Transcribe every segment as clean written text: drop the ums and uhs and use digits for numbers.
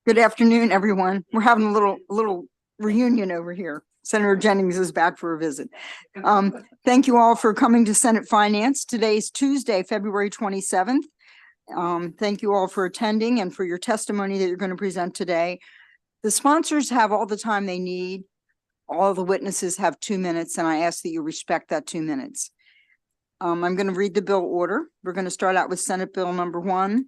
Good afternoon, everyone. We're having a little reunion over here. Senator Jennings is back for a visit. Thank you all for coming to Senate Finance. Today's Tuesday, February 27th. Thank you all for attending and for your testimony that you're going to present today. The sponsors have all the time they need. All the witnesses have 2 minutes, and I ask that you respect that 2 minutes. I'm going to read the bill order. We're going to start out with Senate Bill number 1,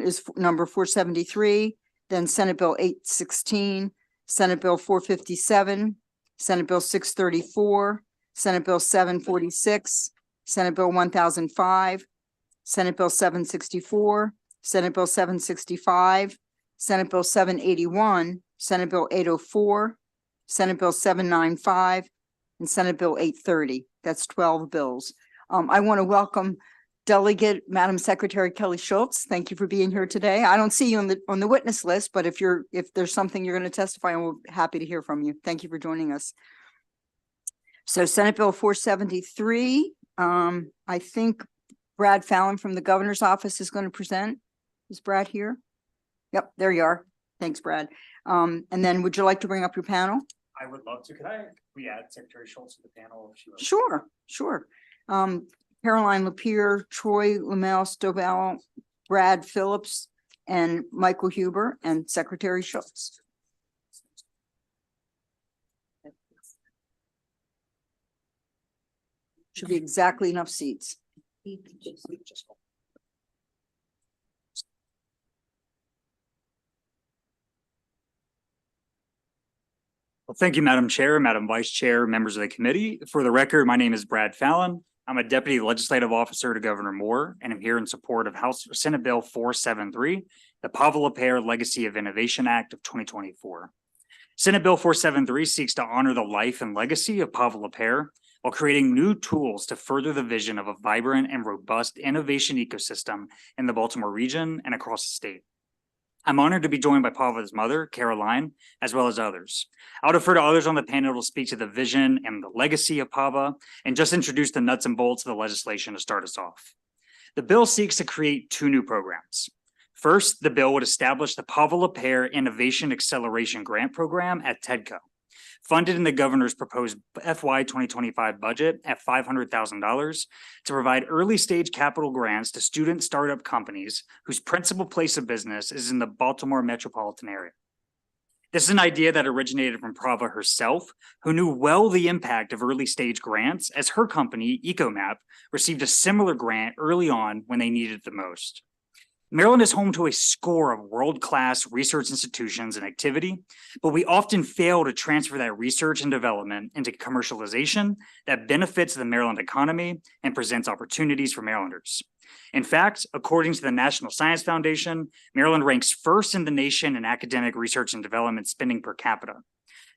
is number 473. Then Senate Bill 816, Senate Bill 457, Senate Bill 634, Senate Bill 746, Senate Bill 1005, Senate Bill 764, Senate Bill 765, Senate Bill 781, Senate Bill 804, Senate Bill 795, and Senate Bill 830. That's 12 bills. I want to welcome Delegate Madam Secretary Kelly Schultz. Thank you for being here today. I don't see you on the witness list, but if there's something you're going to testify on, we're happy to hear from you. Thank you for joining us. So Senate Bill 473, I think Brad Fallon from the governor's office is going to present. Is Brad here? Yep, there you are. Thanks, Brad. And then would you like to bring up your panel? I would love to. Could we add Secretary Schultz to the panel if she would? Sure. Caroline Lapierre, Troy Lamel Stovall, Brad Phillips, and Michael Huber, and Secretary Schultz. Should be exactly enough seats. Well, thank you, Madam Chair, Madam Vice Chair, members of the committee. For the record, my name is Brad Fallon. I'm a Deputy Legislative Officer to Governor Moore, and I'm here in support of Senate Bill 473, the Pavel Lapierre Legacy of Innovation Act of 2024. Senate Bill 473 seeks to honor the life and legacy of Pavel Lapierre while creating new tools to further the vision of a vibrant and robust innovation ecosystem in the Baltimore region and across the state. I'm honored to be joined by Pavel's mother, Caroline, as well as others. I'll defer to others on the panel to speak to the vision and the legacy of Pavel and just introduce the nuts and bolts of the legislation to start us off. The bill seeks to create 2 new programs. First, the bill would establish the Pavel Lapierre Innovation Acceleration Grant Program at TEDCO, funded in the governor's proposed FY 2025 budget at $500,000 to provide early stage capital grants to student startup companies whose principal place of business is in the Baltimore metropolitan area. This is an idea that originated from Pavel herself, who knew well the impact of early stage grants, as her company, EcoMap, received a similar grant early on when they needed it the most. Maryland is home to a score of world-class research institutions and activity, but we often fail to transfer that research and development into commercialization that benefits the Maryland economy and presents opportunities for Marylanders. In fact, according to the National Science Foundation, Maryland ranks first in the nation in academic research and development spending per capita.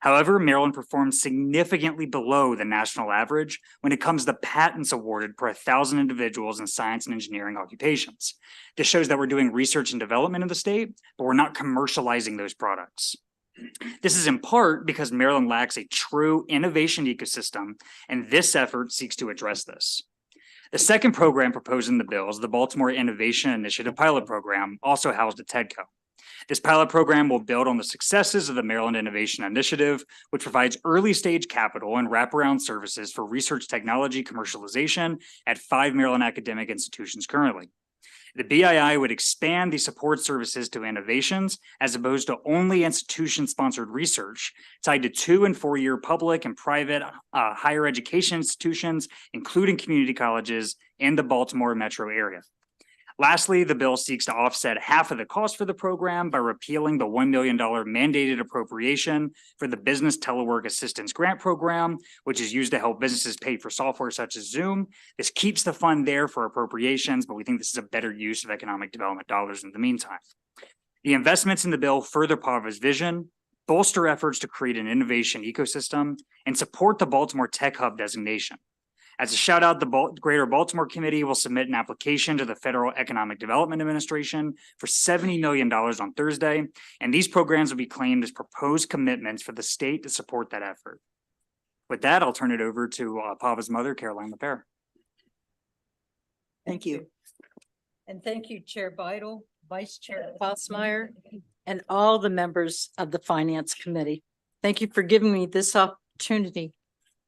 However, Maryland performs significantly below the national average when it comes to patents awarded per 1,000 individuals in science and engineering occupations. This shows that we're doing research and development in the state, but we're not commercializing those products. This is in part because Maryland lacks a true innovation ecosystem, and this effort seeks to address this. The second program proposed in the bill is the Baltimore Innovation Initiative Pilot Program, also housed at TEDCO. This pilot program will build on the successes of the Maryland Innovation Initiative, which provides early stage capital and wraparound services for research technology commercialization at 5 Maryland academic institutions currently. The BII would expand the support services to innovations as opposed to only institution-sponsored research tied to 2- and 4-year public and private higher education institutions, including community colleges in the Baltimore metro area. Lastly, the bill seeks to offset half of the cost for the program by repealing the $1 million mandated appropriation for the Business Telework Assistance Grant Program, which is used to help businesses pay for software such as Zoom. This keeps the fund there for appropriations, but we think this is a better use of economic development dollars in the meantime. The investments in the bill further Pavel's vision, bolster efforts to create an innovation ecosystem, and support the Baltimore Tech Hub designation. As a shout out, the Greater Baltimore Committee will submit an application to the Federal Economic Development Administration for $70 million on Thursday, and these programs will be claimed as proposed commitments for the state to support that effort. With that, I'll turn it over to Pavel's mother, Caroline Lapierre. Thank you. And thank you, Chair Beidel, Vice Chair Fossmeyer, and all the members of the Finance Committee. Thank you for giving me this opportunity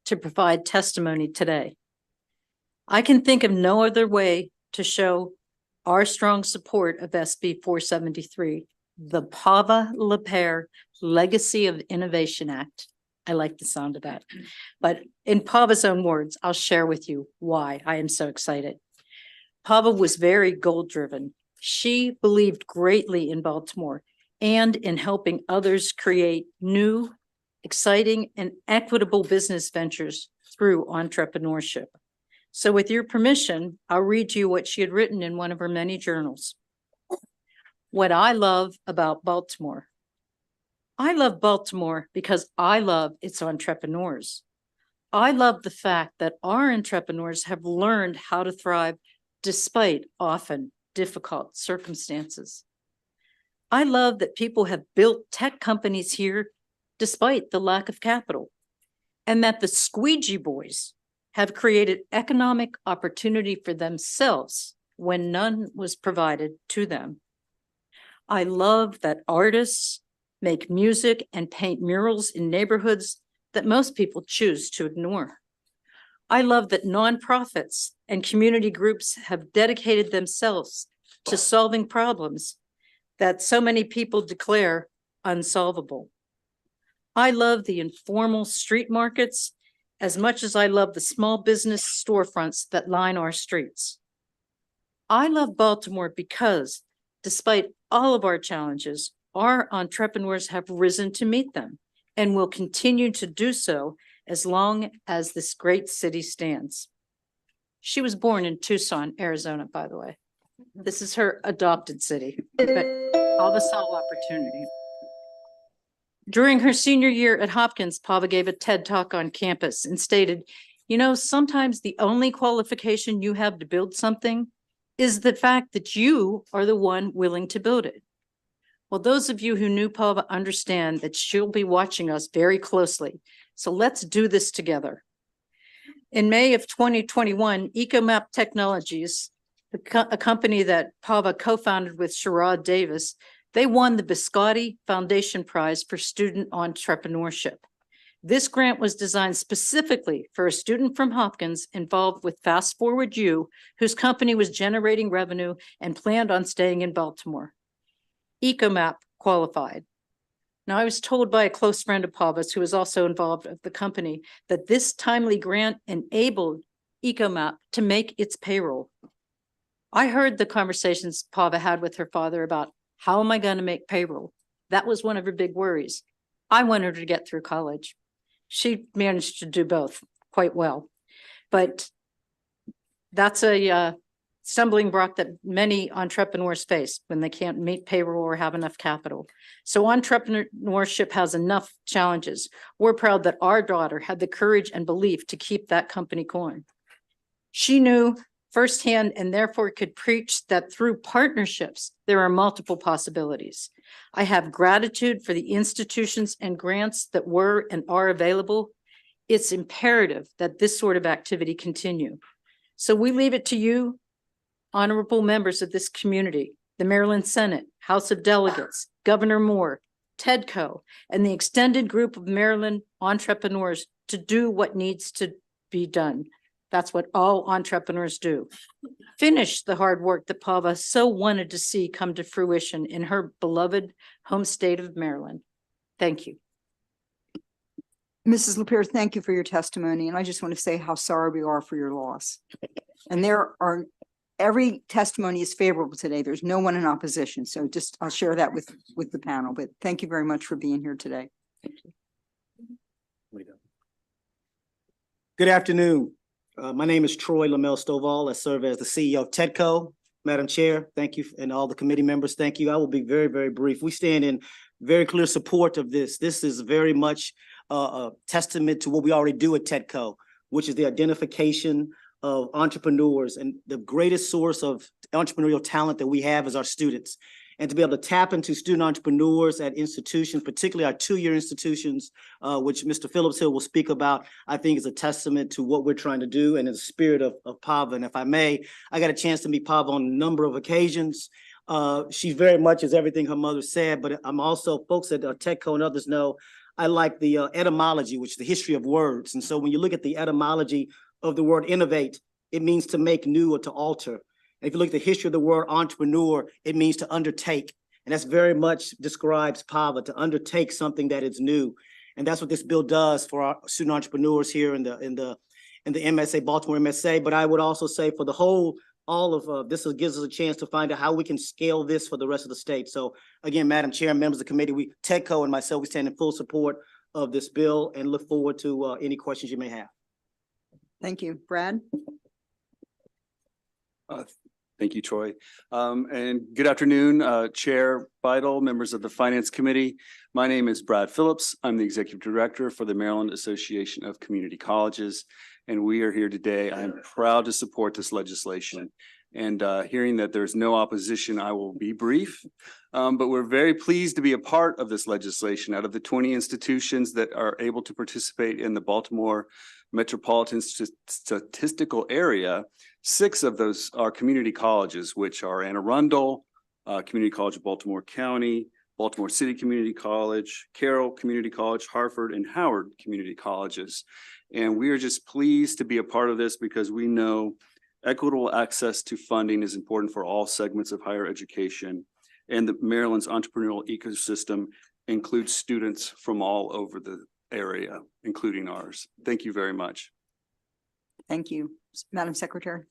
to provide testimony today. I can think of no other way to show our strong support of SB 473, the Pava-LaPere Legacy of Innovation Act. I like the sound of that. But in Pava's own words, I'll share with you why I am so excited. Pava was very goal-driven. She believed greatly in Baltimore and in helping others create new, exciting, and equitable business ventures through entrepreneurship. So with your permission, I'll read to you what she had written in one of her many journals. What I love about Baltimore. I love Baltimore because I love its entrepreneurs. I love the fact that our entrepreneurs have learned how to thrive despite often difficult circumstances. I love that people have built tech companies here despite the lack of capital, and that the squeegee boys have created economic opportunity for themselves when none was provided to them. I love that artists make music and paint murals in neighborhoods that most people choose to ignore. I love that nonprofits and community groups have dedicated themselves to solving problems that so many people declare unsolvable. I love the informal street markets as much as I love the small business storefronts that line our streets. I love Baltimore because, despite all of our challenges, our entrepreneurs have risen to meet them and will continue to do so as long as this great city stands. She was born in Tucson, Arizona, by the way. This is her adopted city, but all the soul opportunity. During her senior year at Hopkins, Pava gave a TED Talk on campus and stated, you know, sometimes the only qualification you have to build something is the fact that you are the one willing to build it. Well, those of you who knew Pava understand that she'll be watching us very closely. So let's do this together. In May of 2021, EcoMap Technologies, a company that Pava co-founded with Sherrod Davis, they won the Biscotti Foundation Prize for Student Entrepreneurship. This grant was designed specifically for a student from Hopkins involved with Fast Forward U, whose company was generating revenue and planned on staying in Baltimore. EcoMap qualified. Now, I was told by a close friend of Pava's, who was also involved with the company, that this timely grant enabled EcoMap to make its payroll. I heard the conversations Pava had with her father about, how am I going to make payroll? That was one of her big worries. I wanted her to get through college. She managed to do both quite well. But that's a stumbling block that many entrepreneurs face when they can't meet payroll or have enough capital. So entrepreneurship has enough challenges. We're proud that our daughter had the courage and belief to keep that company going. She knew firsthand and therefore could preach that through partnerships, there are multiple possibilities. I have gratitude for the institutions and grants that were and are available. It's imperative that this sort of activity continue. So we leave it to you, honorable members of this community, the Maryland Senate, House of Delegates, Governor Moore, TEDCO, and the extended group of Maryland entrepreneurs to do what needs to be done. That's what all entrepreneurs do. Finish the hard work that Pava so wanted to see come to fruition in her beloved home state of Maryland. Thank you. Mrs. LaPere, thank you for your testimony. And I just want to say how sorry we are for your loss. And every testimony is favorable today. There's no one in opposition. So just, I'll share that with the panel, but thank you very much for being here today. Thank you. Good afternoon. My name is Troy Lamel Stovall. I serve as the CEO of TEDCO. Madam Chair, thank you, and all the committee members, thank you. I will be very, very brief. We stand in very clear support of this. This is very much a testament to what we already do at TEDCO, which is the identification of entrepreneurs, and the greatest source of entrepreneurial talent that we have is our students. And to be able to tap into student entrepreneurs at institutions, particularly our two-year institutions, which Mr. Phillips Hill will speak about, I think is a testament to what we're trying to do and in the spirit of Pava. And if I may, I got a chance to meet Pava on a number of occasions. She very much is everything her mother said, but I'm also, folks at TechCo and others know, I like the etymology, which is the history of words. And so when you look at the etymology of the word innovate, it means to make new or to alter. And if you look at the history of the word entrepreneur, it means to undertake. And that's very much describes PAVA, to undertake something that is new. And that's what this bill does for our student entrepreneurs here in the MSA, Baltimore MSA. But I would also say for the whole, all of this gives us a chance to find out how we can scale this for the rest of the state. So again, Madam Chair and members of the committee, TechCo and myself, we stand in full support of this bill and look forward to any questions you may have. Thank you. Brad? Thank you, Troy. And good afternoon, Chair Beidle, members of the Finance Committee. My name is Brad Phillips. I'm the Executive Director for the Maryland Association of Community Colleges. And we are here today. I'm proud to support this legislation. And hearing that there's no opposition, I will be brief. But we're very pleased to be a part of this legislation. Out of the 20 institutions that are able to participate in the Baltimore Metropolitan Statistical Area, 6 of those are community colleges, which are Anne Arundel, Community College of Baltimore County, Baltimore City Community College, Carroll Community College, Hartford, and Howard Community Colleges. And we are just pleased to be a part of this because we know equitable access to funding is important for all segments of higher education. And the Maryland's entrepreneurial ecosystem includes students from all over the area, including ours. Thank you very much. Thank you. Madam Secretary?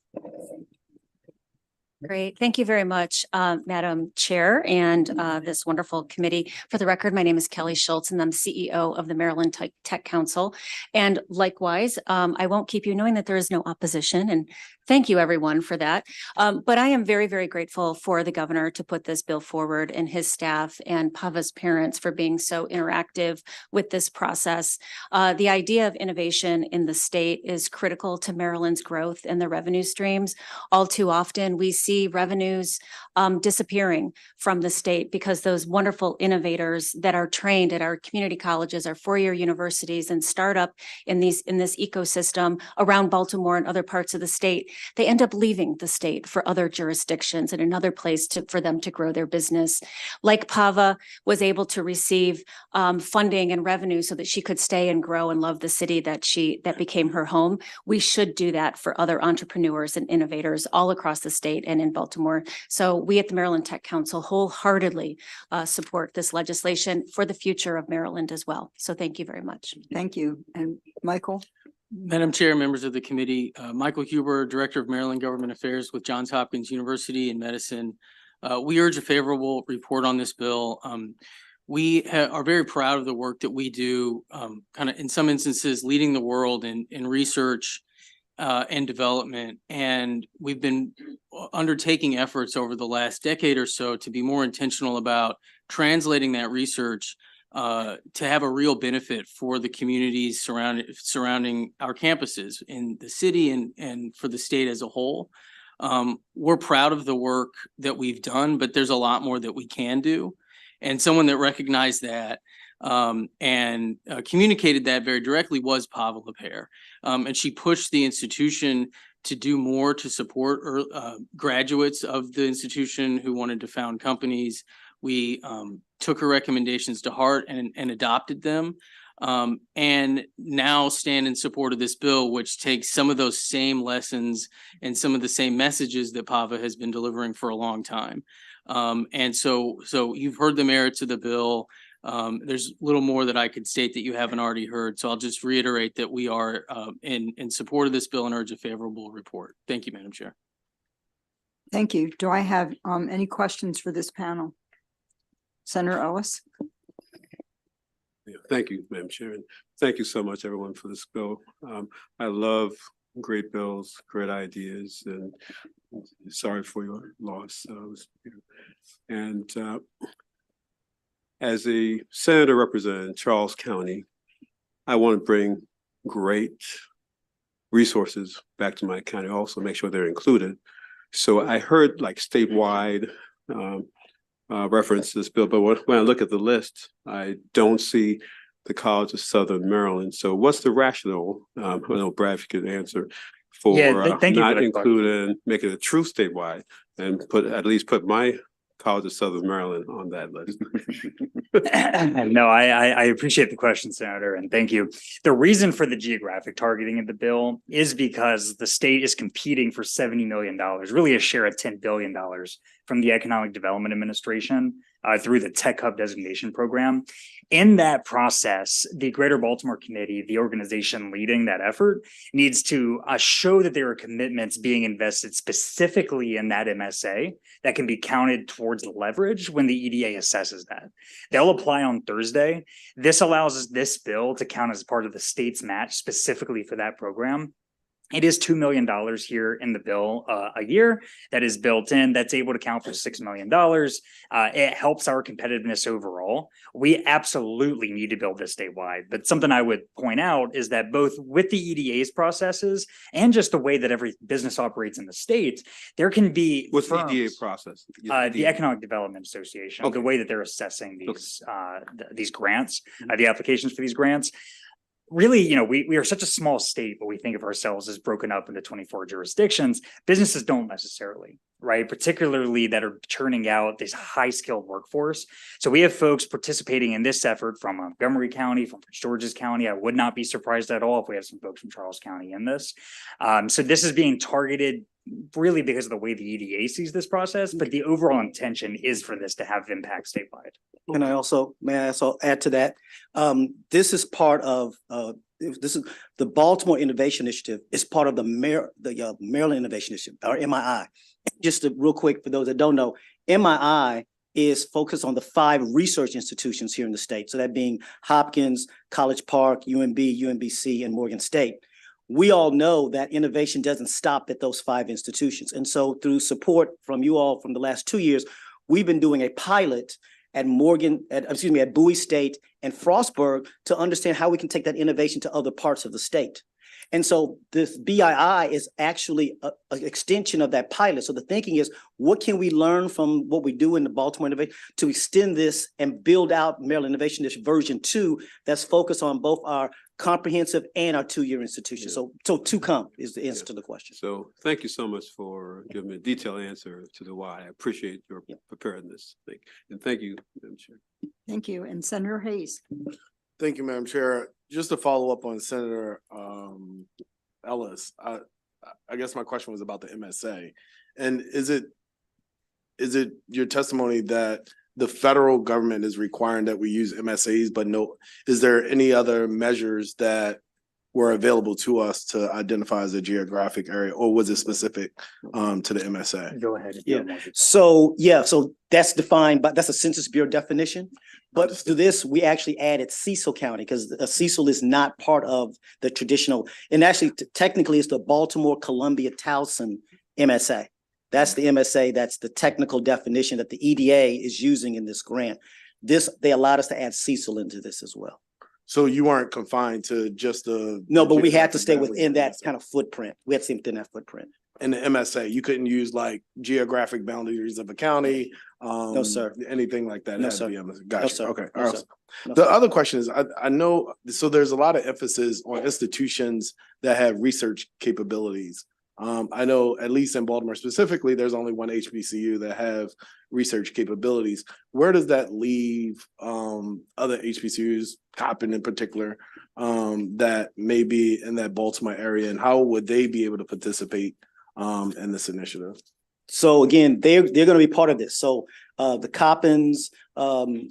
Great. Thank you very much, Madam Chair and this wonderful committee. For the record, my name is Kelly Schultz and I'm CEO of the Maryland Tech Council. And likewise, I won't keep you knowing that there is no opposition, and thank you everyone for that. But I am very, very grateful for the governor to put this bill forward and his staff and PAVA's parents for being so interactive with this process. The idea of innovation in the state is critical to Maryland's growth and the revenue streams. All too often, we see revenues disappearing from the state because those wonderful innovators that are trained at our community colleges, our four-year universities, and start up in this ecosystem around Baltimore and other parts of the state, they end up leaving the state for other jurisdictions and another place for them to grow their business. Like PAVA was able to receive funding and revenue so that she could stay and grow and love the city that became her home. We should do that for other entrepreneurs and innovators all across the state and in Baltimore. So we at the Maryland Tech Council wholeheartedly support this legislation for the future of Maryland as well. So thank you very much. Thank you. And Michael? Madam Chair, members of the committee, Michael Huber, Director of Maryland Government Affairs with Johns Hopkins University in Medicine. We urge a favorable report on this bill. We are very proud of the work that we do, kind of in some instances leading the world in research and development. And we've been undertaking efforts over the last decade or so to be more intentional about translating that research to have a real benefit for the communities surrounding our campuses in the city and for the state as a whole. We're proud of the work that we've done, but there's a lot more that we can do. And someone that recognized that and communicated that very directly was PAVA LaPere. And she pushed the institution to do more to support graduates of the institution who wanted to found companies. We took her recommendations to heart and adopted them, and now stand in support of this bill, which takes some of those same lessons and some of the same messages that PAVA has been delivering for a long time. And so you've heard the merits of the bill. There's a little more that I could state that you haven't already heard. So I'll just reiterate that we are in support of this bill and urge a favorable report. Thank you, Madam Chair. Thank you. Do I have any questions for this panel? Senator Ellis? Yeah, thank you, Madam Chair. And thank you so much, everyone, for this bill. I love great bills, great ideas, and sorry for your loss. And as a senator representing Charles County, I want to bring great resources back to my county, also make sure they're included. So I heard like statewide reference to this bill, but when I look at the list, I don't see the College of Southern Maryland. So what's the rationale? I know Brad, if you could answer for Thank you not for that including, make it a true statewide and at least put my College of Southern Maryland on that list. No, I appreciate the question, Senator, and thank you. The reason for the geographic targeting of the bill is because the state is competing for $70 million, really a share of $10 billion from the Economic Development Administration through the Tech Hub designation program. In that process, the Greater Baltimore Committee, the organization leading that effort, needs to show that there are commitments being invested specifically in that MSA that can be counted towards leverage when the EDA assesses that. They'll apply on Thursday. This allows this bill to count as part of the state's match specifically for that program. It is $2 million here in the bill a year that is built in. That's able to count for $6 million. It helps our competitiveness overall. We absolutely need to build this statewide. But something I would point out is that both with the EDA's processes and just the way that every business operates in the state, there can be What's the EDA firms, process? the Economic Development Association, Okay. the way that they're assessing these grants, the applications for these grants. Really, we are such a small state, but we think of ourselves as broken up into 24 jurisdictions. Businesses don't necessarily, right? Particularly that are churning out this high skilled workforce. So we have folks participating in this effort from Montgomery County, from Prince George's County. I would not be surprised at all if we have some folks from Charles County in this. So this is being targeted really because of the way the EDA sees this process, but the overall intention is for this to have impact statewide. May I also add to that? This is part of, this is the Baltimore Innovation Initiative. It's part of the Maryland Innovation Initiative, or MII. Just real quick, for those that don't know, MII is focused on the 5 research institutions here in the state. So that being Hopkins, College Park, UMB, UMBC, and Morgan State. We all know that innovation doesn't stop at those 5 institutions. And so through support from you all from the last 2 years, we've been doing a pilot at Bowie State and Frostburg to understand how we can take that innovation to other parts of the state. And so this BII is actually an extension of that pilot. So the thinking is, what can we learn from what we do in the Baltimore Innovation to extend this and build out Maryland Innovation District version 2 that's focused on both our comprehensive and our 2-year institution. Yeah. So to come is the answer to the question. So thank you so much for giving me a detailed answer to the why. I appreciate your preparedness. And thank you, Madam Chair. Thank you. And Senator Hayes. Thank you, Madam Chair. Just to follow up on Senator Ellis, I guess my question was about the MSA. And is it your testimony that the federal government is requiring that we use MSAs, but is there any other measures that were available to us to identify as a geographic area, or was it specific to the MSA? Go ahead. So that's defined, but that's a Census Bureau definition. But to this, we actually added Cecil County because Cecil is not part of the traditional, and actually technically it's the Baltimore-Columbia Towson MSA. That's the MSA, that's the technical definition that the EDA is using in this grant. They allowed us to add Cecil into this as well. So you weren't confined to just the. No, but we had to stay within that kind of footprint. We had to stay within that footprint. In the MSA, you couldn't use like geographic boundaries of a county. No, sir. Anything like that. No, It had to sir. be MSA. No, Gotcha. sir. Okay. No, All right. sir. No, The sir. other question is, I know, so there's a lot of emphasis on institutions that have research capabilities. I know at least in Baltimore specifically, there's only one HBCU that have research capabilities. Where does that leave other HBCUs, Coppin in particular, that may be in that Baltimore area, and how would they be able to participate in this initiative? So again, they're going to be part of this. So the Coppins, the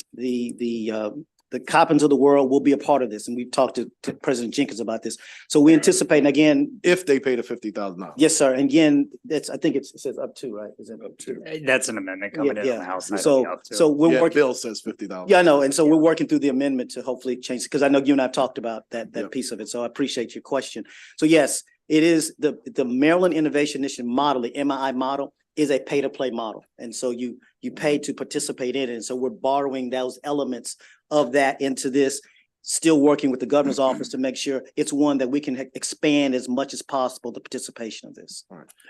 Coppins of the world will be a part of this, and we've talked to President Jenkins about this. So we anticipate, and again, If they pay the $50,000. yes, sir. And again, I think it says up to, right? Is it up to? That's an amendment coming in Yeah, on the House side. So we're Yeah, working. bill says $50,000. Yeah, I know. And so we're working through the amendment to hopefully change, because I know you and I have talked about that Yep. piece of it. So I appreciate your question. So yes, it is the Maryland Innovation Initiative model, the MII model is a pay to play model. And so you pay to participate in it. And so we're borrowing those elements of that into this. still working with the governor's office to make sure it's one that we can expand as much as possible the participation of this.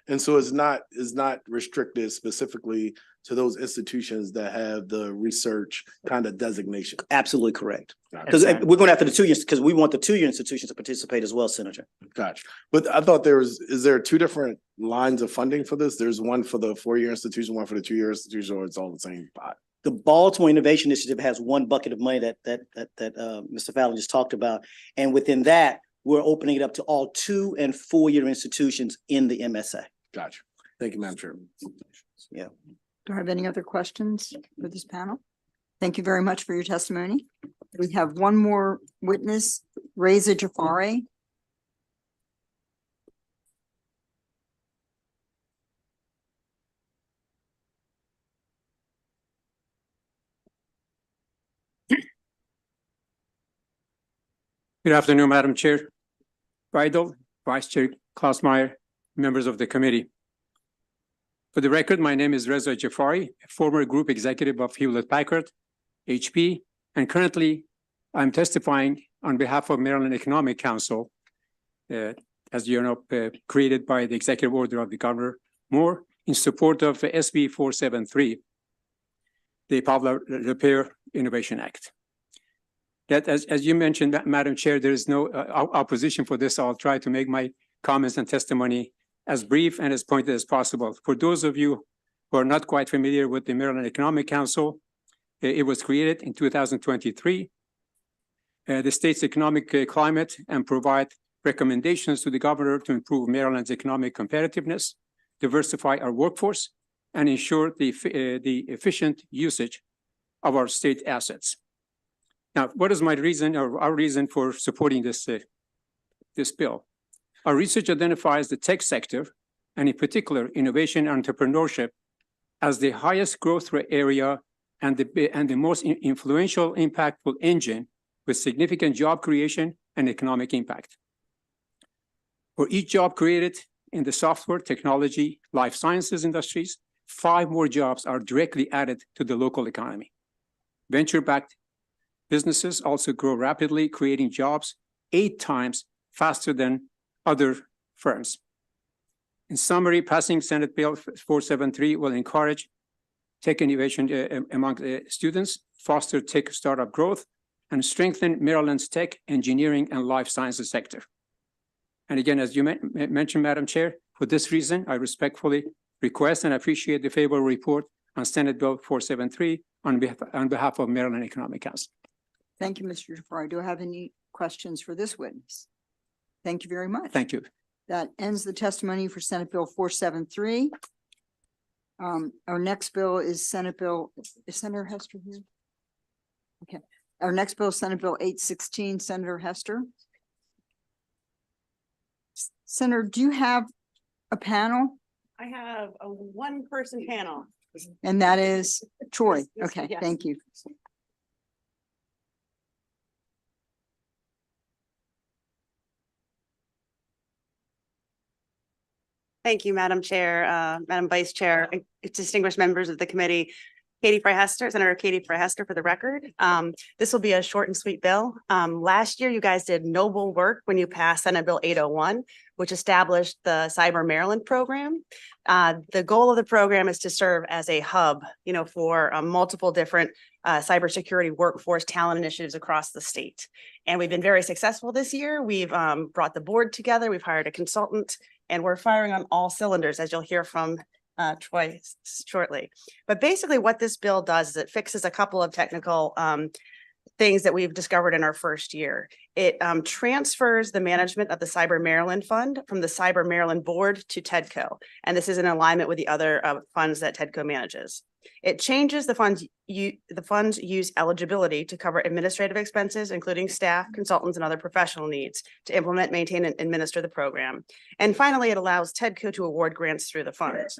And so it's not restricted specifically to those institutions that have the research kind of designation. Absolutely correct. Gotcha. Because we're going after the 2 years, because we want the 2-year institutions to participate as well, Senator. Gotcha. But I thought is there two different lines of funding for this? There's one for the 4-year institution, one for the 2-year institution, or it's all the same pot? The Baltimore Innovation Initiative has one bucket of money that Mr. Fallon just talked about. And within that, we're opening it up to all 2- and 4-year institutions in the MSA. Gotcha. Thank you, Madam Chair. Yeah. Do I have any other questions for this panel? Thank you very much for your testimony. We have one more witness, Reza Jafari. Good afternoon, Madam Chair, Vidal, Vice Chair Klausmeyer, members of the committee. For the record, my name is Reza Jafari, a former group executive of Hewlett-Packard, HP, and currently I'm testifying on behalf of Maryland Economic Council, as you know, created by the executive order of the Governor Moore in support of SB 473, the Public Repair Innovation Act. That, as you mentioned, Madam Chair, there is no opposition for this. I'll try to make my comments and testimony as brief and as pointed as possible. For those of you who are not quite familiar with the Maryland Economic Council, it was created in 2023. The state's economic climate and provide recommendations to the governor to improve Maryland's economic competitiveness, diversify our workforce, and ensure the efficient usage of our state assets. Now, what is my reason or our reason for supporting this bill? Our research identifies the tech sector, and in particular, innovation and entrepreneurship, as the highest growth rate area and the most influential, impactful engine with significant job creation and economic impact. For each job created in the software, technology, life sciences industries, 5 more jobs are directly added to the local economy. Venture-backed businesses also grow rapidly, creating jobs 8 times faster than other firms. In summary, passing Senate Bill 473 will encourage tech innovation among students, foster tech startup growth, and strengthen Maryland's tech, engineering, and life sciences sector. And again, as you mentioned, Madam Chair, for this reason, I respectfully request and appreciate the favorable report on Senate Bill 473 on behalf of Maryland Economic Council. Thank you, Mr. Jafari. Do I have any questions for this witness? Thank you very much. Thank you. That ends the testimony for Senate Bill 473. Our next bill is Senate Bill, is Senator Hester here? Okay. Our next bill is Senate Bill 816, Senator Hester. Senator, do you have a panel? I have a 1-person panel. And that is Troy. Okay, Yes. thank you. Thank you, Madam Chair, Madam Vice Chair, distinguished members of the committee. Katie Fry Hester, Senator Katie Fry Hester for the record. This will be a short and sweet bill. Last year, you guys did noble work when you passed Senate Bill 801, which established the Cyber Maryland program. The goal of the program is to serve as a hub, for multiple different cybersecurity workforce talent initiatives across the state. And we've been very successful this year. We've brought the board together. We've hired a consultant, and we're firing on all cylinders, as you'll hear from Troy shortly. But basically what this bill does is it fixes a couple of technical things that we've discovered in our first year. It transfers the management of the Cyber Maryland Fund from the Cyber Maryland Board to TEDCO. And this is in alignment with the other funds that TEDCO manages. It changes the funds use eligibility to cover administrative expenses, including staff, consultants, and other professional needs to implement, maintain, and administer the program. And finally, it allows TEDCO to award grants through the funds.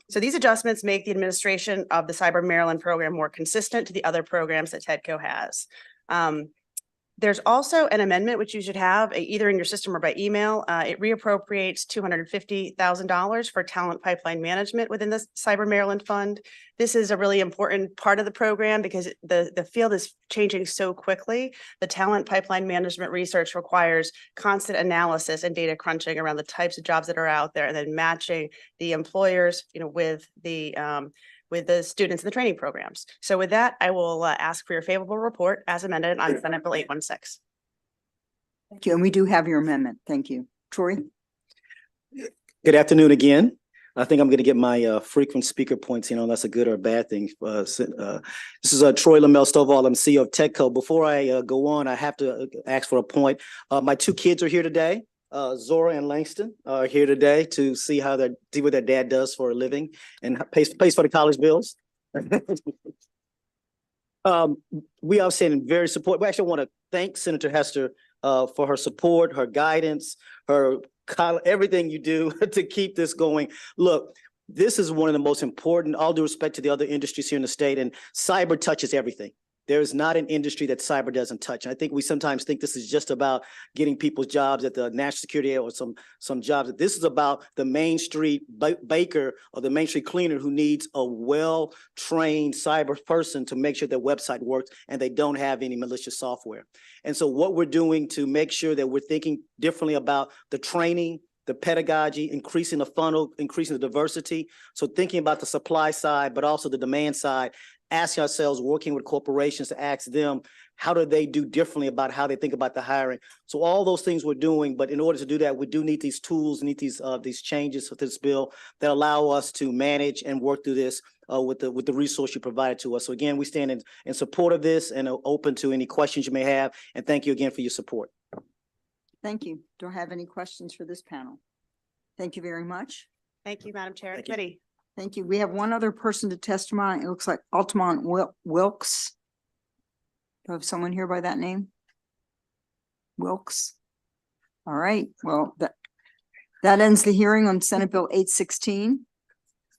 So these adjustments make the administration of the Cyber Maryland program more consistent to the other programs that TEDCO has. There's also an amendment which you should have either in your system or by email. It reappropriates $250,000 for talent pipeline management within the Cyber Maryland Fund. This is a really important part of the program because the field is changing so quickly. The talent pipeline management research requires constant analysis and data crunching around the types of jobs that are out there and then matching the employers, with the students in the training programs. So with that, I will ask for your favorable report as amended on Senate Bill 816. Thank you. And we do have your amendment. Thank you. Troy? Good afternoon again. I think I'm going to get my frequent speaker points, that's a good or a bad thing. This is Troy Lamel Stovall. I'm CEO of TEDCO. Before I go on, I have to ask for a point. My two kids are here today. Zora and Langston are here today to see what their dad does for a living and pays for the college bills. We are saying very support. We actually want to thank Senator Hester for her support, her guidance, everything you do to keep this going. Look, this is one of the most important, all due respect to the other industries here in the state, and cyber touches everything. There is not an industry that cyber doesn't touch. And I think we sometimes think this is just about getting people's jobs at the national security or some jobs. This is about the Main Street baker or the Main Street cleaner who needs a well-trained cyber person to make sure their website works and they don't have any malicious software. And so what we're doing to make sure that we're thinking differently about the training, the pedagogy, increasing the funnel, increasing the diversity. So thinking about the supply side, but also the demand side, asking ourselves, working with corporations to ask them, how do they do differently about how they think about the hiring? So all those things we're doing, but in order to do that, we do need these tools, need these changes to this bill that allow us to manage and work through this with the resource you provided to us. So again, we stand in support of this and are open to any questions you may have. And thank you again for your support. Thank you. Do I have any questions for this panel? Thank you very much. Thank you, Madam Chair and Thank you. Committee. Thank you. We have one other person to testify. It looks like Altamont Wilkes. Do I have someone here by that name? Wilkes. All right. Well, that ends the hearing on Senate Bill 816.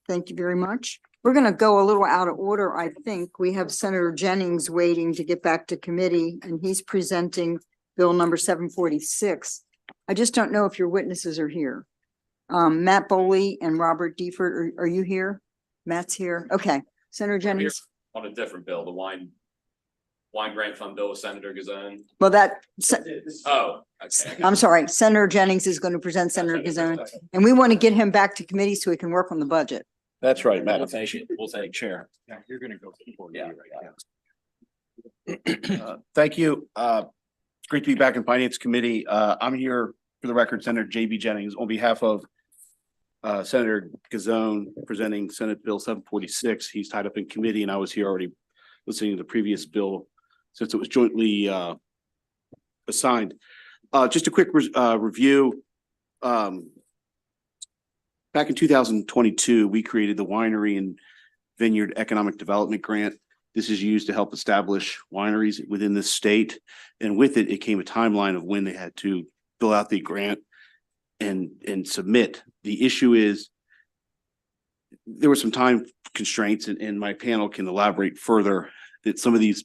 Thank you very much. We're going to go a little out of order, I think. We have Senator Jennings waiting to get back to committee, and he's presenting Bill number 746. I just don't know if your witnesses are here. Matt Boley and Robert Deford, are you here? Matt's here. Okay. Senator Jennings. On a different bill, the wine grant fund bill with Senator Gazone. Well, Oh, okay. I'm sorry. Senator Jennings is going to present Senator Gazone, and we want to get him back to committee so he can work on the budget. That's right, Madam. We'll take chair. Yeah, you're going to go. Thank you. It's great to be back in Finance Committee. I'm here for the record, Senator JB Jennings, on behalf of Senator Gazone presenting Senate Bill 746. He's tied up in committee, and I was here already listening to the previous bill since it was jointly assigned. Just a quick review. Back in 2022, we created the Winery and Vineyard Economic Development Grant. This is used to help establish wineries within the state. And with it, it came a timeline of when they had to fill out the grant and submit. The issue is there were some time constraints, and my panel can elaborate further that some of these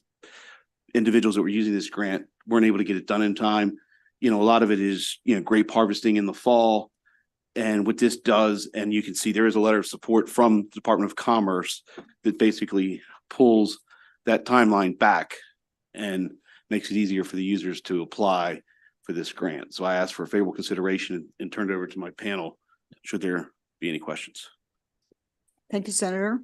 individuals that were using this grant weren't able to get it done in time. A lot of it is, grape harvesting in the fall. And what this does, and you can see there is a letter of support from the Department of Commerce that basically pulls that timeline back and makes it easier for the users to apply for this grant. So I ask for a favorable consideration and turn it over to my panel should there be any questions. Thank you, Senator.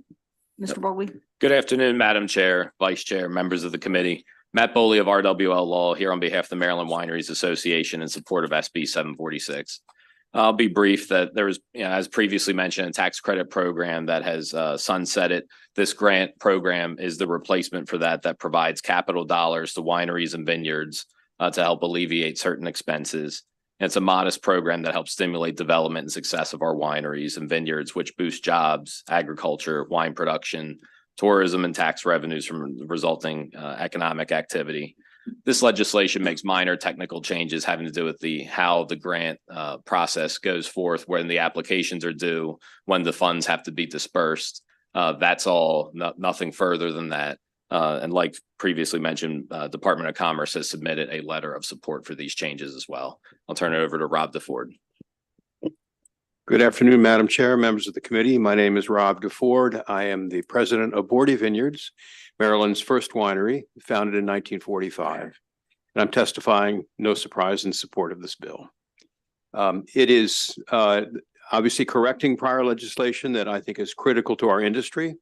Mr. Boley. Good afternoon, Madam Chair, Vice Chair, members of the committee. Matt Boley of RWL Law here on behalf of the Maryland Wineries Association in support of SB 746. I'll be brief that there was, as previously mentioned, a tax credit program that has sunsetted. This grant program is the replacement for that provides capital dollars to wineries and vineyards to help alleviate certain expenses. And it's a modest program that helps stimulate development and success of our wineries and vineyards, which boost jobs, agriculture, wine production, tourism, and tax revenues from resulting economic activity. This legislation makes minor technical changes having to do with how the grant process goes forth, when the applications are due, when the funds have to be dispersed. That's all, nothing further than that. And like previously mentioned, Department of Commerce has submitted a letter of support for these changes as well. I'll turn it over to Rob DeFord. Good afternoon, Madam Chair, members of the committee. My name is Rob DeFord. I am the president of Bordy Vineyards, Maryland's first winery, founded in 1945. And I'm testifying, no surprise, in support of this bill. It is obviously correcting prior legislation that I think is critical to our industry.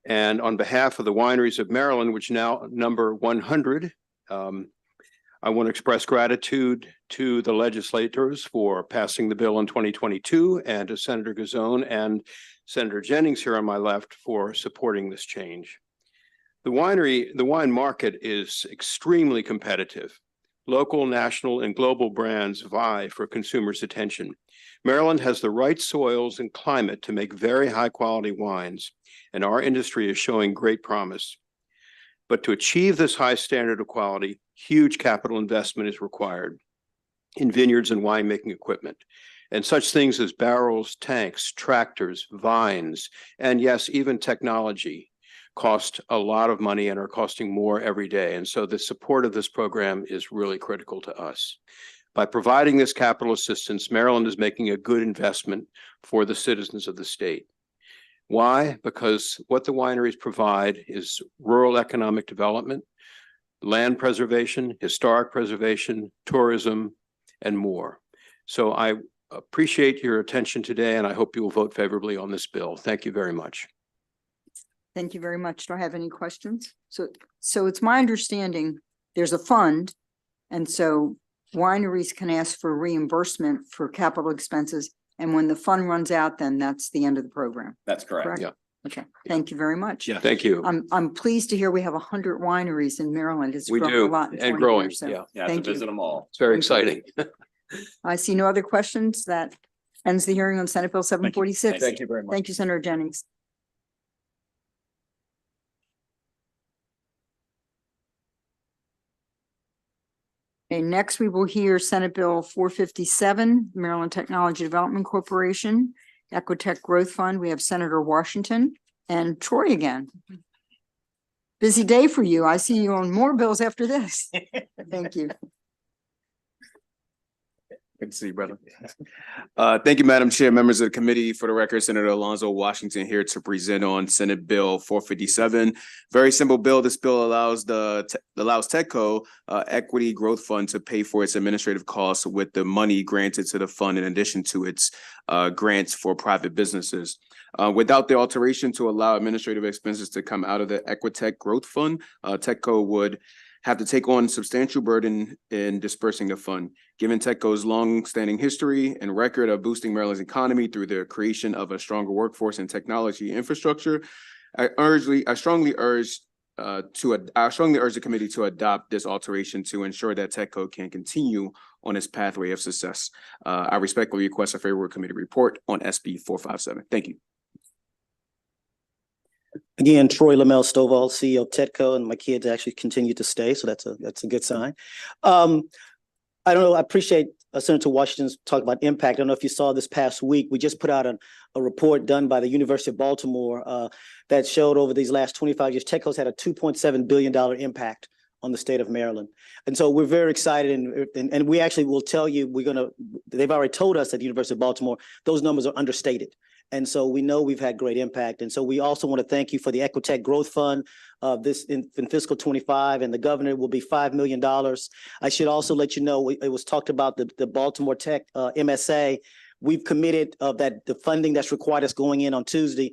And on behalf of the wineries of Maryland, which now number 100, I want to express gratitude to the legislators for passing the bill in 2022 and to Senator Gazone and Senator Jennings here on my left for supporting this change. The wine market is extremely competitive. Local, national, and global brands vie for consumers' attention. Maryland has the right soils and climate to make very high quality wines, and our industry is showing great promise. But to achieve this high standard of quality, huge capital investment is required in vineyards and winemaking equipment. And such things as barrels, tanks, tractors, vines, and yes, even technology cost a lot of money and are costing more every day. And so the support of this program is really critical to us. By providing this capital assistance, Maryland is making a good investment for the citizens of the state. Why? Because what the wineries provide is rural economic development, land preservation, historic preservation, tourism, and more. So I appreciate your attention today, and I hope you will vote favorably on this bill. Thank you very much. Thank you very much. Do I have any questions? So it's my understanding there's a fund, and so wineries can ask for reimbursement for capital expenses. And when the fund runs out, then that's the end of the program. That's correct. Yeah. Okay, thank you very much. Yeah, thank you. I'm pleased to hear we have 100 wineries in Maryland. It's We grown do, a lot in and 20 growing, years, so yeah. Yeah, to thank you. visit them all. It's very exciting. I see no other questions. That ends the hearing on Senate Bill 746. Thank you very much. Thank you, Senator Jennings. Okay, next we will hear Senate Bill 457, Maryland Technology Development Corporation, Equitech Growth Fund. We have Senator Washington and Troy again. Busy day for you. I see you on more bills after this. Thank you. Good to see you, brother. Thank you, Madam Chair, members of the committee. For the record, Senator Alonzo Washington here to present on Senate Bill 457. Very simple bill. This bill allows TechCo Equity Growth Fund to pay for its administrative costs with the money granted to the fund in addition to its grants for private businesses. Without the alteration to allow administrative expenses to come out of the Equitech Growth Fund, TechCo would have to take on substantial burden in dispersing the fund. Given TechCo's long-standing history and record of boosting Maryland's economy through the creation of a stronger workforce and technology infrastructure, I strongly urge the committee to adopt this alteration to ensure that TechCo can continue on its pathway of success. I respectfully request a favorable committee report on SB 457. Thank you. Again, Troy Lamel Stovall, CEO of TechCo, and my kids actually continue to stay, so that's a good sign. I don't know, I appreciate Senator Washington's talk about impact. I don't know if you saw this past week, we just put out a report done by the University of Baltimore that showed over these last 25 years, TechCo's had a $2.7 billion impact on the state of Maryland. And so we're very excited, and we actually will tell you, they've already told us at the University of Baltimore, those numbers are understated. And so we know we've had great impact. And so we also want to thank you for the Equitech Growth Fund. This in fiscal 25, and the governor will be $5 million. I should also let you know, it was talked about the Baltimore Tech MSA. We've committed that the funding that's required is going in on Tuesday.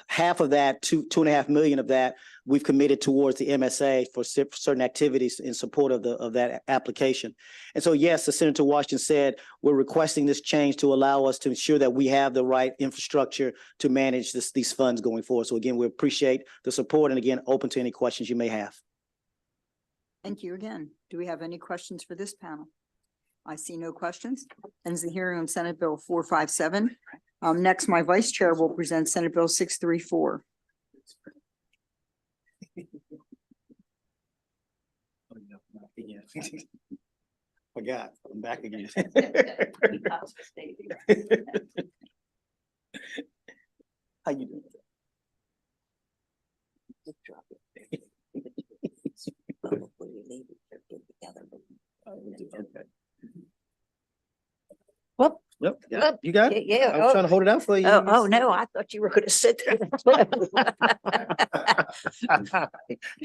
Half of that, $2.5 million of that, we've committed towards the MSA for certain activities in support of that application. And so, yes, as Senator Washington said, we're requesting this change to allow us to ensure that we have the right infrastructure to manage these funds going forward. So again, we appreciate the support, and again, open to any questions you may have. Thank you again. Do we have any questions for this panel? I see no questions. Ends the hearing on Senate Bill 457. Next, my vice chair will present Senate Bill 634. Forgot, I'm back again. How you doing? Whoop. Yep, yeah, you got it. Yeah. I was trying to hold it out for you. No, I thought you were gonna sit there.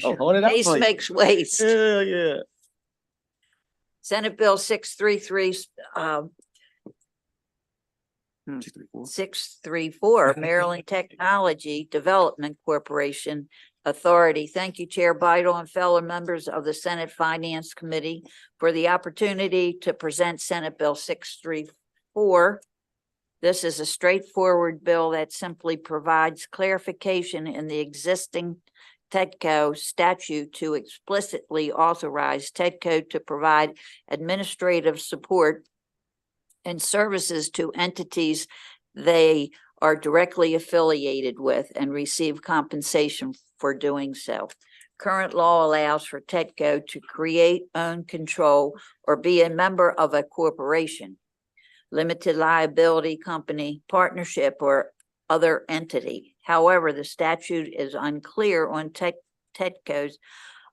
Oh, hold it out Haste for you. makes waste. Yeah, yeah. Senate Bill 633, 634, Maryland Technology Development Corporation Authority. Thank you, Chair Bidle and fellow members of the Senate Finance Committee for the opportunity to present Senate Bill 634. This is a straightforward bill that simply provides clarification in the existing TEDCO statute to explicitly authorize TEDCO to provide administrative support and services to entities they are directly affiliated with and receive compensation for doing so. Current law allows for TEDCO to create, own, control, or be a member of a corporation, limited liability company, partnership, or other entity. However, the statute is unclear on TEDCO's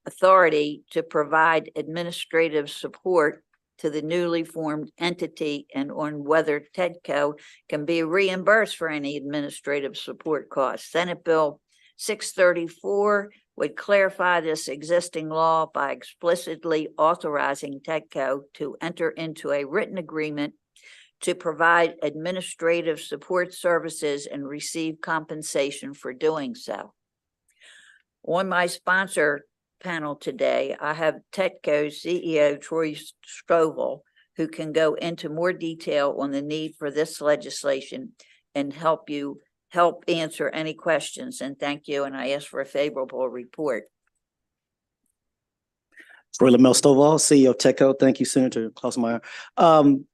authority to provide administrative support to the newly formed entity and on whether TEDCO can be reimbursed for any administrative support costs. Senate Bill 634 would clarify this existing law by explicitly authorizing TEDCO to enter into a written agreement to provide administrative support services and receive compensation for doing so. On my sponsor panel today, I have TEDCO's CEO, Troy Stovall, who can go into more detail on the need for this legislation and help answer any questions. And thank you. And I ask for a favorable report. Troy Lamel Stovall, CEO of TEDCO. Thank you, Senator Klausmeyer.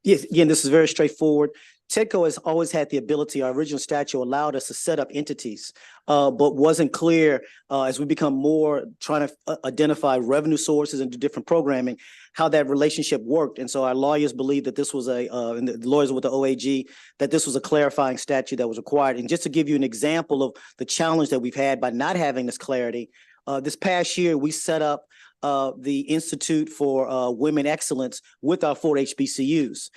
Yes, again, this is very straightforward. TEDCO has always had the ability, our original statute allowed us to set up entities, but wasn't clear as we become more trying to identify revenue sources and do different programming, how that relationship worked. And so our lawyers believe that this was and the lawyers with the OAG, that this was a clarifying statute that was required. And just to give you an example of the challenge that we've had by not having this clarity, this past year, we set up the Institute for Women Excellence with our 4 HBCUs.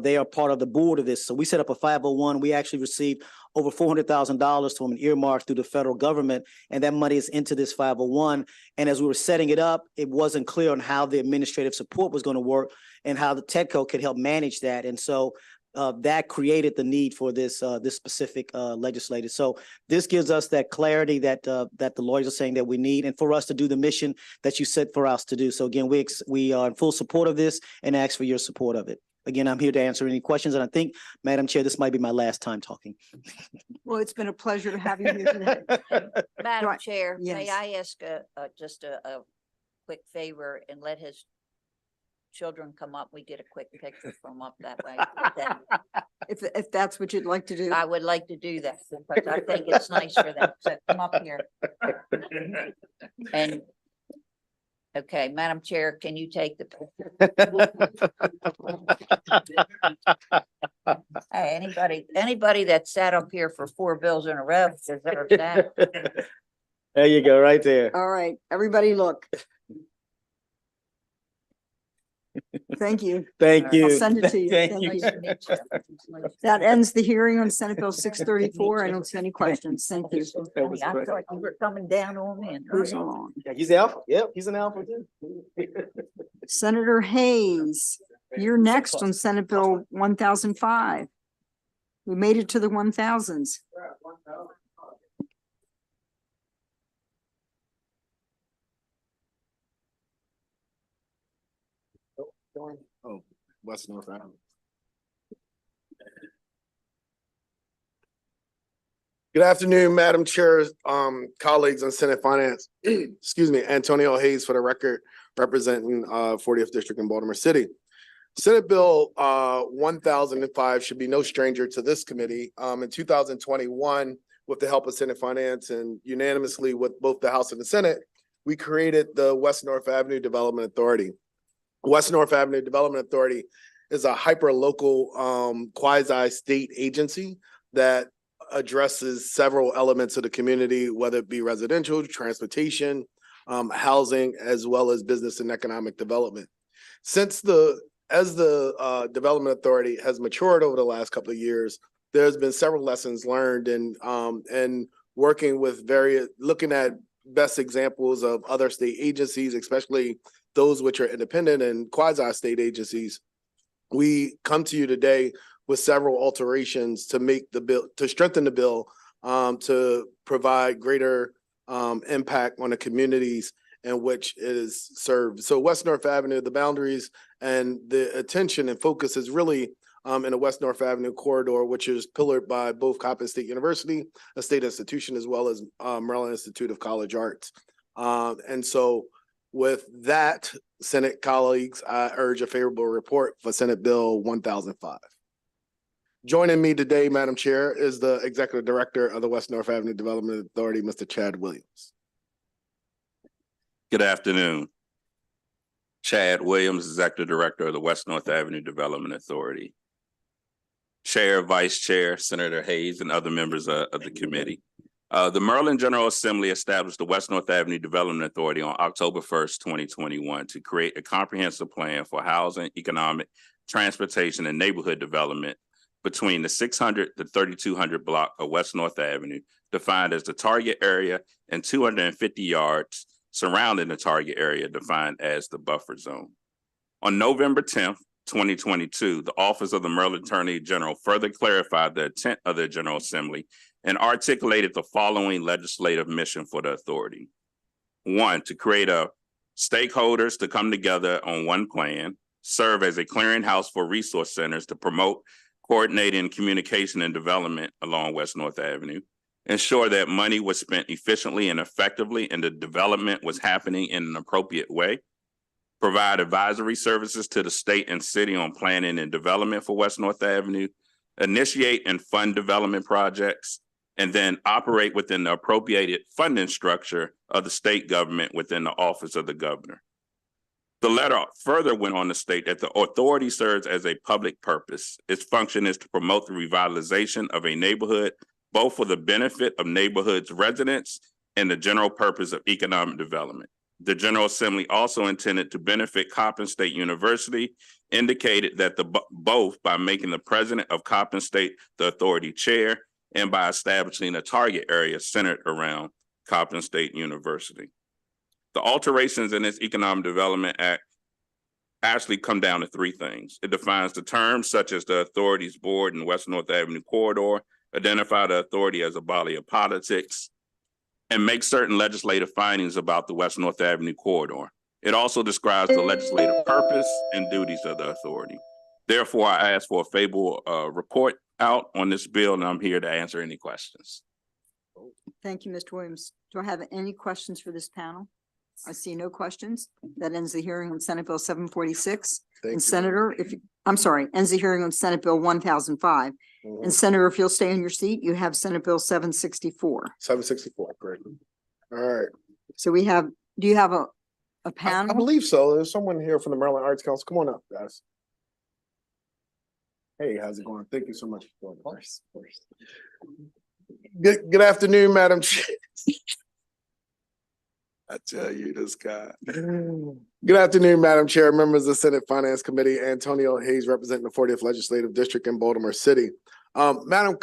They are part of the board of this. So we set up a 501. We actually received over $400,000 from an earmark through the federal government, and that money is into this 501. And as we were setting it up, it wasn't clear on how the administrative support was going to work and how the TEDCO could help manage that. And so that created the need for this specific legislative. So this gives us that clarity that the lawyers are saying that we need, and for us to do the mission that you set for us to do. So again, we are in full support of this and ask for your support of it. Again, I'm here to answer any questions, and I think, Madam Chair, this might be my last time talking. Well, it's been a pleasure to have you here today. Madam Right. Chair, may Yes. I ask just a quick favor and let his children come up? We get a quick picture from up that way. If that's what you'd like to do. I would like to do that because I think it's nice for them. So come up here. And, okay, Madam Chair, can you take the picture? Hey, anybody that sat up here for 4 bills in a row deserves that. There you go, right there. All right, everybody look. Thank you. Thank you. I'll send it to you. Thank Thank you. you. Nice to meet you. That ends the hearing on Senate Bill 634. I don't see any questions. Thank you. That was I great. thought you were coming down on me. Who's on? Yeah, he's the alpha. Yep, he's an alpha too. Senator Hayes, you're next on Senate Bill 1005. We made it to the 1000s. Oh, West North Avenue. Good afternoon, Madam Chair, colleagues on Senate Finance. Excuse me, Antonio Hayes for the record, representing 40th District in Baltimore City. Senate Bill 1005 should be no stranger to this committee. In 2021, with the help of Senate Finance and unanimously with both the House and the Senate, we created the West North Avenue Development Authority. West North Avenue Development Authority is a hyper-local quasi-state agency that addresses several elements of the community, whether it be residential, transportation, housing, as well as business and economic development. As the Development Authority has matured over the last couple of years, there's been several lessons learned and working with looking at best examples of other state agencies, especially those which are independent and quasi-state agencies. We come to you today with several alterations to make the bill, to strengthen the bill, to provide greater impact on the communities in which it is served. So West North Avenue, the boundaries and the attention and focus is really in the West North Avenue corridor, which is pillared by both Coppin State University, a state institution, as well as Maryland Institute of College Arts. And so with that, Senate colleagues, I urge a favorable report for Senate Bill 1005. Joining me today, Madam Chair, is the Executive Director of the West North Avenue Development Authority, Mr. Chad Williams. Good afternoon. Chad Williams, Executive Director of the West North Avenue Development Authority. Chair, Vice Chair, Senator Hayes, and other members of the committee. The Maryland General Assembly established the West North Avenue Development Authority on October 1st, 2021 to create a comprehensive plan for housing, economic, transportation, and neighborhood development between the 600 to 3200 block of West North Avenue, defined as the target area, and 250 yards surrounding the target area, defined as the buffer zone. On November 10th, 2022, the Office of the Maryland Attorney General further clarified the intent of the General Assembly and articulated the following legislative mission for the authority. One, to create stakeholders to come together on one plan, serve as a clearinghouse for resource centers to promote coordinating communication and development along West North Avenue, ensure that money was spent efficiently and effectively and the development was happening in an appropriate way, provide advisory services to the state and city on planning and development for West North Avenue, initiate and fund development projects, and then operate within the appropriated funding structure of the state government within the office of the governor. The letter further went on to state that the authority serves as a public purpose. Its function is to promote the revitalization of a neighborhood, both for the benefit of neighborhood's residents and the general purpose of economic development. The General Assembly also intended to benefit Coppin State University, indicated that both by making the president of Coppin State the authority chair and by establishing a target area centered around Coppin State University. The alterations in this Economic Development Act actually come down to three things. It defines the terms such as the authority's board in West North Avenue corridor, identify the authority as a body of politics, and make certain legislative findings about the West North Avenue corridor. It also describes the legislative purpose and duties of the authority. Therefore, I ask for a favorable report out on this bill, and I'm here to answer any questions. Thank you, Mr. Williams. Do I have any questions for this panel? I see no questions. That ends the hearing on Senate Bill 746. And Senator, ends the hearing on Senate Bill 1005. And Senator, if you'll stay in your seat, you have Senate Bill 764. 764, great. All right. So we have, do you have a I panel? believe so. There's someone here from the Maryland Arts Council. Come on up, guys. Hey, how's it going? Thank you so much for joining us. Of course. Good afternoon, Madam Chair. I tell you, this guy. Good afternoon, Madam Chair, members of the Senate Finance Committee, Antonio Hayes, representing the 40th Legislative District in Baltimore City. Madam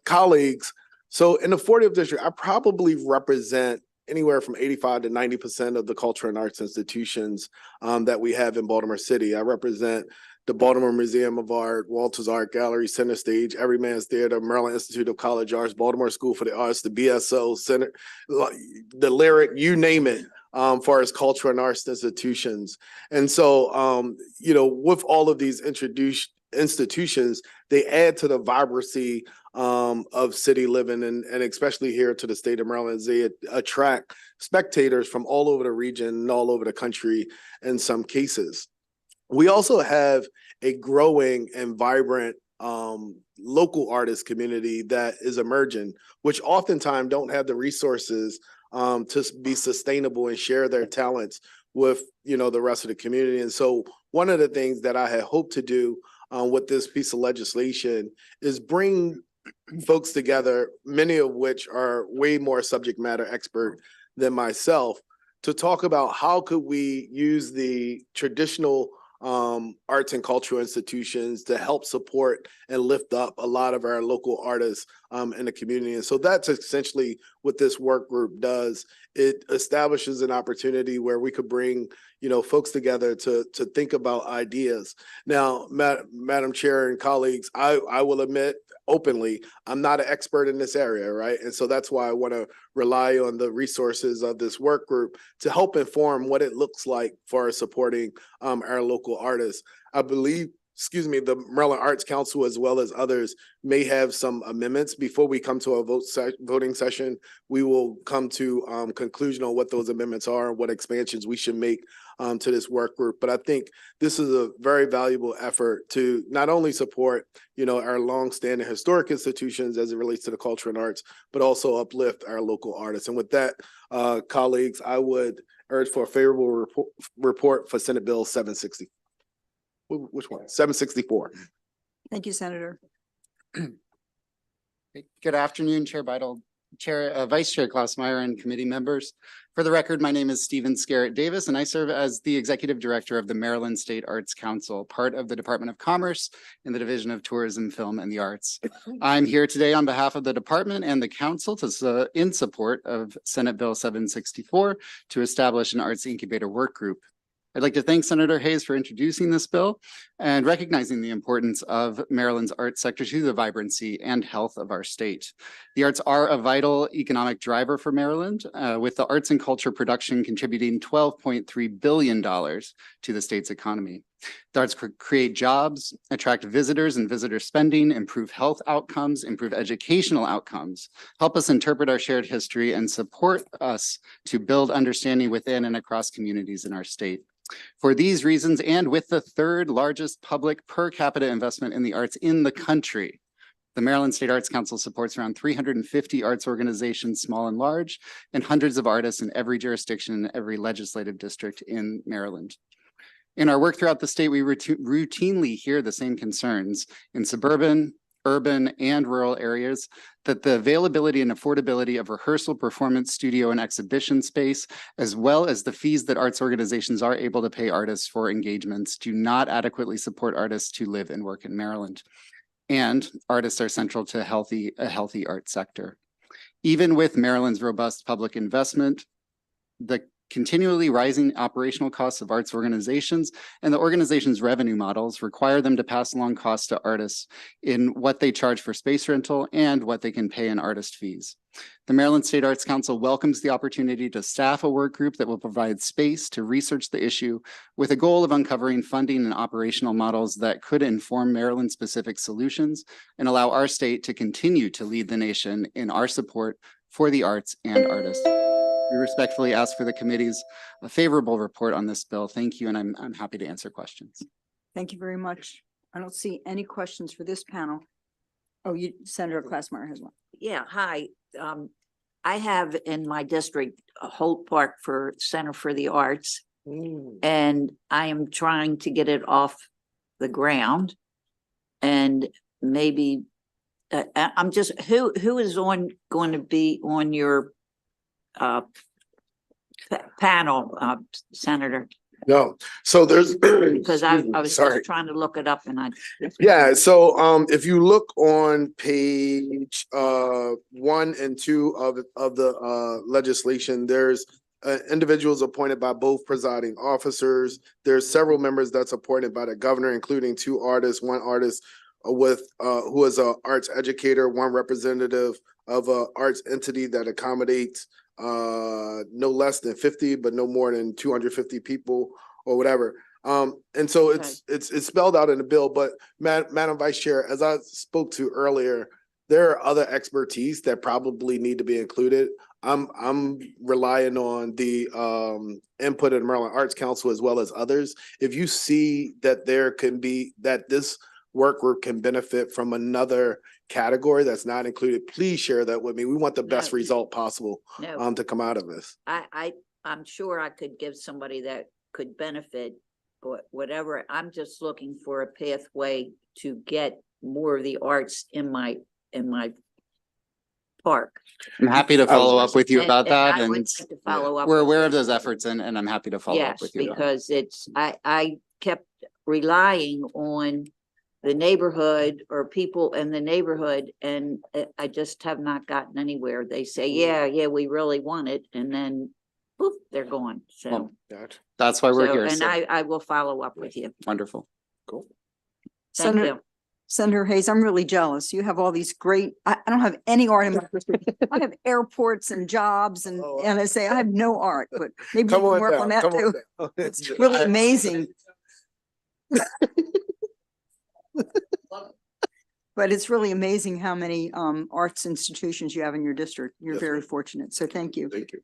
colleagues, so in the 40th District, I probably represent anywhere from 85 to 90% of the culture and arts institutions that we have in Baltimore City. I represent the Baltimore Museum of Art, Walters Art Gallery, Center Stage, Everyman's Theater, Maryland Institute of College Arts, Baltimore School for the Arts, the BSO Center, the Lyric, you name it, for its cultural and arts institutions. And so, with all of these institutions, they add to the vibrancy of city living and especially here to the state of Maryland. They attract spectators from all over the region and all over the country in some cases. We also have a growing and vibrant local artist community that is emerging, which oftentimes don't have the resources to be sustainable and share their talents with, the rest of the community. And so one of the things that I had hoped to do with this piece of legislation is bring folks together, many of which are way more subject matter expert than myself, to talk about how could we use the traditional arts and cultural institutions to help support and lift up a lot of our local artists in the community. And so that's essentially what this work group does. It establishes an opportunity where we could bring, you know, folks together to think about ideas. Now, Madam Chair and colleagues, I will admit openly, I'm not an expert in this area, right? And so that's why I want to rely on the resources of this work group to help inform what it looks like for supporting our local artists. I believe, excuse me, the Maryland Arts Council, as well as others, may have some amendments. Before we come to a voting session, we will come to conclusion on what those amendments are and what expansions we should make to this work group. But I think this is a very valuable effort to not only support, you know, our longstanding historic institutions as it relates to the culture and arts, but also uplift our local artists. And with that, colleagues, I would urge for a favorable report for Senate Bill 760. Which one? 764. Thank you, Senator. Good afternoon, Chair Beidle, Vice Chair Klausmeyer, and committee members. For the record, my name is Stephen Scarrett Davis, and I serve as the Executive Director of the Maryland State Arts Council, part of the Department of Commerce in the Division of Tourism, Film, and the Arts. I'm here today on behalf of the department and the council in support of Senate Bill 764 to establish an arts incubator work group. I'd like to thank Senator Hayes for introducing this bill and recognizing the importance of Maryland's arts sector to the vibrancy and health of our state. The arts are a vital economic driver for Maryland, with the arts and culture production contributing $12.3 billion to the state's economy. The arts create jobs, attract visitors and visitor spending, improve health outcomes, improve educational outcomes, help us interpret our shared history, and support us to build understanding within and across communities in our state. For these reasons, and with the third largest public per capita investment in the arts in the country, the Maryland State Arts Council supports around 350 arts organizations, small and large, and hundreds of artists in every jurisdiction and every legislative district in Maryland. In our work throughout the state, we routinely hear the same concerns in suburban, urban, and rural areas that the availability and affordability of rehearsal, performance, studio, and exhibition space, as well as the fees that arts organizations are able to pay artists for engagements, do not adequately support artists to live and work in Maryland. And artists are central to a healthy art sector. Even with Maryland's robust public investment, the continually rising operational costs of arts organizations and the organization's revenue models require them to pass along costs to artists in what they charge for space rental and what they can pay in artist fees. The Maryland State Arts Council welcomes the opportunity to staff a work group that will provide space to research the issue with a goal of uncovering funding and operational models that could inform Maryland-specific solutions and allow our state to continue to lead the nation in our support for the arts and artists. We respectfully ask for the committee's favorable report on this bill. Thank you, and I'm happy to answer questions. Thank you very much. I don't see any questions for this panel. Oh, Senator Klausmeyer has one. Yeah, hi. I have in my district a Holt Park for Center for the Arts, and I am trying to get it off the ground. And maybe I'm just who is going to be on your panel, Senator? No, so there's because I was sorry. just trying to look it up and I Yeah, so if you look on page 1 and 2 of the legislation, there's individuals appointed by both presiding officers. There's several members that's appointed by the governor, including 2 artists, 1 artist with who is an arts educator, 1 representative of a arts entity that accommodates no less than 50, but no more than 250 people or whatever. And so it's spelled out in the bill, but Madam Vice Chair, as I spoke to earlier, there are other expertise that probably need to be included. I'm relying on the input of the Maryland Arts Council as well as others. If you see that that this work group can benefit from another category that's not included, please share that with me. We want the best result possible to come out of this. I'm sure I could give somebody that could benefit, but whatever, I'm just looking for a pathway to get more of the arts in my Park. I'm happy to follow up with you about that, I would and like to follow up. we're with aware you. of those efforts, and I'm happy to follow up Yes, with you. on it. because I kept relying on the neighborhood or people in the neighborhood, and I just have not gotten anywhere. They say, yeah, we really want it, and then poof, they're gone. So. That's why we're So, here. and So I will follow up with you. wonderful. Cool. Thank Senator, you. Senator Hayes, I'm really jealous. You have all these great, I don't have any art in my district. I have airports and jobs and NSA. I have no art, but maybe you Come can on work down, on that come on too. down. It's really amazing. But it's really amazing how many arts institutions you have in your district. You're Yes, very ma'am. fortunate. So thank you. Thank you.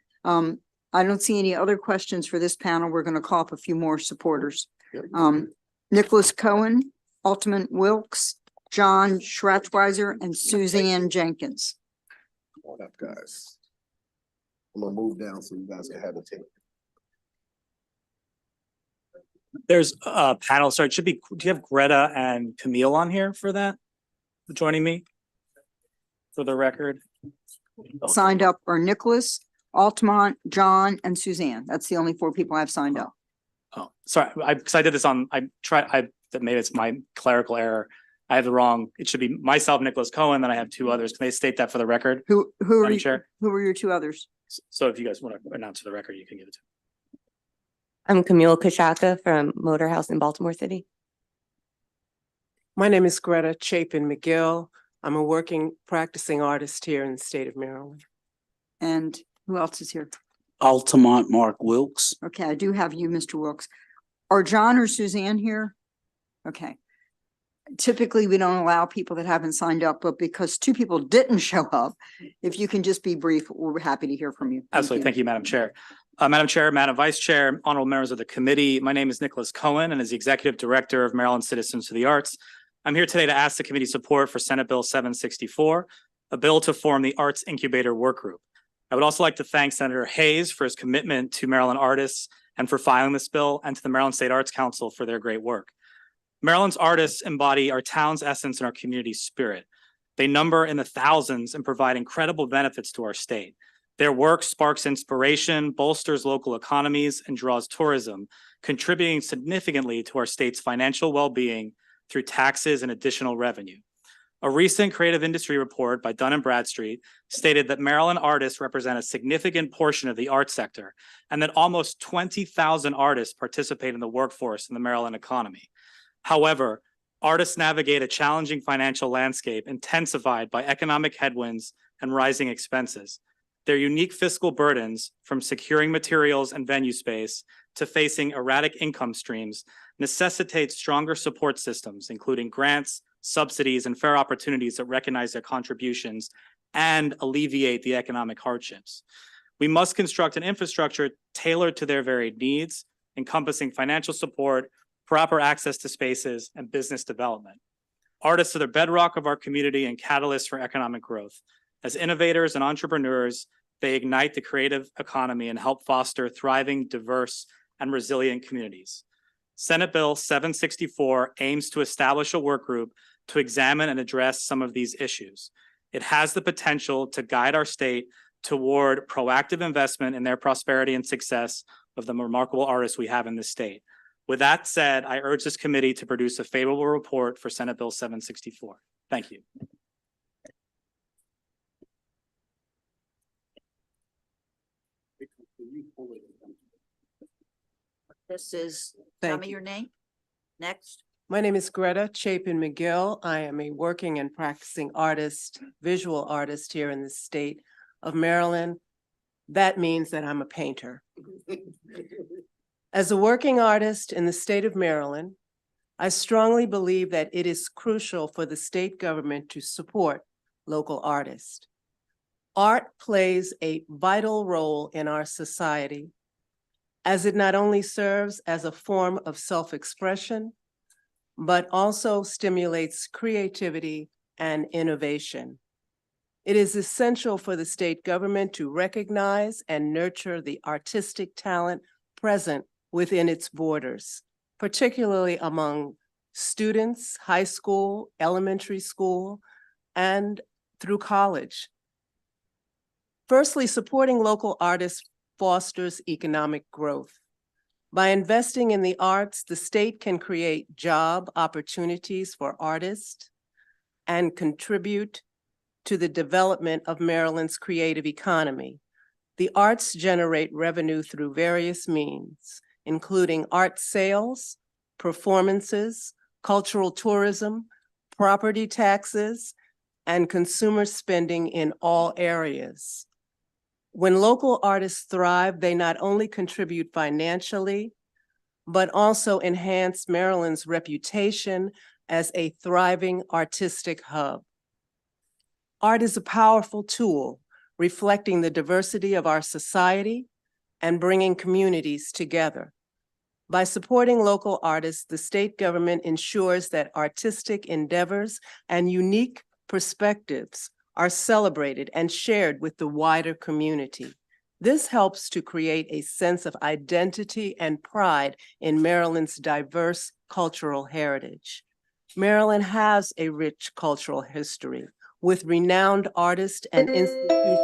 I don't see any other questions for this panel. We're going to call up a few more supporters. Yep. Nicholas Cohen, Altamont Wilkes, John Schratzweiser, and Suzanne Jenkins. Come on up, guys. I'm gonna move down so you guys can have a take. There's a panel, so it should be, do you have Greta and Camille on here for that? Joining me? For the record? Signed up are Nicholas, Altamont, John, and Suzanne. That's the only 4 people I've signed up. Oh, sorry, because I did this on, maybe it's my clerical error. I have the wrong, it should be myself, Nicholas Cohen, then I have 2 others. Can they state that for the record? Who are Madam you, Chair? who are your 2 others? So if you guys want to announce for the record, you can give it to. I'm Camille Kashaka from Motor House in Baltimore City. My name is Greta Chapin McGill. I'm a working practicing artist here in the state of Maryland. And who else is here? Altamont Mark Wilkes. Okay, I do have you, Mr. Wilkes. Are John or Suzanne here? Okay. Typically, we don't allow people that haven't signed up, but because 2 people didn't show up, if you can just be brief, we're happy to hear from you. Absolutely. Thank you, Madam Chair. Madam Chair, Madam Vice Chair, honorable members of the committee, my name is Nicholas Cohen and as the Executive Director of Maryland Citizens for the Arts. I'm here today to ask the committee support for Senate Bill 764, a bill to form the Arts Incubator Work Group. I would also like to thank Senator Hayes for his commitment to Maryland artists and for filing this bill, and to the Maryland State Arts Council for their great work. Maryland's artists embody our town's essence and our community's spirit. They number in the thousands and provide incredible benefits to our state. Their work sparks inspiration, bolsters local economies, and draws tourism, contributing significantly to our state's financial well-being through taxes and additional revenue. A recent creative industry report by Dun & Bradstreet stated that Maryland artists represent a significant portion of the arts sector, and that almost 20,000 artists participate in the workforce in the Maryland economy. However, artists navigate a challenging financial landscape intensified by economic headwinds and rising expenses. Their unique fiscal burdens, from securing materials and venue space to facing erratic income streams, necessitate stronger support systems, including grants, subsidies, and fair opportunities that recognize their contributions and alleviate the economic hardships. We must construct an infrastructure tailored to their varied needs, encompassing financial support, proper access to spaces, and business development. Artists are the bedrock of our community and catalysts for economic growth. As innovators and entrepreneurs, they ignite the creative economy and help foster thriving, diverse, and resilient communities. Senate Bill 764 aims to establish a work group to examine and address some of these issues. It has the potential to guide our state toward proactive investment in their prosperity and success of the remarkable artists we have in this state. With that said, I urge this committee to produce a favorable report for Senate Bill 764. Thank you. This is, Thank tell me you. your name. Next. My name is Greta Chapin McGill. I am a working and practicing artist, visual artist here in the state of Maryland. That means that I'm a painter. As a working artist in the state of Maryland, I strongly believe that it is crucial for the state government to support local artists. Art plays a vital role in our society, as it not only serves as a form of self-expression, but also stimulates creativity and innovation. It is essential for the state government to recognize and nurture the artistic talent present within its borders, particularly among students, high school, elementary school, and through college. Firstly, supporting local artists fosters economic growth. By investing in the arts, the state can create job opportunities for artists and contribute to the development of Maryland's creative economy. The arts generate revenue through various means, including art sales, performances, cultural tourism, property taxes, and consumer spending in all areas. When local artists thrive, they not only contribute financially, but also enhance Maryland's reputation as a thriving artistic hub. Art is a powerful tool reflecting the diversity of our society and bringing communities together. By supporting local artists, the state government ensures that artistic endeavors and unique perspectives are celebrated and shared with the wider community. This helps to create a sense of identity and pride in Maryland's diverse cultural heritage. Maryland has a rich cultural history with renowned artists and institutions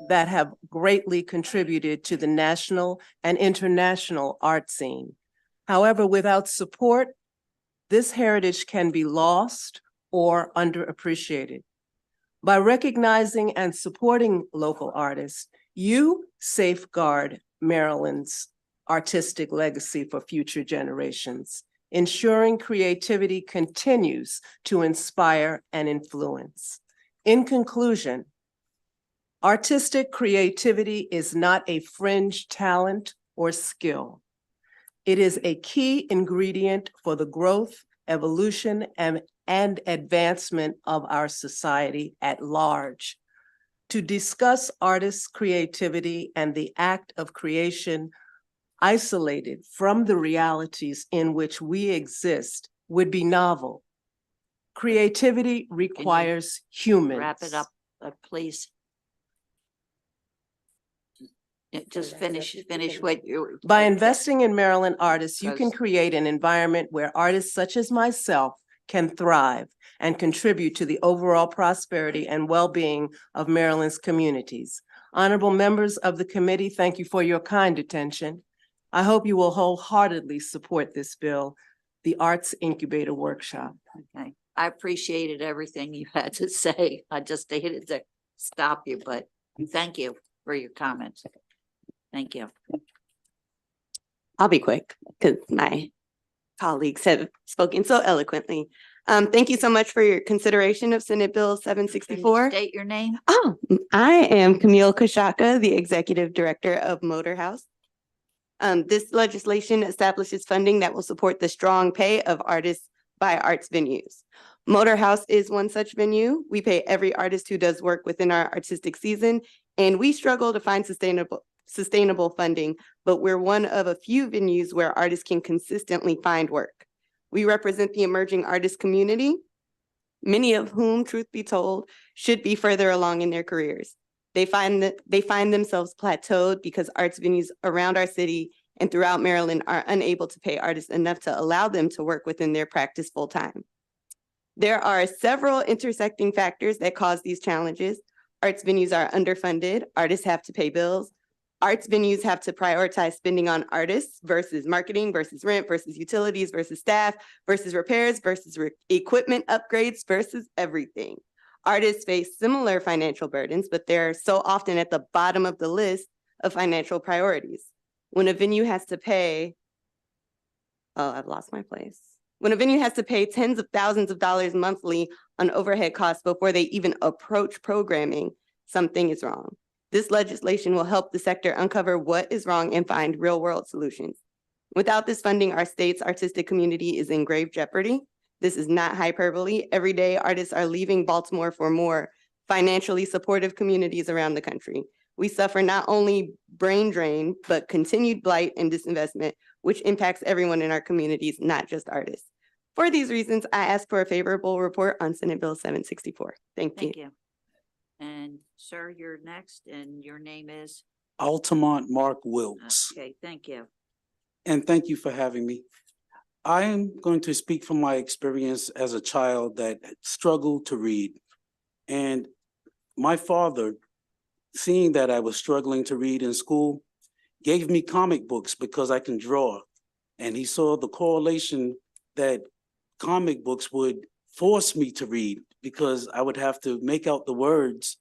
that have greatly contributed to the national and international art scene. However, without support, this heritage can be lost or underappreciated. By recognizing and supporting local artists, you safeguard Maryland's artistic legacy for future generations, ensuring creativity continues to inspire and influence. In conclusion, artistic creativity is not a fringe talent or skill. It is a key ingredient for the growth, evolution, and advancement of our society at large. To discuss artists' creativity and the act of creation isolated from the realities in which we exist would be novel. Creativity requires humans. Wrap it up, please. Yeah, just finish what you. By investing in Maryland artists, you can create an environment where artists such as myself can thrive and contribute to the overall prosperity and well-being of Maryland's communities. Honorable members of the committee, thank you for your kind attention. I hope you will wholeheartedly support this bill, the Arts Incubator Workshop. Okay, I appreciated everything you had to say. I just hated to stop you, but thank you for your comments. Thank you. I'll be quick because my colleagues have spoken so eloquently. Thank you so much for your consideration of Senate Bill 764. State your name. Oh, I am Camille Kashaka, the Executive Director of Motor House. This legislation establishes funding that will support the strong pay of artists by arts venues. Motor House is one such venue. We pay every artist who does work within our artistic season, and we struggle to find sustainable funding, but we're one of a few venues where artists can consistently find work. We represent the emerging artist community, many of whom, truth be told, should be further along in their careers. They find themselves plateaued because arts venues around our city and throughout Maryland are unable to pay artists enough to allow them to work within their practice full time. There are several intersecting factors that cause these challenges. Arts venues are underfunded, artists have to pay bills, arts venues have to prioritize spending on artists versus marketing, versus rent, versus utilities, versus staff, versus repairs, versus equipment upgrades, versus everything. Artists face similar financial burdens, but they're so often at the bottom of the list of financial priorities. When a venue has to pay, oh, I've lost my place. When a venue has to pay tens of thousands of dollars monthly on overhead costs before they even approach programming, something is wrong. This legislation will help the sector uncover what is wrong and find real-world solutions. Without this funding, our state's artistic community is in grave jeopardy. This is not hyperbole. Every day, artists are leaving Baltimore for more financially supportive communities around the country. We suffer not only brain drain, but continued blight and disinvestment, which impacts everyone in our communities, not just artists. For these reasons, I ask for a favorable report on Senate Bill 764. Thank you. And sir, you're next, and your name is? Altamont Mark Wilkes. Okay, thank you. And thank you for having me. I am going to speak from my experience as a child that struggled to read. And my father seeing that I was struggling to read in school, gave me comic books because I can draw. And he saw the correlation that comic books would force me to read because I would have to make out the words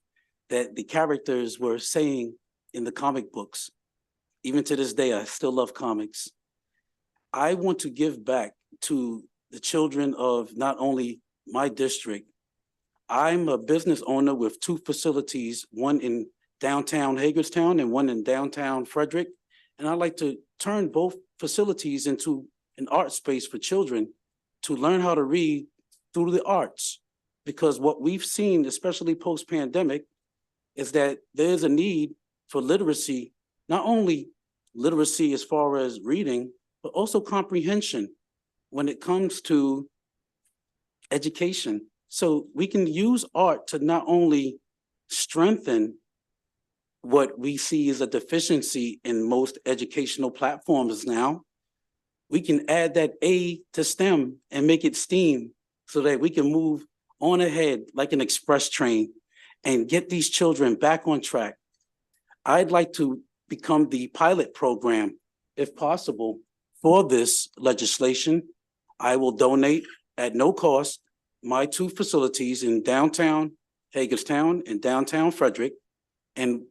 that the characters were saying in the comic books. Even to this day, I still love comics. I want to give back to the children of not only my district. I'm a business owner with 2 facilities, one in downtown Hagerstown and one in downtown Frederick. And I'd like to turn both facilities into an art space for children to learn how to read through the arts. Because what we've seen, especially post-pandemic, is that there's a need for literacy, not only literacy as far as reading, but also comprehension when it comes to education. So we can use art to not only strengthen what we see as a deficiency in most educational platforms now, we can add that A to STEM and make it STEAM so that we can move on ahead like an express train and get these children back on track. I'd like to become the pilot program, if possible, for this legislation. I will donate at no cost my 2 facilities in downtown Hagerstown and downtown Frederick. And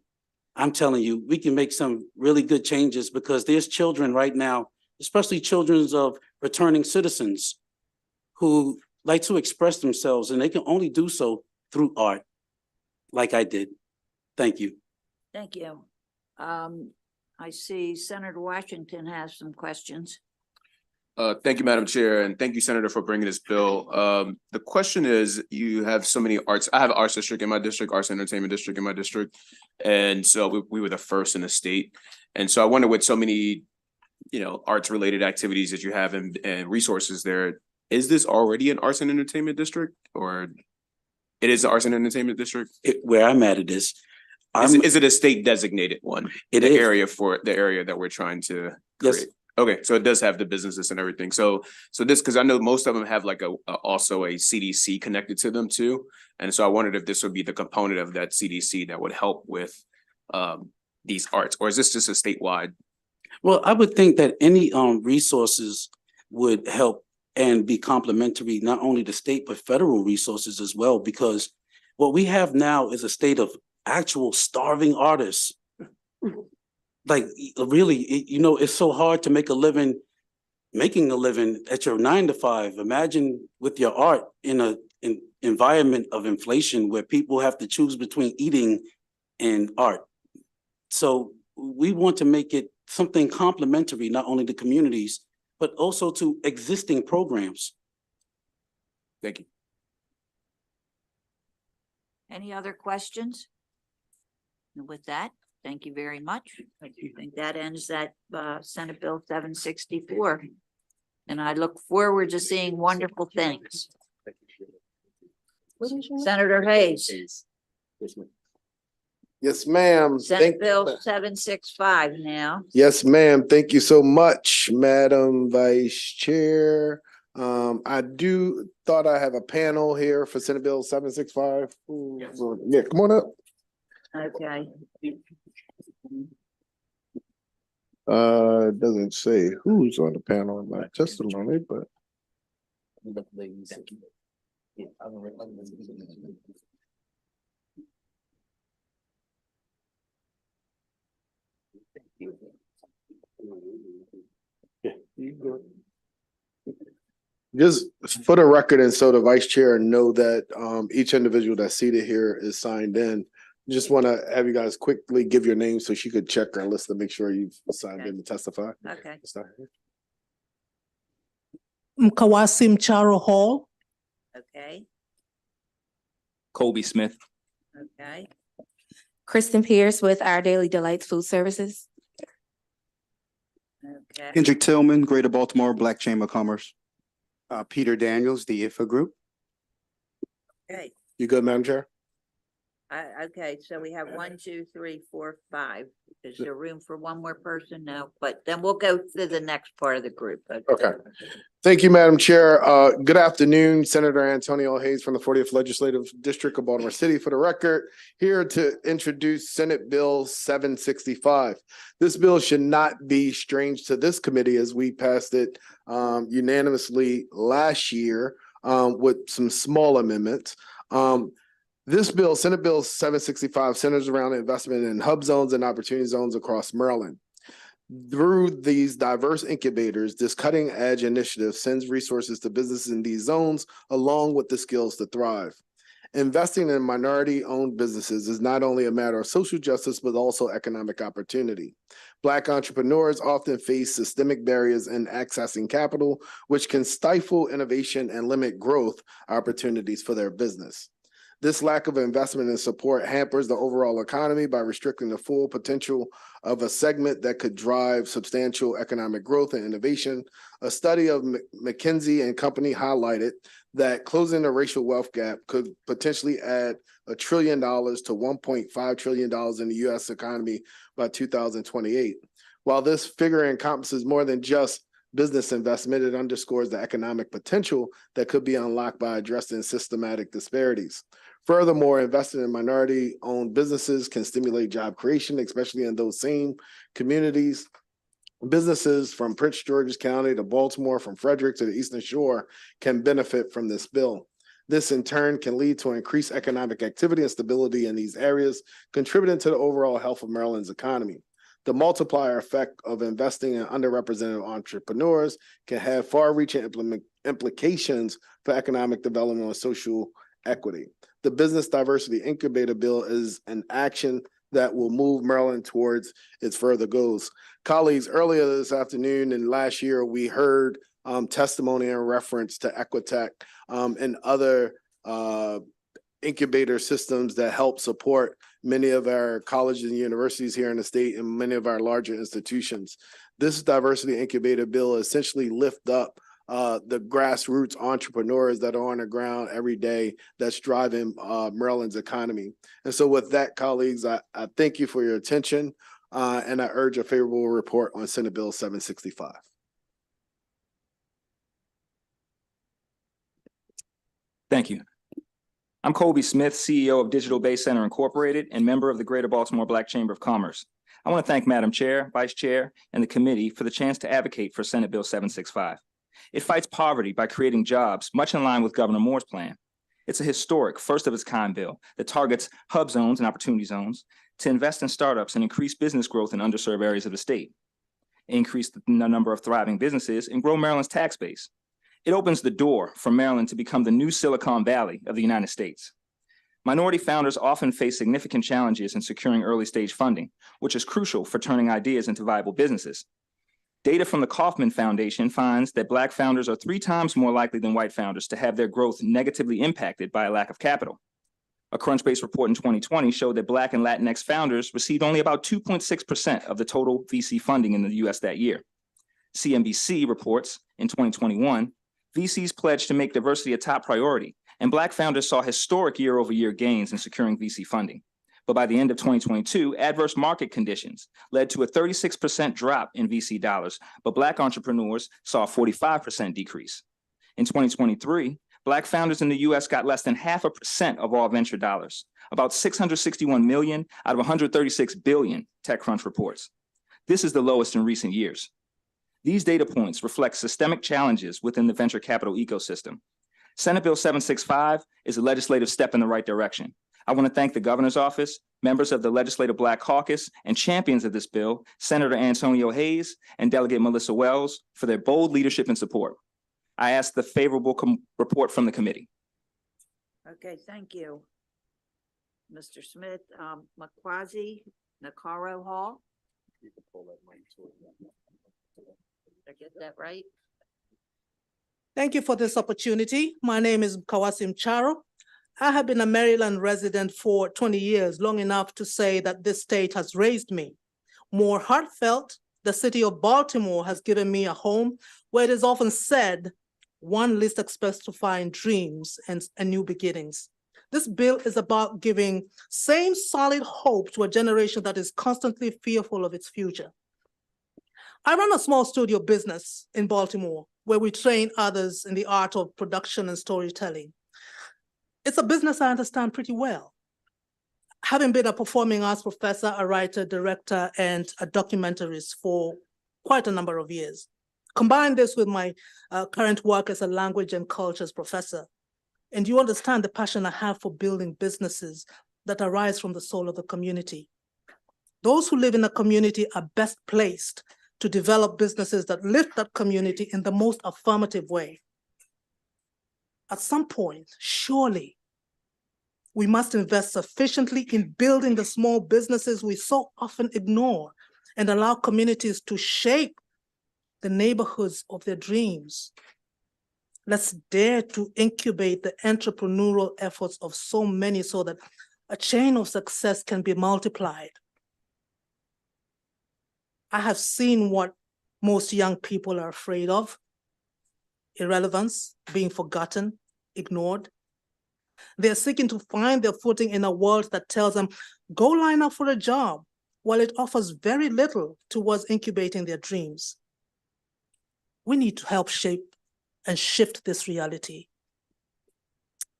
I'm telling you, we can make some really good changes because there's children right now, especially children of returning citizens who like to express themselves, and they can only do so through art, like I did. Thank you. Thank you. I see Senator Washington has some questions. Thank you, Madam Chair, and thank you, Senator, for bringing this bill. The question is, you have so many arts. I have an arts district in my district, arts and entertainment district in my district. And so we were the first in the state. And so I wonder with so many, arts related activities that you have and resources there, is this already an arts and entertainment district, or it is an arts and entertainment district? Where I'm at, it is. Is it a state designated one? It The is. area for the area that we're trying to Yes. create? Okay, so it does have the businesses and everything. So this, because I know most of them have like also a CDC connected to them too. And so I wondered if this would be the component of that CDC that would help with these arts, or is this just a statewide? Well, I would think that any resources would help and be complementary, not only to state, but federal resources as well, because what we have now is a state of actual starving artists. Like really, it's so hard to make a living, making a living at your 9 to 5. Imagine with your art in an environment of inflation where people have to choose between eating and art. So we want to make it something complementary, not only to communities, but also to existing programs. Thank you. Any other questions? And with that, thank you very much. I think that ends that Senate Bill 764. And I look forward to seeing wonderful things. Senator Hayes, Yes, ma'am. Senate Bill 765 now. Yes, ma'am. Thank you so much, Madam Vice Chair. I thought I have a panel here for Senate Bill 765. Yeah, come on up. Okay. It doesn't say who's on the panel in my testimony, but. Just for the record, and so the vice chair know that each individual that's seated here is signed in. Just want to have you guys quickly give your name so she could check our list to make sure you've signed in to testify. Okay. Mkawasim Charo Hall. Okay. Colby Smith. Okay. Kristen Pierce with Our Daily Delights Food Services. Okay. Kendrick Tillman, Greater Baltimore Black Chamber of Commerce. Peter Daniels, the IFA Group. Okay. You good, Madam Chair? Okay, so we have 1, 2, 3, 4, 5. Is there room for one more person? No, but then we'll go to the next part of the group. Okay. Thank you, Madam Chair. Good afternoon, Senator Antonio Hayes from the 40th Legislative District of Baltimore City. For the record, here to introduce Senate Bill 765. This bill should not be strange to this committee as we passed it unanimously last year with some small amendments. This bill, Senate Bill 765, centers around investment in hub zones and opportunity zones across Maryland. Through these diverse incubators, this cutting edge initiative sends resources to businesses in these zones along with the skills to thrive. Investing in minority owned businesses is not only a matter of social justice, but also economic opportunity. Black entrepreneurs often face systemic barriers in accessing capital, which can stifle innovation and limit growth opportunities for their business. This lack of investment and support hampers the overall economy by restricting the full potential of a segment that could drive substantial economic growth and innovation. A study of McKinsey and Company highlighted that closing the racial wealth gap could potentially add $1 trillion to $1.5 trillion in the U.S. economy by 2028. While this figure encompasses more than just business investment, it underscores the economic potential that could be unlocked by addressing systematic disparities. Furthermore, investing in minority-owned businesses can stimulate job creation, especially in those same communities. Businesses from Prince George's County to Baltimore, from Frederick to the Eastern Shore can benefit from this bill. This in turn can lead to increased economic activity and stability in these areas, contributing to the overall health of Maryland's economy. The multiplier effect of investing in underrepresented entrepreneurs can have far-reaching implications for economic development and social equity. The Business Diversity Incubator Bill is an action that will move Maryland towards its further goals. Colleagues, earlier this afternoon and last year, we heard testimony in reference to Equitech and other incubator systems that help support many of our colleges and universities here in the state and many of our larger institutions. This Diversity Incubator Bill essentially lift up the grassroots entrepreneurs that are on the ground every day that's driving Maryland's economy. And so with that, colleagues, I thank you for your attention and I urge a favorable report on Senate Bill 765. Thank you. I'm Colby Smith, CEO of Digital Bay Center Incorporated and member of the Greater Baltimore Black Chamber of Commerce. I want to thank Madam Chair, Vice Chair, and the committee for the chance to advocate for Senate Bill 765. It fights poverty by creating jobs, much in line with Governor Moore's plan. It's a historic, first of its kind bill that targets hub zones and opportunity zones to invest in startups and increase business growth in underserved areas of the state, increase the number of thriving businesses, and grow Maryland's tax base. It opens the door for Maryland to become the new Silicon Valley of the United States. Minority founders often face significant challenges in securing early stage funding, which is crucial for turning ideas into viable businesses. Data from the Kauffman Foundation finds that Black founders are 3 times more likely than white founders to have their growth negatively impacted by a lack of capital. A Crunchbase report in 2020 showed that Black and Latinx founders received only about 2.6% of the total VC funding in the US that year. CNBC reports in 2021, VCs pledged to make diversity a top priority, and Black founders saw historic year-over-year gains in securing VC funding. But by the end of 2022, adverse market conditions led to a 36% drop in VC dollars, but Black entrepreneurs saw a 45% decrease. In 2023, Black founders in the US got less than 0.5% of all venture dollars, about 661 million out of 136 billion, TechCrunch reports. This is the lowest in recent years. These data points reflect systemic challenges within the venture capital ecosystem. Senate Bill 765 is a legislative step in the right direction. I want to thank the governor's office, members of the Legislative Black Caucus, and champions of this bill, Senator Antonio Hayes and Delegate Melissa Wells, for their bold leadership and support. I ask the favorable report from the committee. Okay, thank you. Mr. Smith, McQuasi, Nakaro Hall. Did I get that right? Thank you for this opportunity. My name is Kawasim Charo. I have been a Maryland resident for 20 years, long enough to say that this state has raised me. More heartfelt, the city of Baltimore has given me a home where it is often said, one least expects to find dreams and new beginnings. This bill is about giving same solid hope to a generation that is constantly fearful of its future. I run a small studio business in Baltimore where we train others in the art of production and storytelling. It's a business I understand pretty well. Having been a performing arts professor, a writer, director, and a documentarist for quite a number of years. Combine this with my current work as a language and cultures professor, and you understand the passion I have for building businesses that arise from the soul of the community. Those who live in a community are best placed to develop businesses that lift that community in the most affirmative way. At some point, surely, we must invest sufficiently in building the small businesses we so often ignore and allow communities to shape the neighborhoods of their dreams. Let's dare to incubate the entrepreneurial efforts of so many so that a chain of success can be multiplied. I have seen what most young people are afraid of: irrelevance, being forgotten, ignored. They're seeking to find their footing in a world that tells them, go line up for a job, while it offers very little towards incubating their dreams. We need to help shape and shift this reality.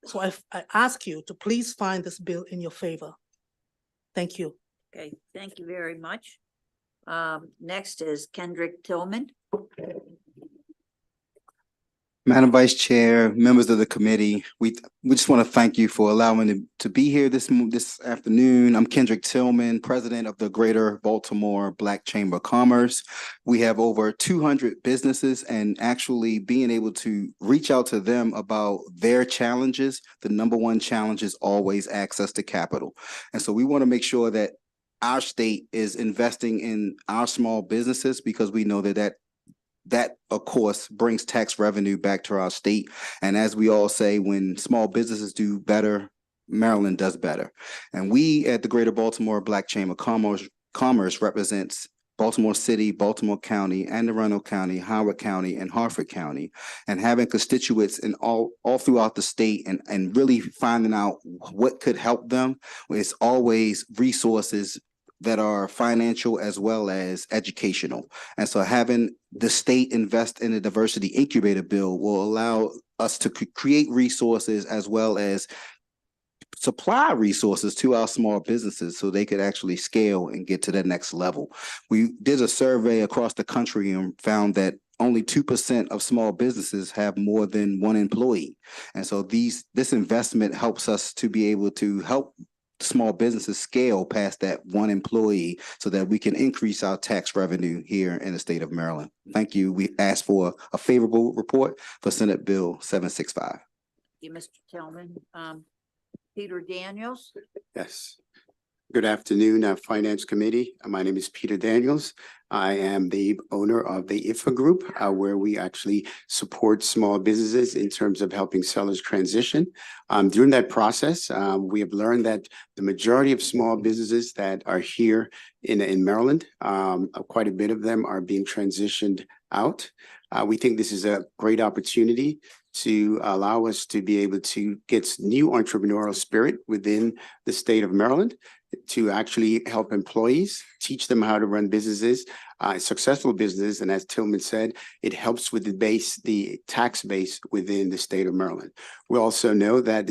So I ask you to please find this bill in your favor. Thank you. Okay, thank you very much. Next is Kendrick Tillman. Madam Vice Chair, members of the committee, we just want to thank you for allowing me to be here this afternoon. I'm Kendrick Tillman, president of the Greater Baltimore Black Chamber of Commerce. We have over 200 businesses, and actually being able to reach out to them about their challenges, the number one challenge is always access to capital. And so we want to make sure that our state is investing in our small businesses, because we know that of course brings tax revenue back to our state. And as we all say, when small businesses do better, Maryland does better. And we at the Greater Baltimore Black Chamber of Commerce represents Baltimore City, Baltimore County, Anne Arundel County, Howard County, and Harford County, and having constituents in all throughout the state, and really finding out what could help them. It's always resources that are financial as well as educational. And so having the state invest in a diversity incubator bill will allow us to create resources as well as supply resources to our small businesses so they could actually scale and get to the next level. We did a survey across the country and found that only 2% of small businesses have more than one employee. And so this investment helps us to be able to help small businesses scale past that one employee so that we can increase our tax revenue here in the state of Maryland. Thank you. We ask for a favorable report for Senate Bill 765. Thank you, Mr. Tillman. Peter Daniels. Yes. Good afternoon, Finance Committee. My name is Peter Daniels. I am the owner of the IFA Group, where we actually support small businesses in terms of helping sellers transition. During that process, we have learned that the majority of small businesses that are here in Maryland, quite a bit of them are being transitioned out. We think this is a great opportunity to allow us to be able to get new entrepreneurial spirit within the state of Maryland, to actually help employees, teach them how to run businesses, successful business. And as Tillman said, it helps with the tax base within the state of Maryland. We also know that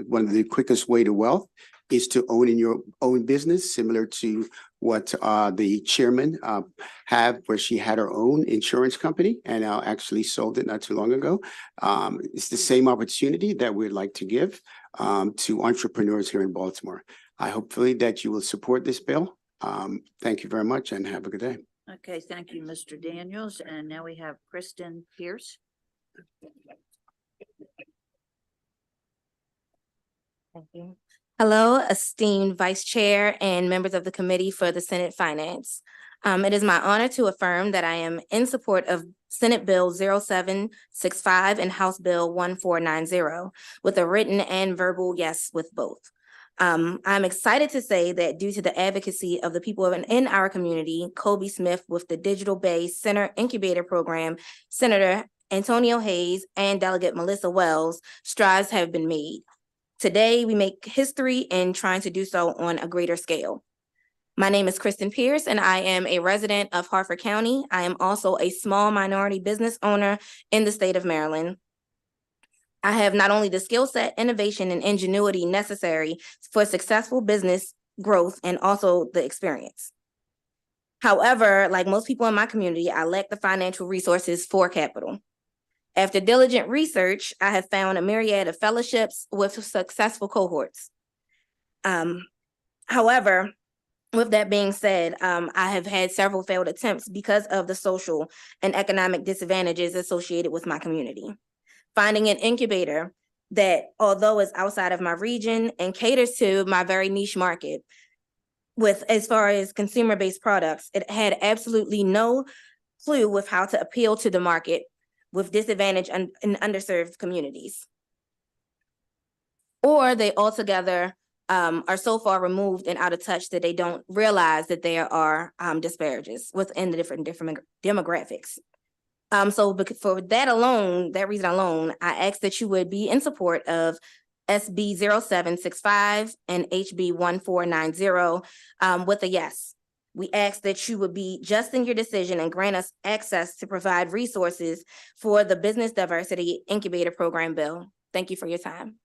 one of the quickest way to wealth is to own in your own business, similar to what the chairman had, where she had her own insurance company and actually sold it not too long ago. It's the same opportunity that we'd like to give to entrepreneurs here in Baltimore. I hopefully that you will support this bill. Thank you very much and have a good day. Okay, thank you, Mr. Daniels. And now we have Kristen Pierce. Thank you. Hello, esteemed Vice Chair and members of the Committee for the Senate Finance. It is my honor to affirm that I am in support of Senate Bill 0765 and House Bill 1490 with a written and verbal yes with both. I'm excited to say that due to the advocacy of the people in our community, Kobe Smith with the Digital Bay Center Incubator Program, Senator Antonio Hayes, and Delegate Melissa Wells, strides have been made. Today, we make history in trying to do so on a greater scale. My name is Kristen Pierce, and I am a resident of Harford County. I am also a small minority business owner in the state of Maryland. I have not only the skill set, innovation, and ingenuity necessary for successful business growth and also the experience. However, like most people in my community, I lack the financial resources for capital. After diligent research, I have found a myriad of fellowships with successful cohorts. However, with that being said, I have had several failed attempts because of the social and economic disadvantages associated with my community. Finding an incubator that, although is outside of my region and caters to my very niche market, with as far as consumer-based products, it had absolutely no clue with how to appeal to the market with disadvantaged and underserved communities. Or they altogether are so far removed and out of touch that they don't realize that there are disparages within the different demographics. So for that reason alone, I ask that you would be in support of SB 0765 and HB 1490 with a yes. We ask that you would be just in your decision and grant us access to provide resources for the Business Diversity Incubator Program bill. Thank you for your time.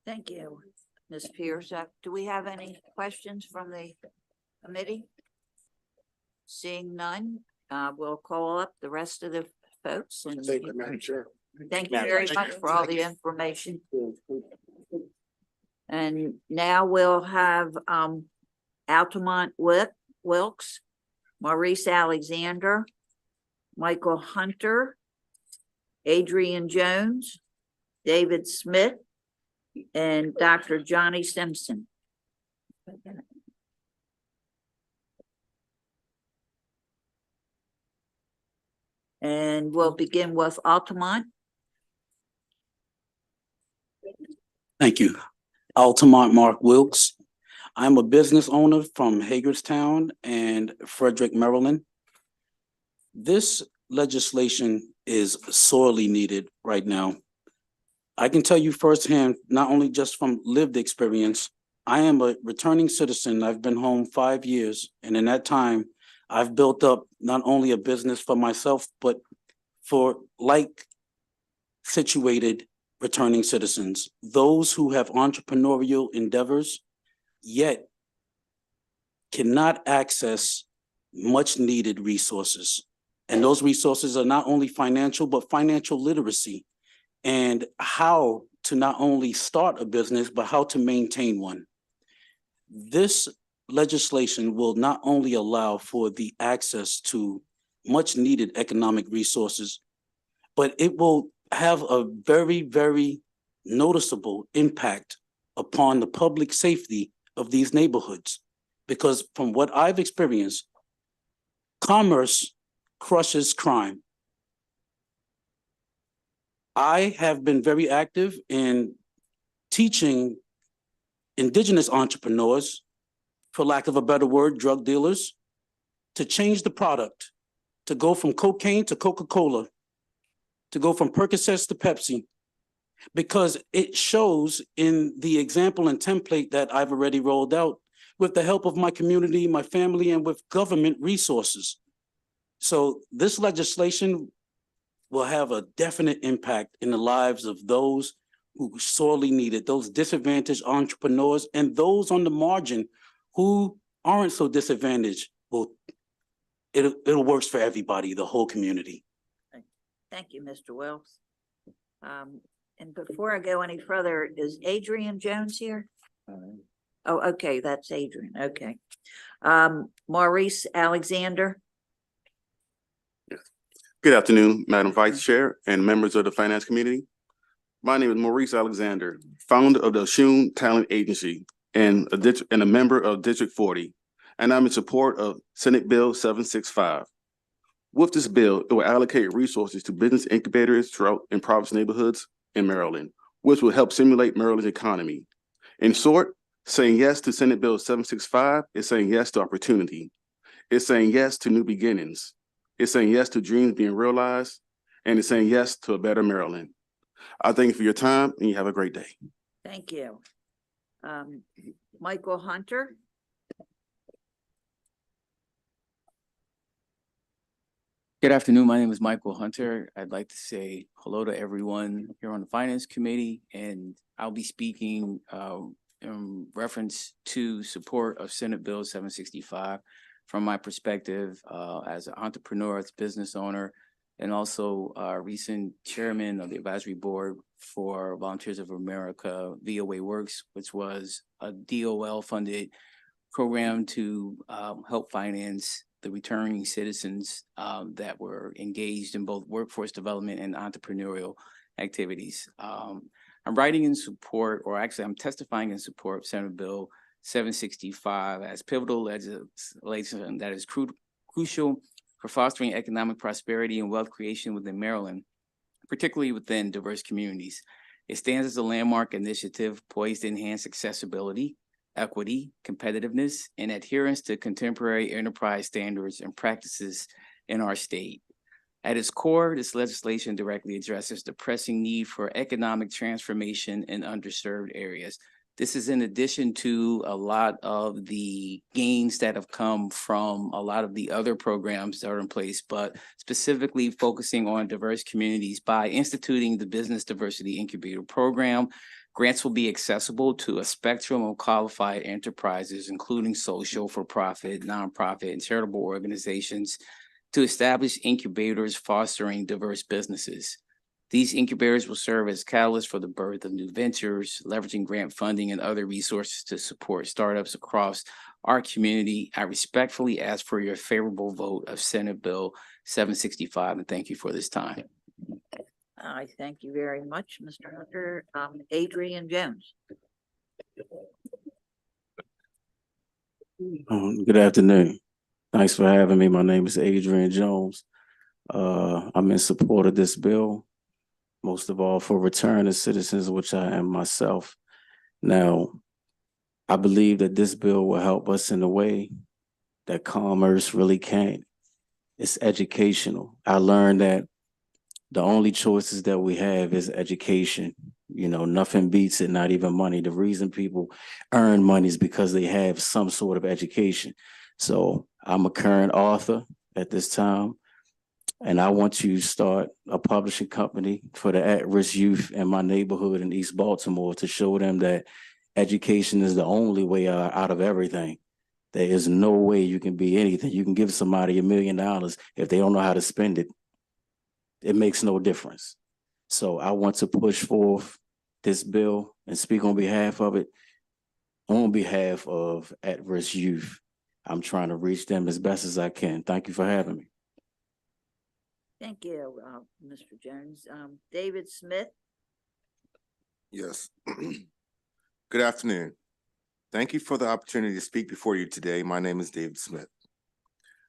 Thank you, Ms. Pierce. Do we have any questions from the committee? Seeing none, we'll call up the rest of the folks. And Thank you, Madam Chair. thank you very much for all the information. And now we'll have Altamont Wilkes, Maurice Alexander, Michael Hunter, Adrian Jones, David Smith, and Dr. Johnny Simpson. And we'll begin with Altamont. Thank you. Altamont Mark Wilkes. I'm a business owner from Hagerstown and Frederick, Maryland. This legislation is sorely needed right now. I can tell you firsthand, not only just from lived experience, I am a returning citizen. I've been home 5 years, and in that time, I've built up not only a business for myself, but for like situated returning citizens, those who have entrepreneurial endeavors, yet cannot access much needed resources. And those resources are not only financial, but financial literacy and how to not only start a business, but how to maintain one. This legislation will not only allow for the access to much needed economic resources, but it will have a very, very noticeable impact upon the public safety of these neighborhoods. Because from what I've experienced, commerce crushes crime. I have been very active in teaching indigenous entrepreneurs, for lack of a better word, drug dealers, to change the product, to go from cocaine to Coca-Cola, to go from Percocets to Pepsi, because it shows in the example and template that I've already rolled out with the help of my community, my family, and with government resources. So this legislation will have a definite impact in the lives of those who sorely need it, those disadvantaged entrepreneurs and those on the margin who aren't so disadvantaged. Well, it'll work for everybody, the whole community. Thank you, Mr. Wilkes. And before I go any further, is Adrian Jones here? Oh, okay, that's Adrian. Okay. Maurice Alexander. Good afternoon, Madam Vice Chair and members of the Finance Committee. My name is Maurice Alexander, founder of the Oshun Talent Agency and a member of District 40, and I'm in support of Senate Bill 765. With this bill, it will allocate resources to business incubators throughout impoverished neighborhoods in Maryland, which will help stimulate Maryland's economy. In short, saying yes to Senate Bill 765 is saying yes to opportunity. It's saying yes to new beginnings. It's saying yes to dreams being realized, and it's saying yes to a better Maryland. I thank you for your time, and you have a great day. Thank you. Michael Hunter. Good afternoon. My name is Michael Hunter. I'd like to say hello to everyone here on the Finance Committee, and I'll be speaking in reference to support of Senate Bill 765 from my perspective as an entrepreneur, as a business owner, and also recent chairman of the advisory board for Volunteers of America, VOA Works, which was a DOL-funded program to help finance the returning citizens that were engaged in both workforce development and entrepreneurial activities. I'm writing in support, or actually I'm testifying in support of Senate Bill 765 as pivotal legislation that is crucial for fostering economic prosperity and wealth creation within Maryland, particularly within diverse communities. It stands as a landmark initiative poised to enhance accessibility, equity, competitiveness, and adherence to contemporary enterprise standards and practices in our state. At its core, this legislation directly addresses the pressing need for economic transformation in underserved areas. This is in addition to a lot of the gains that have come from a lot of the other programs that are in place, but specifically focusing on diverse communities by instituting the Business Diversity Incubator Program. Grants will be accessible to a spectrum of qualified enterprises, including social, for-profit, nonprofit, and charitable organizations, to establish incubators fostering diverse businesses. These incubators will serve as catalysts for the birth of new ventures, leveraging grant funding and other resources to support startups across our community. I respectfully ask for your favorable vote of Senate Bill 765, and thank you for this time. I thank you very much, Mr. Hunter. Adrian Jones. Good afternoon. Thanks for having me. My name is Adrian Jones. I'm in support of this bill, most of all for returning citizens, which I am myself. Now, I believe that this bill will help us in a way that commerce really can't. It's educational. I learned that the only choices that we have is education. You know, nothing beats it, not even money. The reason people earn money is because they have some sort of education. So I'm a current author at this time, and I want to start a publishing company for the at-risk youth in my neighborhood in East Baltimore to show them that education is the only way out of everything. There is no way you can be anything. You can give somebody $1 million if they don't know how to spend it. It makes no difference. So I want to push forth this bill and speak on behalf of it, on behalf of at-risk youth. I'm trying to reach them as best as I can. Thank you for having me. Thank you, Mr. Jones. David Smith. Yes. Good afternoon. Thank you for the opportunity to speak before you today. My name is David Smith.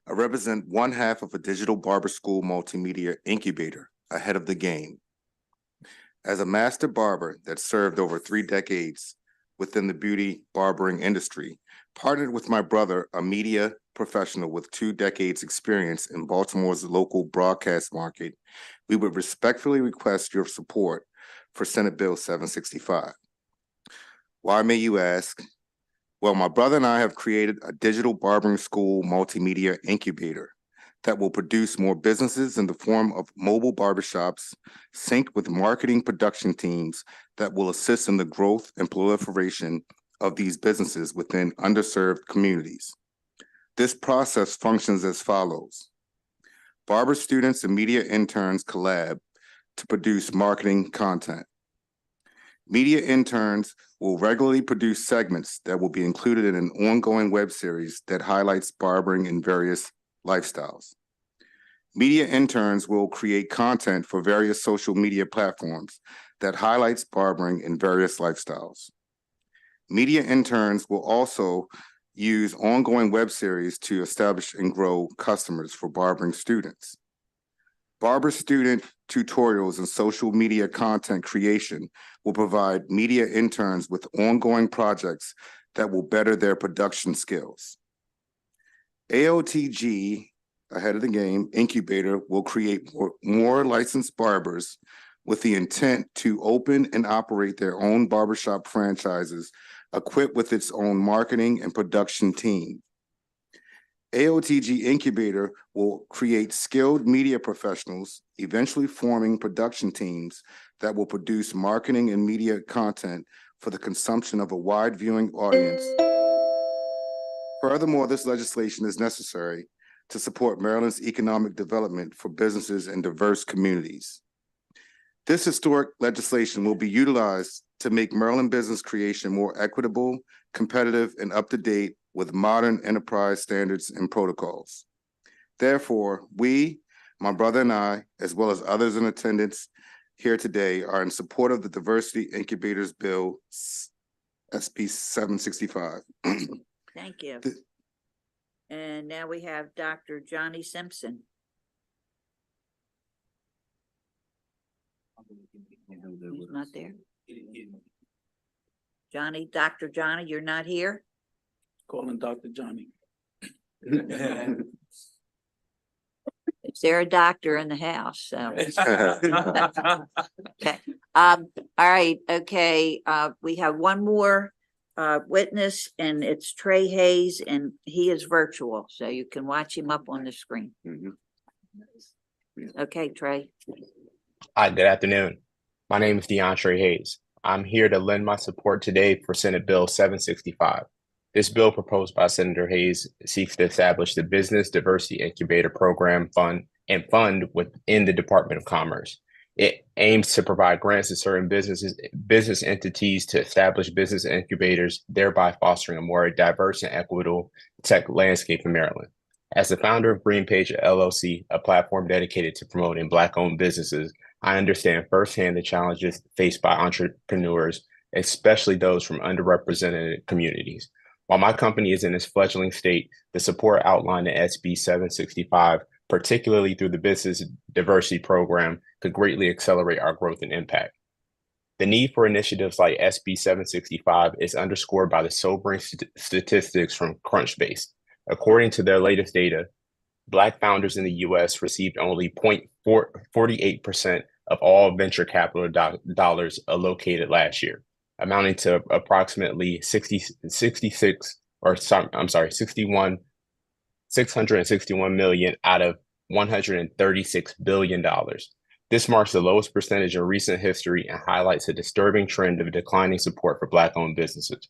I represent one half of a digital barber school multimedia incubator ahead of the game. As a master barber that served over 3 decades within the beauty barbering industry, partnered with my brother, a media professional with 2 decades experience in Baltimore's local broadcast market, we would respectfully request your support for Senate Bill 765. Why, may you ask? Well, my brother and I have created a digital barbering school multimedia incubator that will produce more businesses in the form of mobile barbershops synced with marketing production teams that will assist in the growth and proliferation of these businesses within underserved communities. This process functions as follows. Barber students and media interns collab to produce marketing content. Media interns will regularly produce segments that will be included in an ongoing web series that highlights barbering in various lifestyles. Media interns will create content for various social media platforms that highlights barbering in various lifestyles. Media interns will also use ongoing web series to establish and grow customers for barbering students. Barber student tutorials and social media content creation will provide media interns with ongoing projects that will better their production skills. AOTG, ahead of the game, incubator will create more licensed barbers with the intent to open and operate their own barbershop franchises equipped with its own marketing and production team. AOTG Incubator will create skilled media professionals, eventually forming production teams that will produce marketing and media content for the consumption of a wide viewing audience. Furthermore, this legislation is necessary to support Maryland's economic development for businesses in diverse communities. This historic legislation will be utilized to make Maryland business creation more equitable, competitive, and up-to-date with modern enterprise standards and protocols. Therefore, we, my brother and I, as well as others in attendance here today, are in support of the Diversity Incubators Bill, SB 765. Thank you. And now we have Dr. Johnny Simpson. He's not there. Johnny, Dr. Johnny, you're not here? Calling Dr. Johnny. Is there a doctor in the house? So. Okay. All right. Okay. We have one more witness, and it's Trey Hayes, and he is virtual, so you can watch him up on the screen. Okay, Trey. Hi, good afternoon. My name is DeAndre Hayes. I'm here to lend my support today for Senate Bill 765. This bill proposed by Senator Hayes seeks to establish the Business Diversity Incubator Program fund within the Department of Commerce. It aims to provide grants to certain business entities to establish business incubators, thereby fostering a more diverse and equitable tech landscape in Maryland. As the founder of GreenPage LLC, a platform dedicated to promoting Black-owned businesses, I understand firsthand the challenges faced by entrepreneurs, especially those from underrepresented communities. While my company is in its fledgling state, the support outlined in SB 765, particularly through the Business Diversity Program, could greatly accelerate our growth and impact. The need for initiatives like SB 765 is underscored by the sobering statistics from Crunchbase. According to their latest data, Black founders in the U.S. received only 0.48% of all venture capital dollars allocated last year, amounting to approximately 661 million out of $136 billion. This marks the lowest percentage in recent history and highlights a disturbing trend of declining support for Black-owned businesses.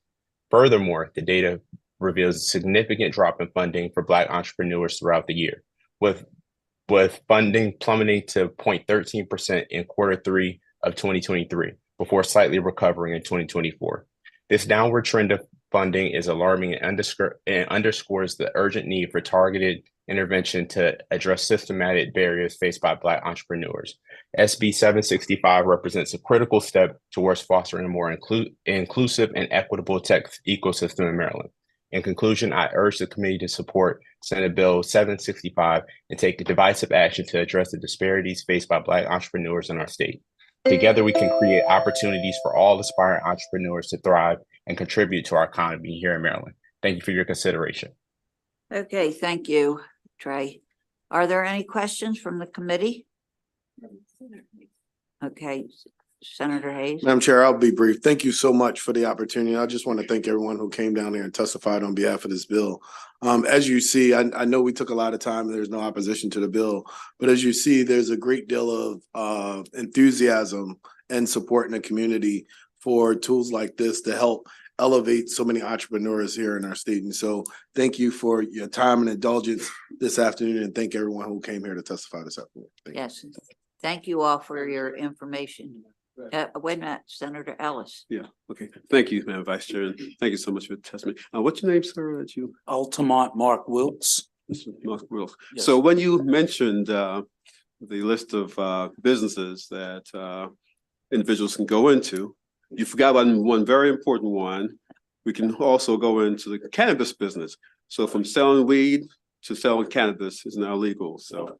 Furthermore, the data reveals a significant drop in funding for Black entrepreneurs throughout the year, with funding plummeting to 0.13% in Q3 of 2023, before slightly recovering in 2024. This downward trend of funding is alarming and underscores the urgent need for targeted intervention to address systematic barriers faced by Black entrepreneurs. SB 765 represents a critical step towards fostering a more inclusive and equitable tech ecosystem in Maryland. In conclusion, I urge the committee to support Senate Bill 765 and take decisive action to address the disparities faced by Black entrepreneurs in our state. Together, we can create opportunities for all aspiring entrepreneurs to thrive and contribute to our economy here in Maryland. Thank you for your consideration. Okay, thank you, Trey. Are there any questions from the committee? Okay, Senator Hayes. Madam Chair, I'll be brief. Thank you so much for the opportunity. I just want to thank everyone who came down here and testified on behalf of this bill. As you see, I know we took a lot of time and there's no opposition to the bill, but as you see, there's a great deal of enthusiasm and support in the community for tools like this to help elevate so many entrepreneurs here in our state. And so thank you for your time and indulgence this afternoon, and thank everyone who came here to testify this afternoon. Yes, thank you all for your information. Wait a minute, Senator Ellis. Yeah, okay. Thank you, Madam Vice Chair. And thank you so much for the testimony. What's your name, sir, that you? Altamont Mark Wilkes. Mark Wilkes. Yes. So when you mentioned the list of businesses that individuals can go into, you forgot one very important one. We can also go into the cannabis business. So from selling weed to selling cannabis is now legal, so.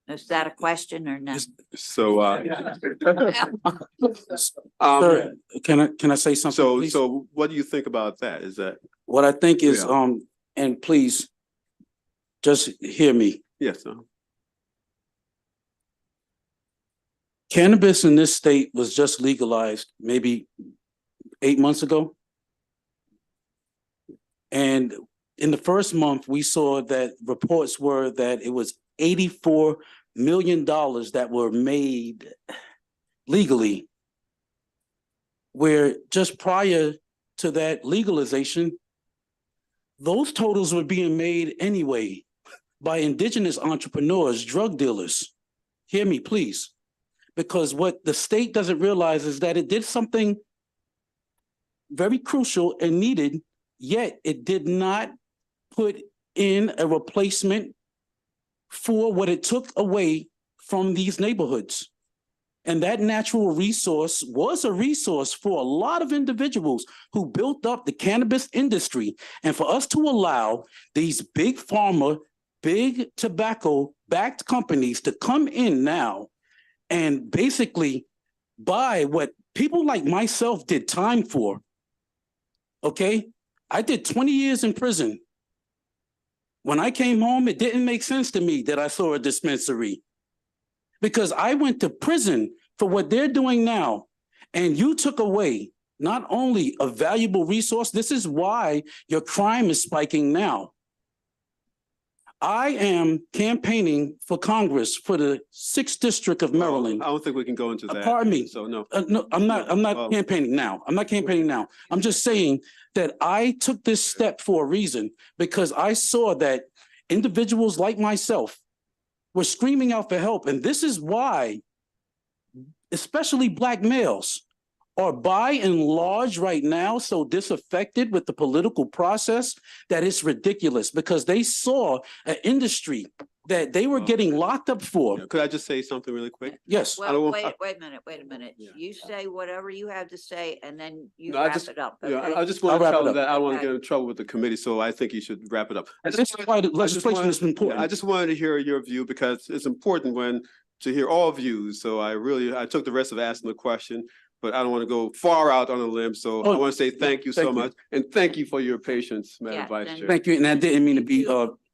Is that a question or not? So, Sir, can I say something? So what do you think about that? Is that? What I think is, and please just hear me. Yes. Cannabis in this state was just legalized maybe 8 months ago. And in the first month, we saw that reports were that it was $84 million that were made legally, where just prior to that legalization, those totals were being made anyway by indigenous entrepreneurs, drug dealers. Hear me, please. Because what the state doesn't realize is that it did something very crucial and needed, yet it did not put in a replacement for what it took away from these neighborhoods. And that natural resource was a resource for a lot of individuals who built up the cannabis industry. And for us to allow these big pharma, big tobacco-backed companies to come in now and basically buy what people like myself did time for, okay? I did 20 years in prison. When I came home, it didn't make sense to me that I saw a dispensary because I went to prison for what they're doing now. And you took away not only a valuable resource, this is why your crime is spiking now. I am campaigning for Congress for the 6th District of Maryland. I don't think we can go into that. Pardon me. So no. No, I'm not campaigning now. I'm not campaigning now. I'm just saying that I took this step for a reason because I saw that individuals like myself were screaming out for help. And this is why, especially Black males, are by and large right now so disaffected with the political process that it's ridiculous because they saw an industry that they were getting locked up for. Could I just say something really quick? Yes. Well, wait a minute. You say whatever you have to say and then you No, wrap it up. Yeah, okay? I just want to wrap it tell up. that I don't want to Okay. get in trouble with the committee, so I think you should wrap it up. This is why the legislation is important. I just wanted to hear your view because it's important to hear all views. So I took the risk of asking the question, but I don't want to go far out on a limb. So I want to say thank you so thank you. much. And thank you for your patience, Madam Yeah, Vice and- Chair. Thank you. And I didn't mean to be,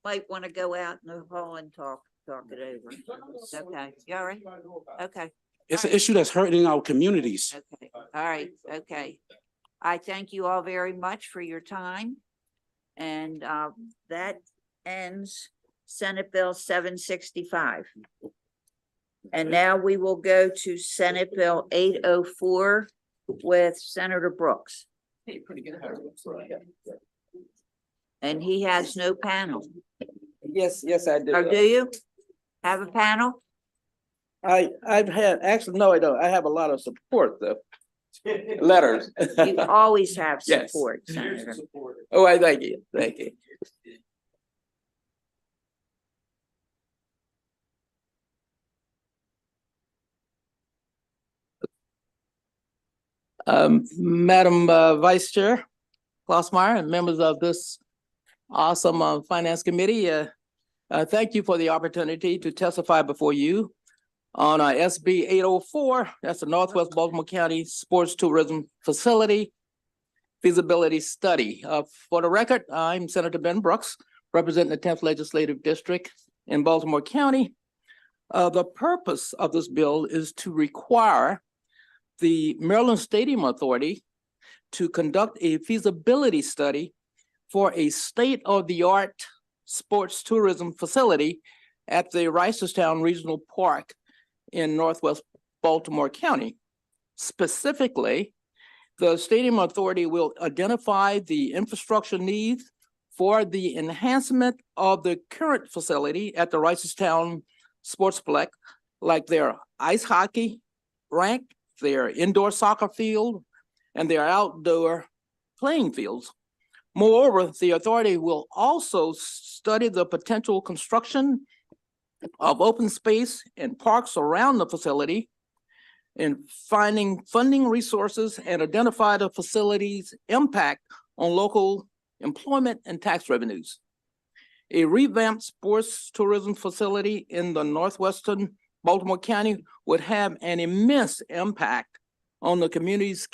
Might want to go out in the hall and talk it over. Okay, you all right? Okay, it's an issue that's hurting our communities. okay, all right, okay. I thank you all very much for your time. And that ends Senate Bill 765. And now we will go to Senate Bill 804 with Senator Brooks. And he has no panel. Yes, I do. Or do you have a panel? I've had, actually, no, I don't. I have a lot of support though. Letters. You always have Yes. support, Senator. Oh, I thank you. Thank you. Madam Vice Chair Klausmeyer and members of this awesome Finance Committee, thank you for the opportunity to testify before you on SB 804. That's the Northwest Baltimore County Sports Tourism Facility Feasibility Study. For the record, I'm Senator Ben Brooks, representing the 10th Legislative District in Baltimore County. The purpose of this bill is to require the Maryland Stadium Authority to conduct a feasibility study for a state-of-the-art sports tourism facility at the Reisterstown Regional Park in Northwest Baltimore County. Specifically, the Stadium Authority will identify the infrastructure needs for the enhancement of the current facility at the Reisterstown Sportsplex, like their ice hockey rink, their indoor soccer field, and their outdoor playing fields. Moreover, the authority will also study the potential construction of open space and parks around the facility and finding funding resources and identify the facility's impact on local employment and tax revenues. A revamped sports tourism facility in the northwestern Baltimore County would have an immense impact on the community's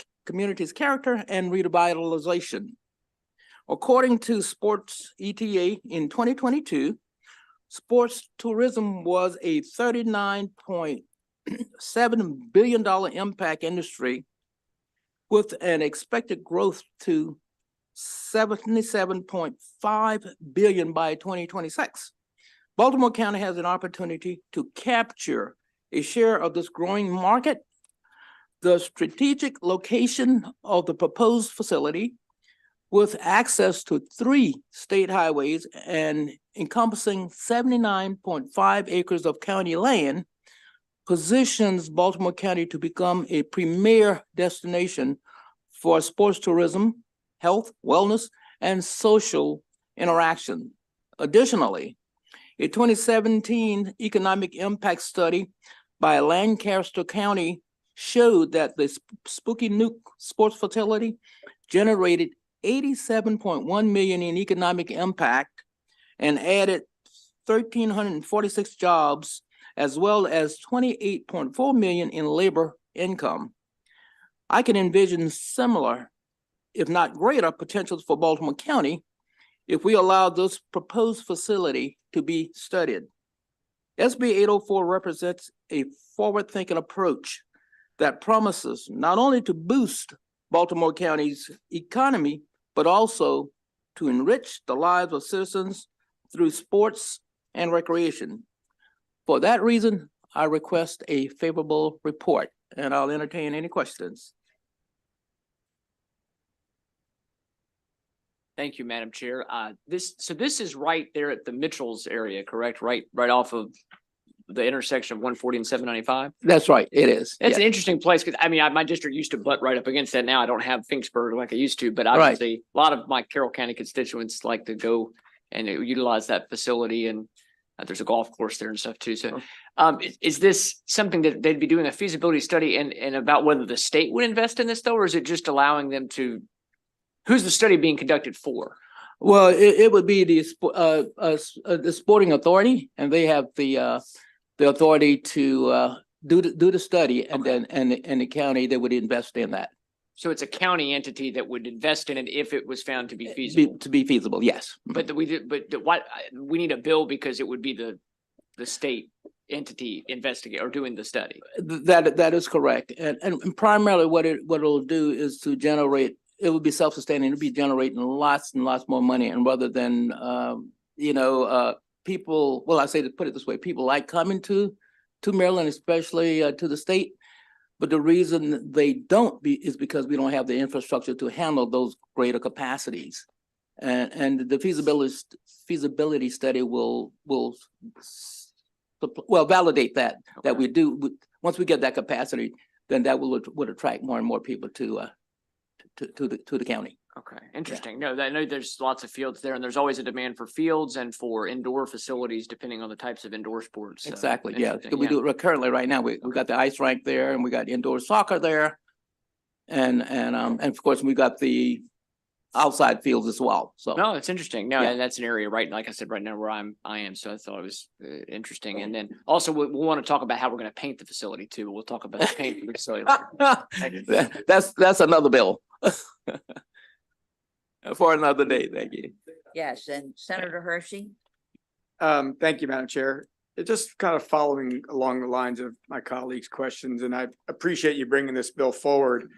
character and revitalization. According to Sports ETA in 2022, sports tourism was a $39.8 $7 billion impact industry with an expected growth to 77.5 billion by 2026. Baltimore County has an opportunity to capture a share of this growing market. The strategic location of the proposed facility with access to 3 state highways and encompassing 79.5 acres of county land positions Baltimore County to become a premier destination for sports tourism, health, wellness, and social interaction. Additionally, a 2017 economic impact study by Lancaster County showed that the Spooky Nook Sports Facility generated 87.1 million in economic impact and added 1,346 jobs, as well as 28.4 million in labor income. I can envision similar, if not greater, potentials for Baltimore County if we allow this proposed facility to be studied. SB 804 represents a forward-thinking approach that promises not only to boost Baltimore County's economy, but also to enrich the lives of citizens through sports and recreation. For that reason, I request a favorable report, and I'll entertain any questions. Thank you, Madam Chair. This is right there at the Mitchell's area, correct? Right off of the intersection of 140 and 795? That's right, it is. It's yeah. an interesting place because my district used to butt right up against that. Now I don't have Finksburg like I used to, but Right. obviously a lot of my Carroll County constituents like to go and utilize that facility, and there's a golf course there and stuff too. So is this something that they'd be doing a feasibility study and about whether the state would invest in this though, or is it just allowing them to, who's the study being conducted for? Well, it would be the sporting authority, and they have the authority to do the study, and then and the county that would invest in that. So it's a county entity that would invest in it if it was found to be feasible. To be feasible, yes. But we need a bill because it would be the state entity investigate or doing the study. That is correct, and primarily what it'll do is to generate. It would be self-sustaining. It'll be generating lots and lots more money, and rather than people. Well, I say to put it this way: people like coming to Maryland, especially to the state. But the reason they don't is because we don't have the infrastructure to handle those greater capacities, and the feasibility study will validate that we do. Once we get that capacity, then that would attract more and more people to the county. Okay, interesting. No, I know there's lots of fields there, and there's always a demand for fields and for indoor facilities depending on the types of indoor sports. Exactly. Yeah, Interesting, we do it currently right now. We got the ice rink there, and we got indoor soccer there, and of course we got the outside fields as well. So no, it's interesting. No, Yeah. and that's an area right, like I said, right now where I am. So I thought it was interesting. And then also we want to talk about how we're going to paint the facility too. We'll talk about the paint of the facility. that's another bill for another day. Thank you. Yes, and Senator Hershey? Thank you, Madam Chair. It just kind of following along the lines of my colleagues' questions, and I appreciate you bringing this bill forward.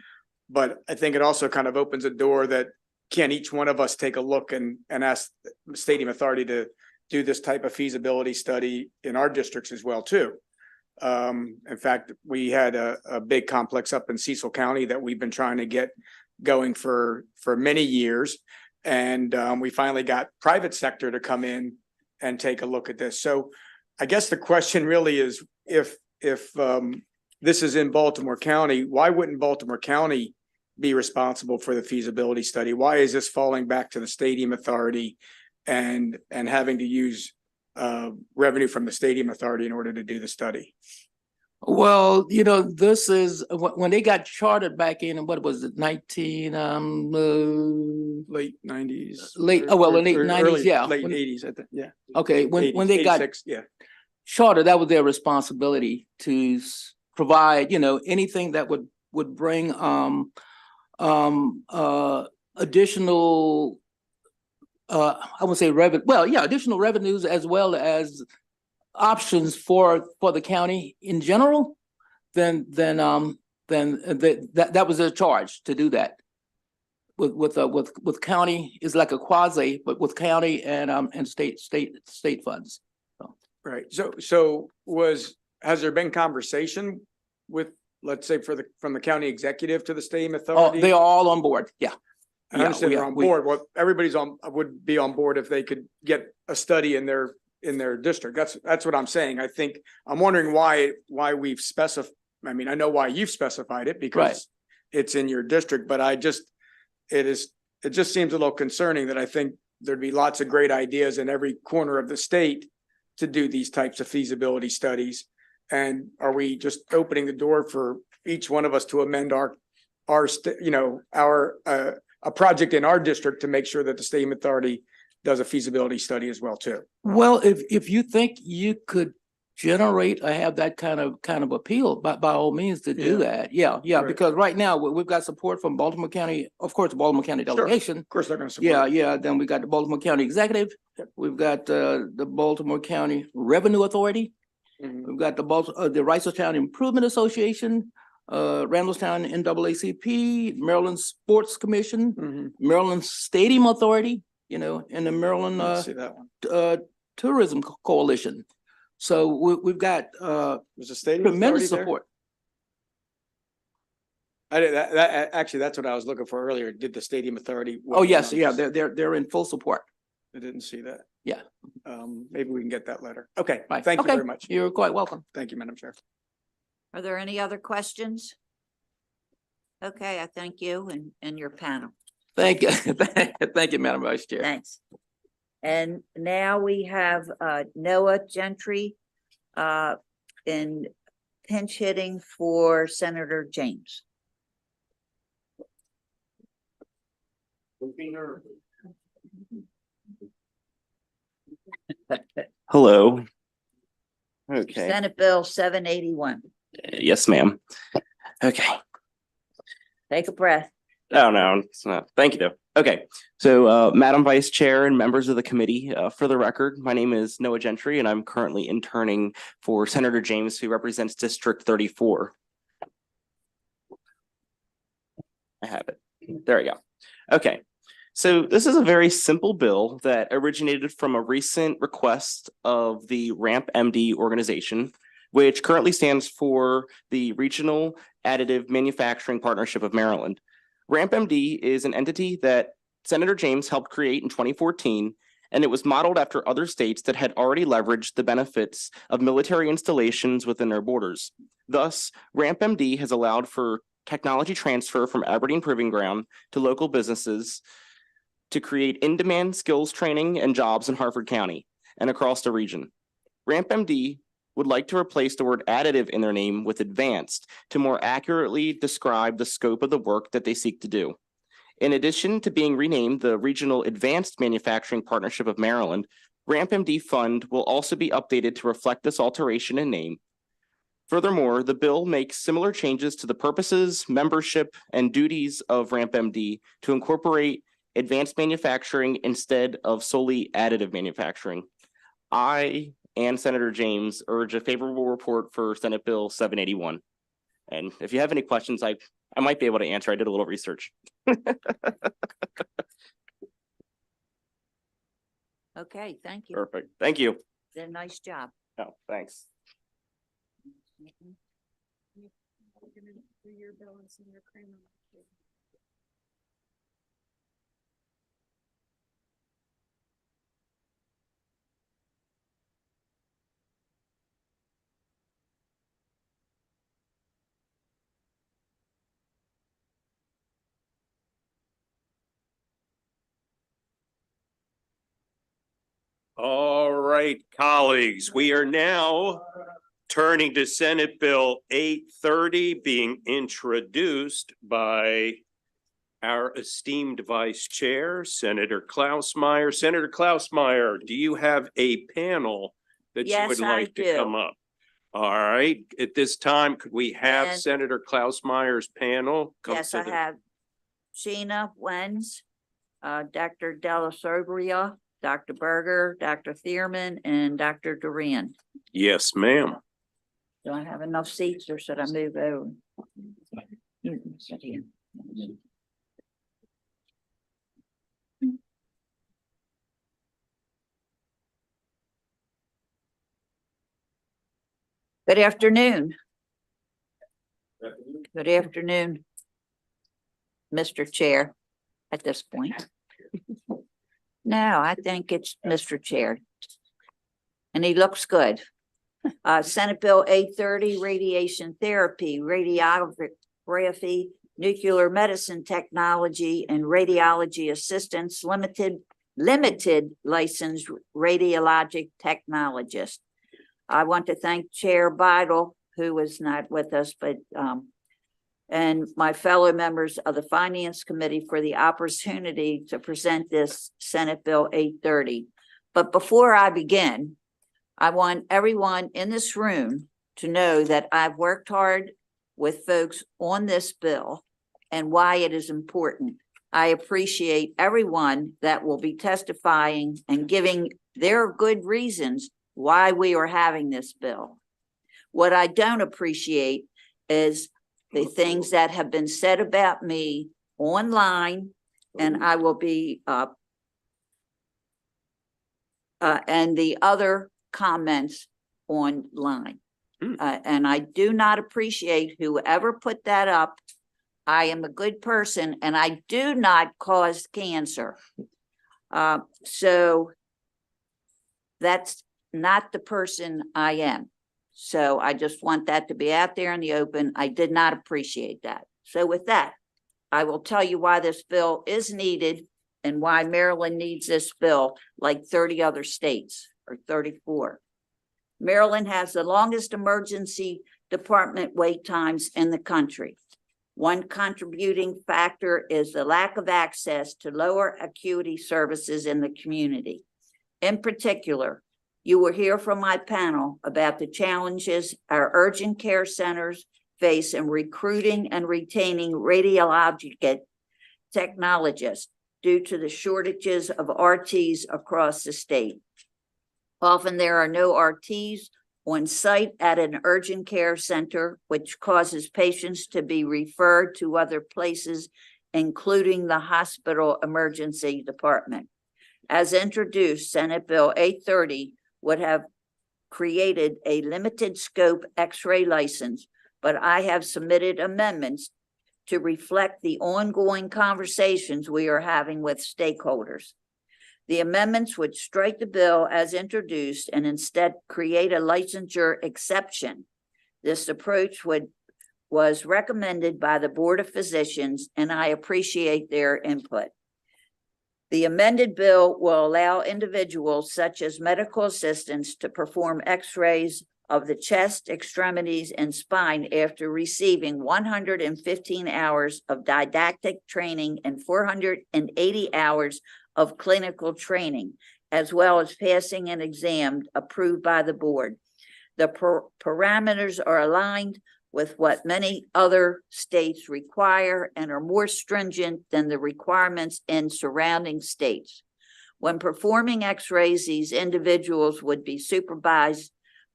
But I think it also kind of opens a door that can each one of us take a look and ask the Stadium Authority to do this type of feasibility study in our districts as well, too. In fact, we had a big complex up in Cecil County that we've been trying to get going for many years. And we finally got private sector to come in and take a look at this. So I guess the question really is if this is in Baltimore County, why wouldn't Baltimore County be responsible for the feasibility study? Why is this falling back to the Stadium Authority and having to use revenue from the Stadium Authority in order to do the study? Well, this is when they got chartered back in, what was it, late 90s. Late 90s, yeah. Late 80s, I think, yeah. Okay, when they got 86, yeah. chartered, that was their responsibility to provide, anything that would bring additional I would say additional revenues as well as options for the county in general. that was their charge to do that. With county is like a quasi, but with county and state funds. Right. So has there been conversation with, let's say, from the county executive to the stadium Oh, authority? they are all on board. Yeah. I understand they're on board. Well, everybody's would be on board if they could get a study in their district. That's what I'm saying. I think, I'm wondering why we've specified, I mean, I know why you've specified it because it's in your district, but it just seems a little concerning that I think there'd be lots of great ideas in every corner of the state to do these types of feasibility studies. And are we just opening the door for each one of us to amend a project in our district to make sure that the stadium authority does a feasibility study as well too? Well, if you think you could generate or have that kind of appeal, by all means to do that. Yeah, Right. because right now we've got support from Baltimore County, of course, the Baltimore County Sure. delegation. Of course, they're going to support. Yeah. Then we got the Baltimore County Executive. We've got the Baltimore County Revenue Authority. Mhm. We've got the Reisterstown Improvement Association, Randallstown NAACP, Maryland Sports Commission, Mhm. Maryland Stadium Authority, and the Maryland I see that one. Tourism Coalition. So we've got Was the stadium tremendous authority there? support. I did actually, that's what I was looking for earlier. Did the stadium authority? Oh, yes, yeah, they're in full support. I didn't see that. Yeah. Maybe we can get that letter. Okay, Right. thank you Okay. very much. You're quite welcome. Thank you, Madam Chair. Are there any other questions? Okay, I thank you and your panel. Thank you. Thank you, Madam Vice Chair. Thanks. And now we have Noah Gentry in pinch hitting for Senator James. Hello. Okay. Senate Bill 781. Yes, ma'am. Okay. Take a breath. Oh, no, it's not. Thank you, though. Okay. So, Madam Vice Chair and members of the committee, for the record, my name is Noah Gentry, and I'm currently interning for Senator James, who represents District 34. I have it. There we go. Okay. So this is a very simple bill that originated from a recent request of the RAMP MD organization, which currently stands for the Regional Additive Manufacturing Partnership of Maryland. RAMP MD is an entity that Senator James helped create in 2014, and it was modeled after other states that had already leveraged the benefits of military installations within their borders. Thus, RAMP MD has allowed for technology transfer from Aberdeen Proving Ground to local businesses to create in-demand skills training and jobs in Harford County and across the region. RAMP MD would like to replace the word additive in their name with advanced to more accurately describe the scope of the work that they seek to do. In addition to being renamed the Regional Advanced Manufacturing Partnership of Maryland, RAMP MD Fund will also be updated to reflect this alteration in name. Furthermore, the bill makes similar changes to the purposes, membership, and duties of RAMP MD to incorporate advanced manufacturing instead of solely additive manufacturing. I and Senator James urge a favorable report for Senate Bill 781. And if you have any questions, I might be able to answer. I did a little research. Okay, thank you. Perfect. Thank you. Did a nice job. Oh, thanks. All right, colleagues, we are now turning to Senate Bill 830 being introduced by our esteemed Vice Chair, Senator Klausmeier. Senator Klausmeier, do you have a panel that you Yes, would I like to do. come up? All right, at this time, could we have And- Senator Klausmeier's panel come Yes, to I the? have Sheena Wenz, Dr. Della Sobria, Dr. Berger, Dr. Thierman, and Dr. Duran. Yes, ma'am. Do I have enough seats or should I move over? Sit here. Good afternoon. Good afternoon, Mr. Chair, at this point. No, I think it's Mr. Chair. And he looks good. Senate Bill 830, radiation therapy, radiography, nuclear medicine technology, and radiology assistance, limited licensed radiologic technologist. I want to thank Chair Bidle, who is not with us, but and my fellow members of the Finance Committee for the opportunity to present this Senate Bill 830. But before I begin, I want everyone in this room to know that I've worked hard with folks on this bill and why it is important. I appreciate everyone that will be testifying and giving their good reasons why we are having this bill. What I don't appreciate is the things that have been said about me online, and I will be and the other comments online. And I do not appreciate whoever put that up. I am a good person and I do not cause cancer. So that's not the person I am. So I just want that to be out there in the open. I did not appreciate that. So with that, I will tell you why this bill is needed and why Maryland needs this bill like 30 other states or 34. Maryland has the longest emergency department wait times in the country. One contributing factor is the lack of access to lower acuity services in the community. In particular, you will hear from my panel about the challenges our urgent care centers face in recruiting and retaining radiologic technologists due to the shortages of RTs across the state. Often there are no RTs on site at an urgent care center, which causes patients to be referred to other places, including the hospital emergency department. As introduced, Senate Bill 830 would have created a limited scope X-ray license, but I have submitted amendments to reflect the ongoing conversations we are having with stakeholders. The amendments would strike the bill as introduced and instead create a licensure exception. This approach was recommended by the Board of Physicians, and I appreciate their input. The amended bill will allow individuals such as medical assistants to perform X-rays of the chest, extremities, and spine after receiving 115 hours of didactic training and 480 hours of clinical training, as well as passing an exam approved by the board. The parameters are aligned with what many other states require and are more stringent than the requirements in surrounding states. When performing X-rays, these individuals would be supervised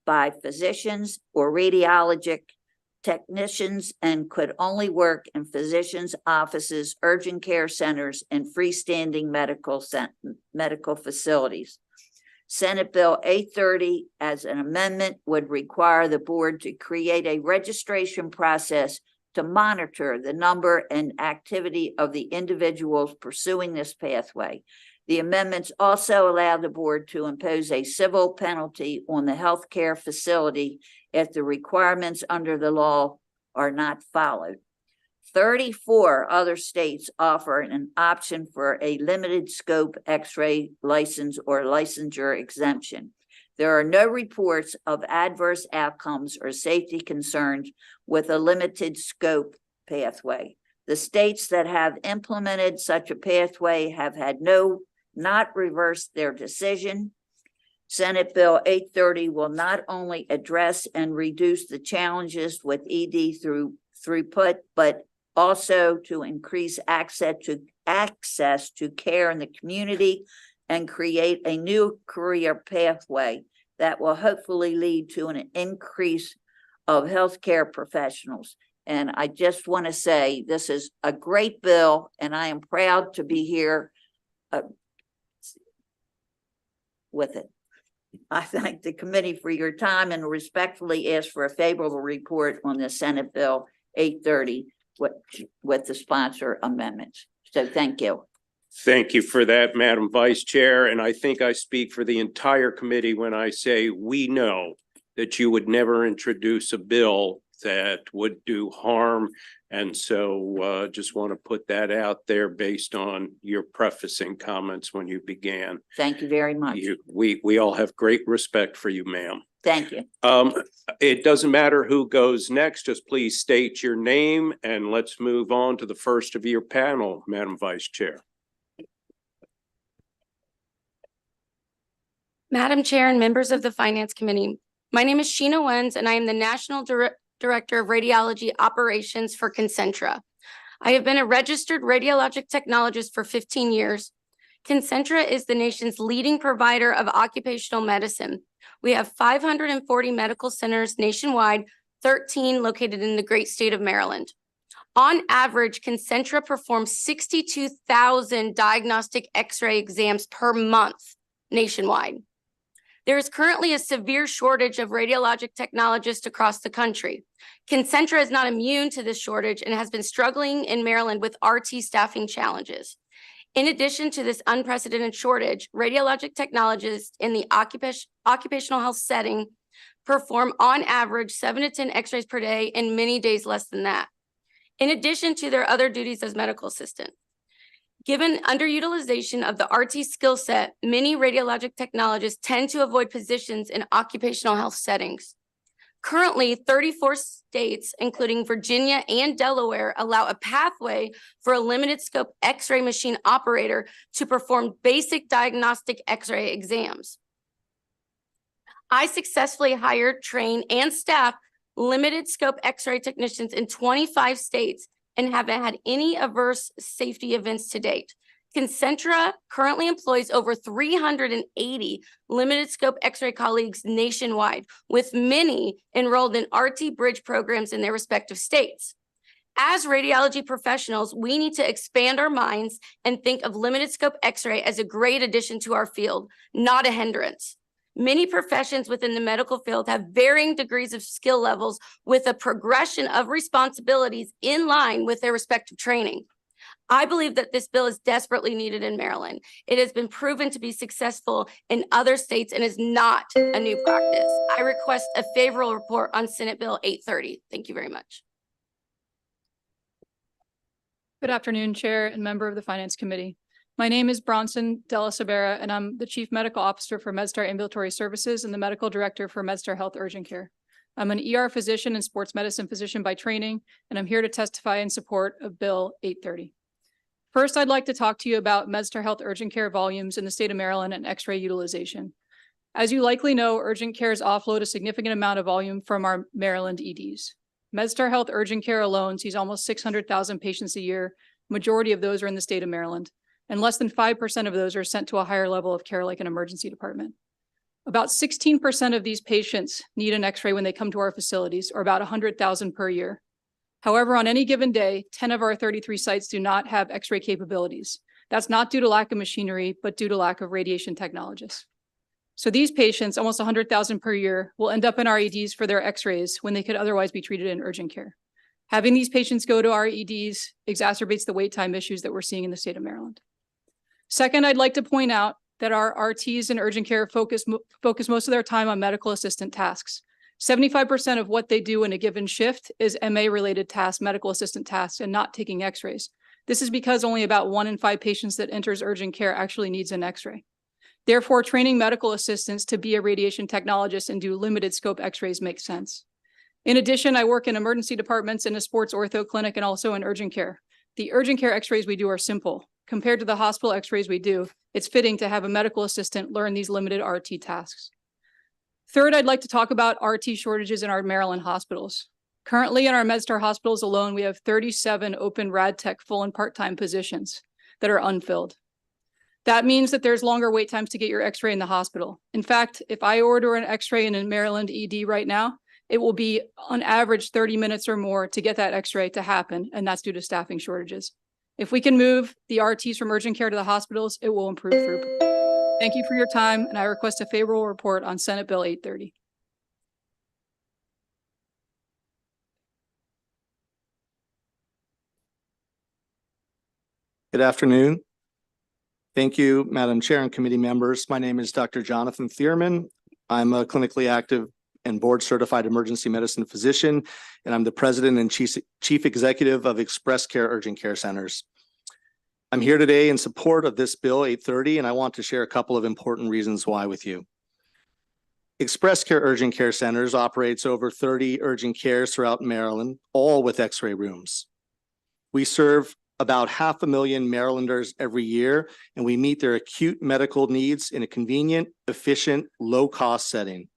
by physicians or radiologic technicians and could only work in physicians' offices, urgent care centers, and freestanding medical facilities. Senate Bill 830 as an amendment would require the board to create a registration process to monitor the number and activity of the individuals pursuing this pathway. The amendments also allow the board to impose a civil penalty on the healthcare facility if the requirements under the law are not followed. 34 other states offer an option for a limited scope X-ray license or licensure exemption. There are no reports of adverse outcomes or safety concerns with a limited scope pathway. The states that have implemented such a pathway have had not reversed their decision. Senate Bill 830 will not only address and reduce the challenges with ED throughput, but also to increase access to care in the community and create a new career pathway that will hopefully lead to an increase of healthcare professionals. And I just want to say this is a great bill, and I am proud to be here with it. I thank the committee for your time and respectfully ask for a favorable report on the Senate Bill 830 with the sponsor amendments. So thank you. Thank you for that, Madam Vice Chair. And I think I speak for the entire committee when I say we know that you would never introduce a bill that would do harm. And so just want to put that out there based on your prefacing comments when you began. Thank you very much. We all have great respect for you, ma'am. Thank you. It doesn't matter who goes next, just please state your name and let's move on to the first of your panel, Madam Vice Chair. Madam Chair and members of the Finance Committee, my name is Sheena Wenz and I am the National Director of Radiology Operations for Concentra. I have been a registered radiologic technologist for 15 years. Concentra is the nation's leading provider of occupational medicine. We have 540 medical centers nationwide, 13 located in the great state of Maryland. On average, Concentra performs 62,000 diagnostic X-ray exams per month nationwide. There is currently a severe shortage of radiologic technologists across the country. Concentra is not immune to this shortage and has been struggling in Maryland with RT staffing challenges. In addition to this unprecedented shortage, radiologic technologists in the occupational health setting perform on average 7 to 10 X-rays per day and many days less than that, in addition to their other duties as medical assistant. Given underutilization of the RT skill set, many radiologic technologists tend to avoid positions in occupational health settings. Currently, 34 states, including Virginia and Delaware, allow a pathway for a limited scope X-ray machine operator to perform basic diagnostic X-ray exams. I successfully hired, trained, and staffed limited scope X-ray technicians in 25 states and haven't had any adverse safety events to date. Concentra currently employs over 380 limited scope X-ray colleagues nationwide, with many enrolled in RT Bridge programs in their respective states. As radiology professionals, we need to expand our minds and think of limited scope X-ray as a great addition to our field, not a hindrance. Many professions within the medical field have varying degrees of skill levels with a progression of responsibilities in line with their respective training. I believe that this bill is desperately needed in Maryland. It has been proven to be successful in other states and is not a new practice. I request a favorable report on Senate Bill 830. Thank you very much. Good afternoon, Chair and member of the Finance Committee. My name is Bronson Della Sabera, and I'm the Chief Medical Officer for MedStar Ambulatory Services and the Medical Director for MedStar Health Urgent Care. I'm an ER physician and sports medicine physician by training, and I'm here to testify in support of Bill 830. First, I'd like to talk to you about MedStar Health Urgent Care volumes in the state of Maryland and X-ray utilization. As you likely know, urgent cares offload a significant amount of volume from our Maryland EDs. MedStar Health Urgent Care alone sees almost 600,000 patients a year. Majority of those are in the state of Maryland, and less than 5% of those are sent to a higher level of care like an emergency department. About 16% of these patients need an X-ray when they come to our facilities, or about 100,000 per year. However, on any given day, 10 of our 33 sites do not have X-ray capabilities. That's not due to lack of machinery, but due to lack of radiation technologists. So these patients, almost 100,000 per year, will end up in our EDs for their X-rays when they could otherwise be treated in urgent care. Having these patients go to our EDs exacerbates the wait time issues that we're seeing in the state of Maryland. Second, I'd like to point out that our RTs in urgent care focus most of their time on medical assistant tasks. 75% of what they do in a given shift is MA-related tasks, medical assistant tasks, and not taking X-rays. This is because only about 1 in 5 patients that enters urgent care actually needs an X-ray. Therefore, training medical assistants to be a radiation technologist and do limited scope X-rays makes sense. In addition, I work in emergency departments in a sports ortho clinic and also in urgent care. The urgent care X-rays we do are simple. Compared to the hospital X-rays we do, it's fitting to have a medical assistant learn these limited RT tasks. Third, I'd like to talk about RT shortages in our Maryland hospitals. Currently in our MedStar hospitals alone, we have 37 open RadTech full and part-time positions that are unfilled. That means that there's longer wait times to get your X-ray in the hospital. In fact, if I order an X-ray in a Maryland ED right now, it will be on average 30 minutes or more to get that x-ray to happen, and that's due to staffing shortages. If we can move the RTs from urgent care to the hospitals, it will improve throughput. Thank you for your time, and I request a favorable report on Senate Bill 830. Good afternoon. Thank you, Madam Chair and committee members. My name is Dr. Jonathan Thierman. I'm a clinically active and board certified emergency medicine physician, and I'm the president and chief executive of Express Care Urgent Care Centers. I'm here today in support of this Bill 830, and I want to share a couple of important reasons why with you. Express Care Urgent Care Centers operates over 30 urgent cares throughout Maryland, all with x-ray rooms. We serve about 500,000 Marylanders every year, and we meet their acute medical needs in a convenient, efficient, low-cost setting.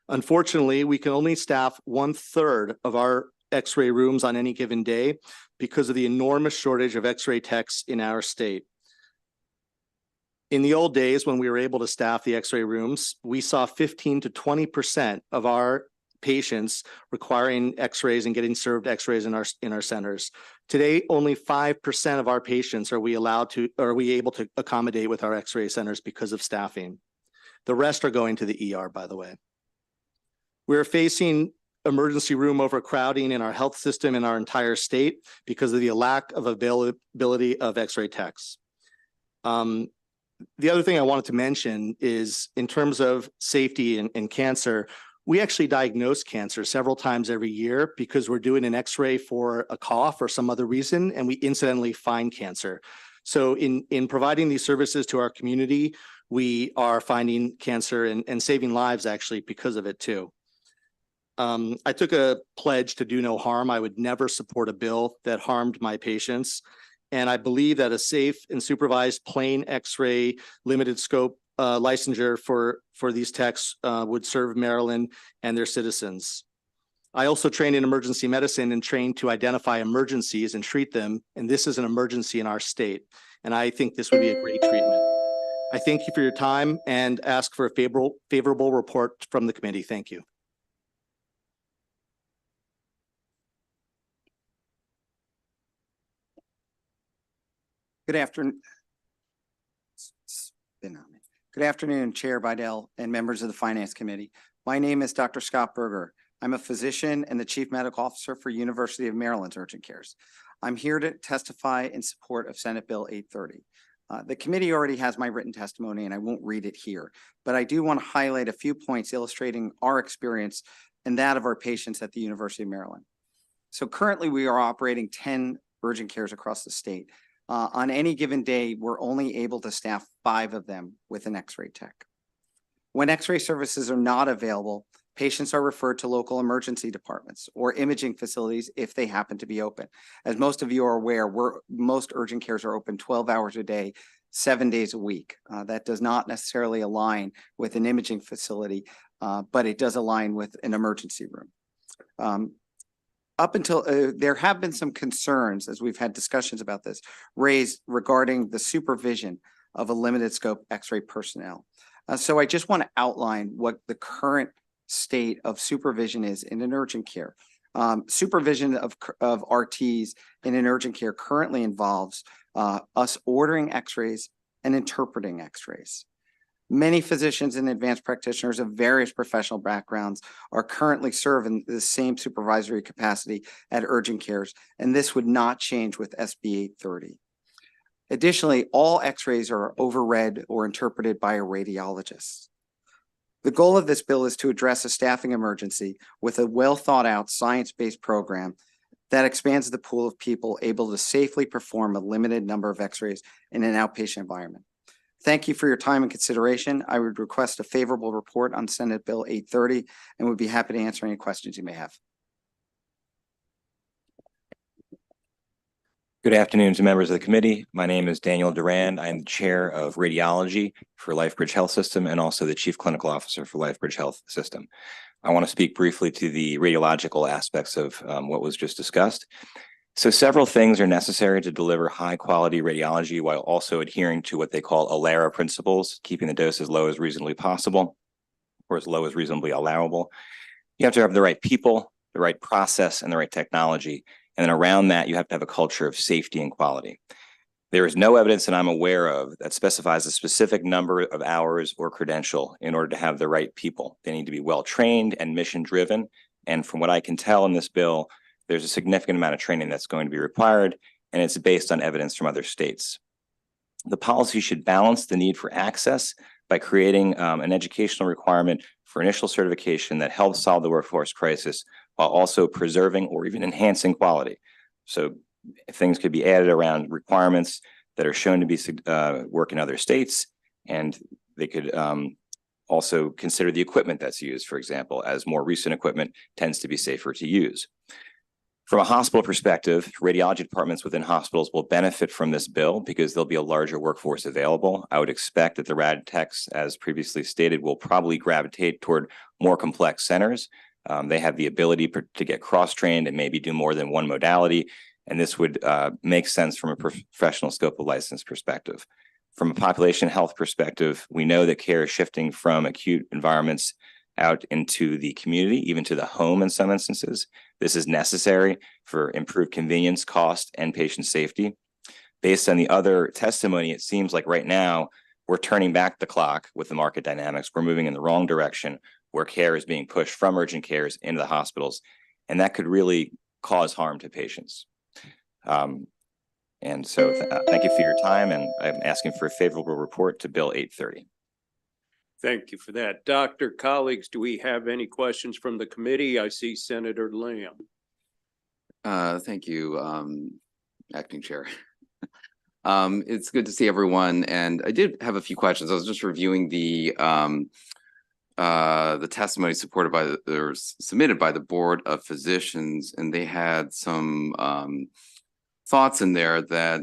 Unfortunately, we can only staff 1/3 of our x-ray rooms on any given day because of the enormous shortage of x-ray techs in our state. In the old days, when we were able to staff the x-ray rooms, we saw 15 to 20% of our patients requiring x-rays and getting served x-rays in our centers. Today, only 5% of our patients are we able to accommodate with our x-ray centers because of staffing. The rest are going to the ER, by the way. We're facing emergency room overcrowding in our health system in our entire state because of the lack of availability of x-ray techs. The other thing I wanted to mention is in terms of safety and cancer, we actually diagnose cancer several times every year because we're doing an x-ray for a cough or some other reason, and we incidentally find cancer. So in providing these services to our community, we are finding cancer and saving lives actually because of it too. I took a pledge to do no harm. I would never support a bill that harmed my patients. And I believe that a safe and supervised plain x-ray limited scope licensure for these techs would serve Maryland and their citizens. I also trained in emergency medicine and trained to identify emergencies and treat them. And this is an emergency in our state. And I think this would be a great treatment. I thank you for your time and ask for a favorable report from the committee. Thank you. Good afternoon. Good afternoon, Chair Vidal and members of the Finance Committee. My name is Dr. Scott Berger. I'm a physician and the Chief Medical Officer for University of Maryland's Urgent Cares. I'm here to testify in support of Senate Bill 830. The committee already has my written testimony and I won't read it here, but I do want to highlight a few points illustrating our experience and that of our patients at the University of Maryland. So currently we are operating 10 urgent cares across the state. On any given day, we're only able to staff 5 of them with an x-ray tech. When x-ray services are not available, patients are referred to local emergency departments or imaging facilities if they happen to be open. As most of you are aware, most urgent cares are open 12 hours a day, 7 days a week. That does not necessarily align with an imaging facility, but it does align with an emergency room. Up until there have been some concerns, as we've had discussions about this, raised regarding the supervision of a limited scope x-ray personnel. So I just want to outline what the current state of supervision is in an urgent care. Supervision of RTs in an urgent care currently involves us ordering x-rays and interpreting x-rays. Many physicians and advanced practitioners of various professional backgrounds are currently serving the same supervisory capacity at urgent cares, and this would not change with SB 830. Additionally, all x-rays are overread or interpreted by a radiologist. The goal of this bill is to address a staffing emergency with a well-thought-out science-based program that expands the pool of people able to safely perform a limited number of x-rays in an outpatient environment. Thank you for your time and consideration. I would request a favorable report on Senate Bill 830 and would be happy to answer any questions you may have. Good afternoon to members of the committee. My name is Daniel Durand. I am the chair of radiology for LifeBridge Health System and also the chief clinical officer for LifeBridge Health System. I want to speak briefly to the radiological aspects of what was just discussed. So several things are necessary to deliver high quality radiology while also adhering to what they call ALARA principles, keeping the dose as low as reasonably possible or as low as reasonably allowable. You have to have the right people, the right process, and the right technology. And then around that, you have to have a culture of safety and quality. There is no evidence that I'm aware of that specifies a specific number of hours or credential in order to have the right people. They need to be well-trained and mission-driven. And from what I can tell in this bill, there's a significant amount of training that's going to be required, and it's based on evidence from other states. The policy should balance the need for access by creating an educational requirement for initial certification that helps solve the workforce crisis while also preserving or even enhancing quality. So things could be added around requirements that are shown to be work in other states, and they could also consider the equipment that's used, for example, as more recent equipment tends to be safer to use. From a hospital perspective, radiology departments within hospitals will benefit from this bill because there'll be a larger workforce available. I would expect that the rad techs, as previously stated, will probably gravitate toward more complex centers. They have the ability to get cross-trained and maybe do more than one modality. And this would make sense from a professional scope of license perspective. From a population health perspective, we know that care is shifting from acute environments out into the community, even to the home in some instances. This is necessary for improved convenience, cost, and patient safety. Based on the other testimony, it seems like right now we're turning back the clock with the market dynamics. We're moving in the wrong direction where care is being pushed from urgent cares into the hospitals, and that could really cause harm to patients. And so thank you for your time, and I'm asking for a favorable report to Bill 830. Thank you for that. Doctor, colleagues, do we have any questions from the committee? I see Senator Lamb. Thank you, Acting Chair. It's good to see everyone, and I did have a few questions. I was just reviewing the testimony supported by or submitted by the Board of Physicians, and they had some thoughts in there that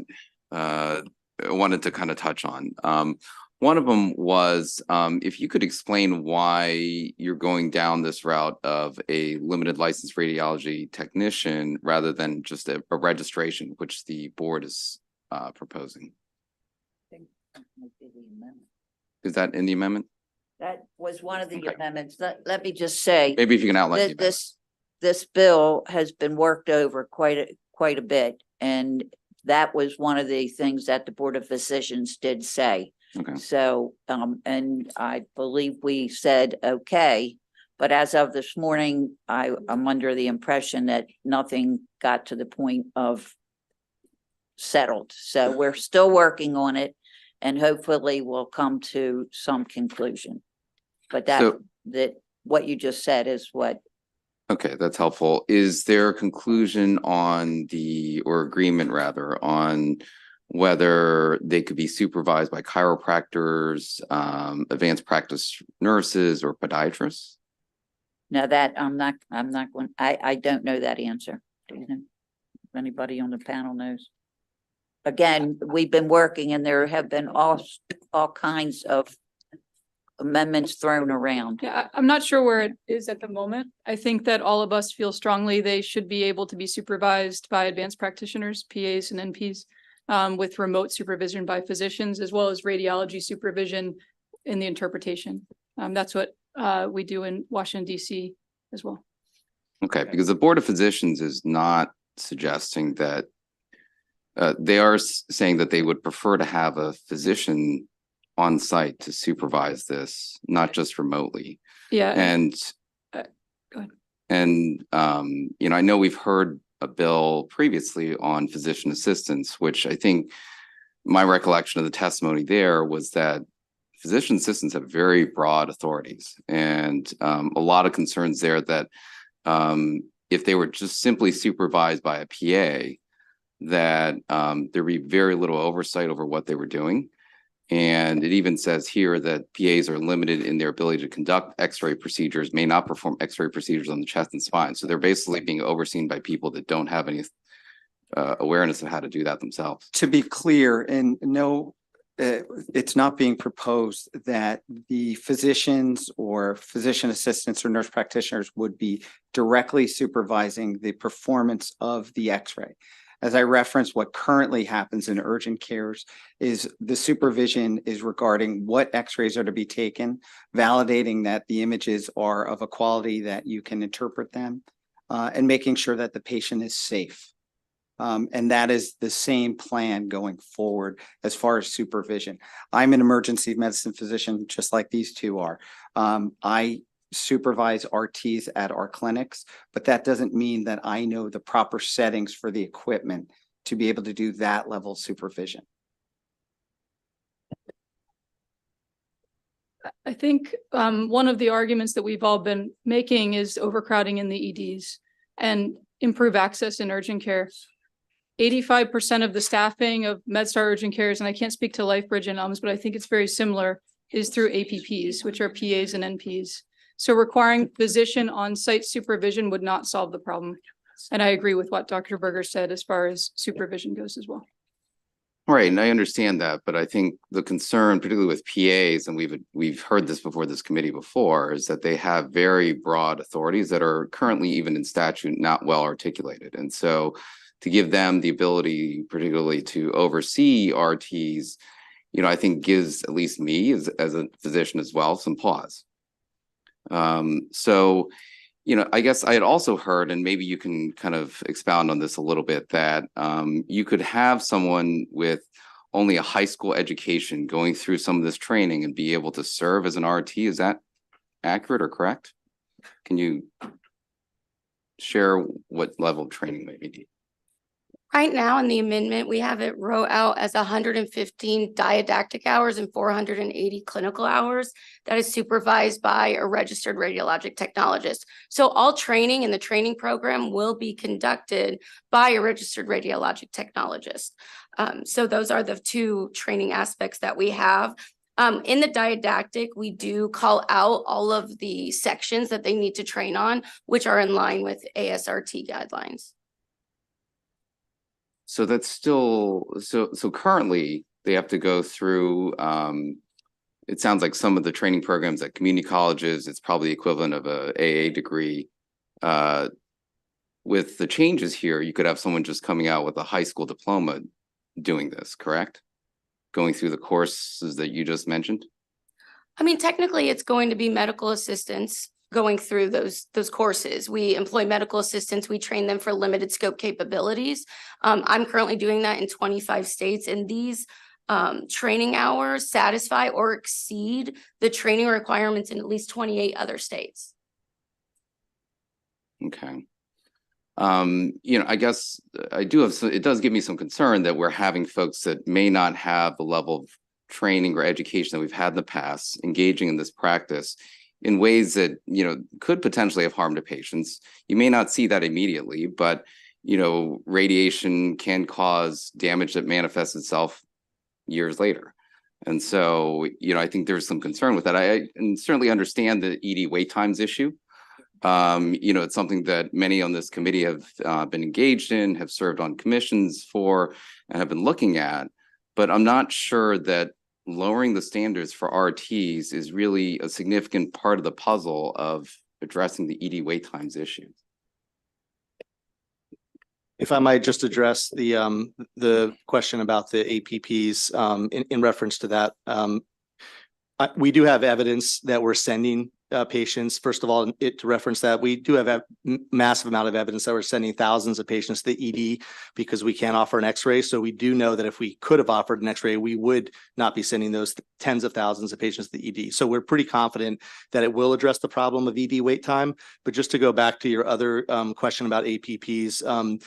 I wanted to kind of touch on. One of them was if you could explain why you're going down this route of a limited licensed radiology technician rather than just a registration, which the board is proposing. Is that in the amendment? That was one of the amendments. Let me just say. Maybe if you can outline. This bill has been worked over quite a bit, and that was one of the things that the Board of Physicians did say. Okay. So, and I believe we said, okay, but as of this morning, I'm under the impression that nothing got to the point of settled. So we're still working on it, and hopefully we'll come to some conclusion. But that what you just said is what. Okay, that's helpful. Is there a conclusion on or agreement rather, on whether they could be supervised by chiropractors, advanced practice nurses, or podiatrists? Now that I'm not going, I don't know that answer. Do you know? If anybody on the panel knows? Again, we've been working, and there have been all kinds of amendments thrown around. Yeah, I'm not sure where it is at the moment. I think that all of us feel strongly they should be able to be supervised by advanced practitioners, PAs and NPs. With remote supervision by physicians, as well as radiology supervision in the interpretation. That's what we do in Washington, D.C. as well. Okay, because the Board of Physicians is not suggesting that they are saying that they would prefer to have a physician on site to supervise this, not just remotely. Yeah. And go ahead. And I know we've heard a bill previously on physician assistants, which I think my recollection of the testimony there was that physician assistants have very broad authorities, and a lot of concerns there that if they were just simply supervised by a PA, that there'd be very little oversight over what they were doing. And it even says here that PAs are limited in their ability to conduct X-ray procedures, may not perform X-ray procedures on the chest and spine. So they're basically being overseen by people that don't have any awareness of how to do that themselves. To be clear, and no, it's not being proposed that the physicians or physician assistants or nurse practitioners would be directly supervising the performance of the X-ray. As I referenced, what currently happens in urgent cares is the supervision is regarding what x-rays are to be taken, validating that the images are of a quality that you can interpret them, and making sure that the patient is safe. And that is the same plan going forward as far as supervision. I'm an emergency medicine physician, just like these two are. I supervise RTs at our clinics, but that doesn't mean that I know the proper settings for the equipment to be able to do that level of supervision. I think one of the arguments that we've all been making is overcrowding in the EDs and improve access in urgent care. 85% of the staffing of MedStar urgent cares, and I can't speak to LifeBridge and UMS, but I think it's very similar, is through APPs, which are PAs and NPs. So requiring physician on-site supervision would not solve the problem. And I agree with what Dr. Berger said as far as supervision goes as well. Right, and I understand that, but I think the concern, particularly with PAs, and we've heard this before this committee before, is that they have very broad authorities that are currently even in statute not well articulated. And so to give them the ability, particularly to oversee RTs, I think gives at least me as a physician as well some pause. So, I guess I had also heard, and maybe you can kind of expound on this a little bit, that you could have someone with only a high school education going through some of this training and be able to serve as an RT. Is that accurate or correct? Can you share what level of training they need? Right now in the amendment, we have it wrote out as 115 didactic hours and 480 clinical hours that is supervised by a registered radiologic technologist. So all training in the training program will be conducted by a registered radiologic technologist. So those are the two training aspects that we have. In the didactic, we do call out all of the sections that they need to train on, which are in line with ASRT guidelines. So that's still, so currently they have to go through, it sounds like some of the training programs at community colleges, it's probably the equivalent of a AA degree. With the changes here, you could have someone just coming out with a high school diploma doing this, correct? Going through the courses that you just mentioned? I mean, technically, it's going to be medical assistants going through those courses. We employ medical assistants. We train them for limited scope capabilities. I'm currently doing that in 25 states, and these training hours satisfy or exceed the training requirements in at least 28 other states. Okay. I guess I do have it does give me some concern that we're having folks that may not have the level of training or education that we've had in the past engaging in this practice in ways that, could potentially have harm to patients. You may not see that immediately, but, radiation can cause damage that manifests itself years later. And so, I think there's some concern with that. I certainly understand the ED wait times issue. It's something that many on this committee have been engaged in, have served on commissions for, and have been looking at. But I'm not sure that lowering the standards for RTs is really a significant part of the puzzle of addressing the ED wait times issue. If I might just address the question about the APPs in reference to that. We do have evidence that we're sending patients. First of all, to reference that, we do have a massive amount of evidence that we're sending thousands of patients to the ED because we can't offer an X-ray. So we do know that if we could have offered an X-ray, we would not be sending those tens of thousands of patients to the ED. So we're pretty confident that it will address the problem of ED wait time. But just to go back to your other question about APPs,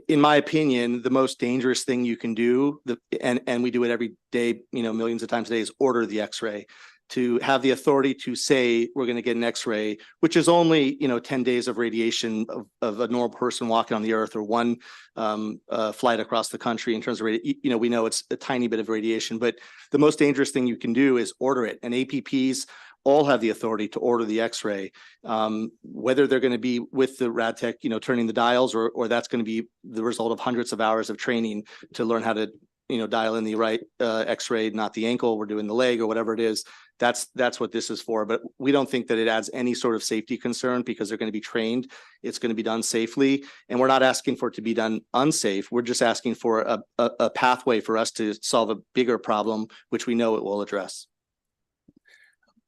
in my opinion, the most dangerous thing you can do, and we do it every day, millions of times a day, is order the X-ray. To have the authority to say we're going to get an X-ray, which is only 10 days of radiation of a normal person walking on the earth, or one flight across the country in terms of we know it's a tiny bit of radiation, but the most dangerous thing you can do is order it. And APPs all have the authority to order the X-ray, whether they're going to be with the rad tech, turning the dials, or that's going to be the result of hundreds of hours of training to learn how to dial in the right x-ray, not the ankle, we're doing the leg or whatever it is. That's what this is for. But we don't think that it adds any sort of safety concern because they're going to be trained. It's going to be done safely. And we're not asking for it to be done unsafe. We're just asking for a pathway for us to solve a bigger problem, which we know it will address.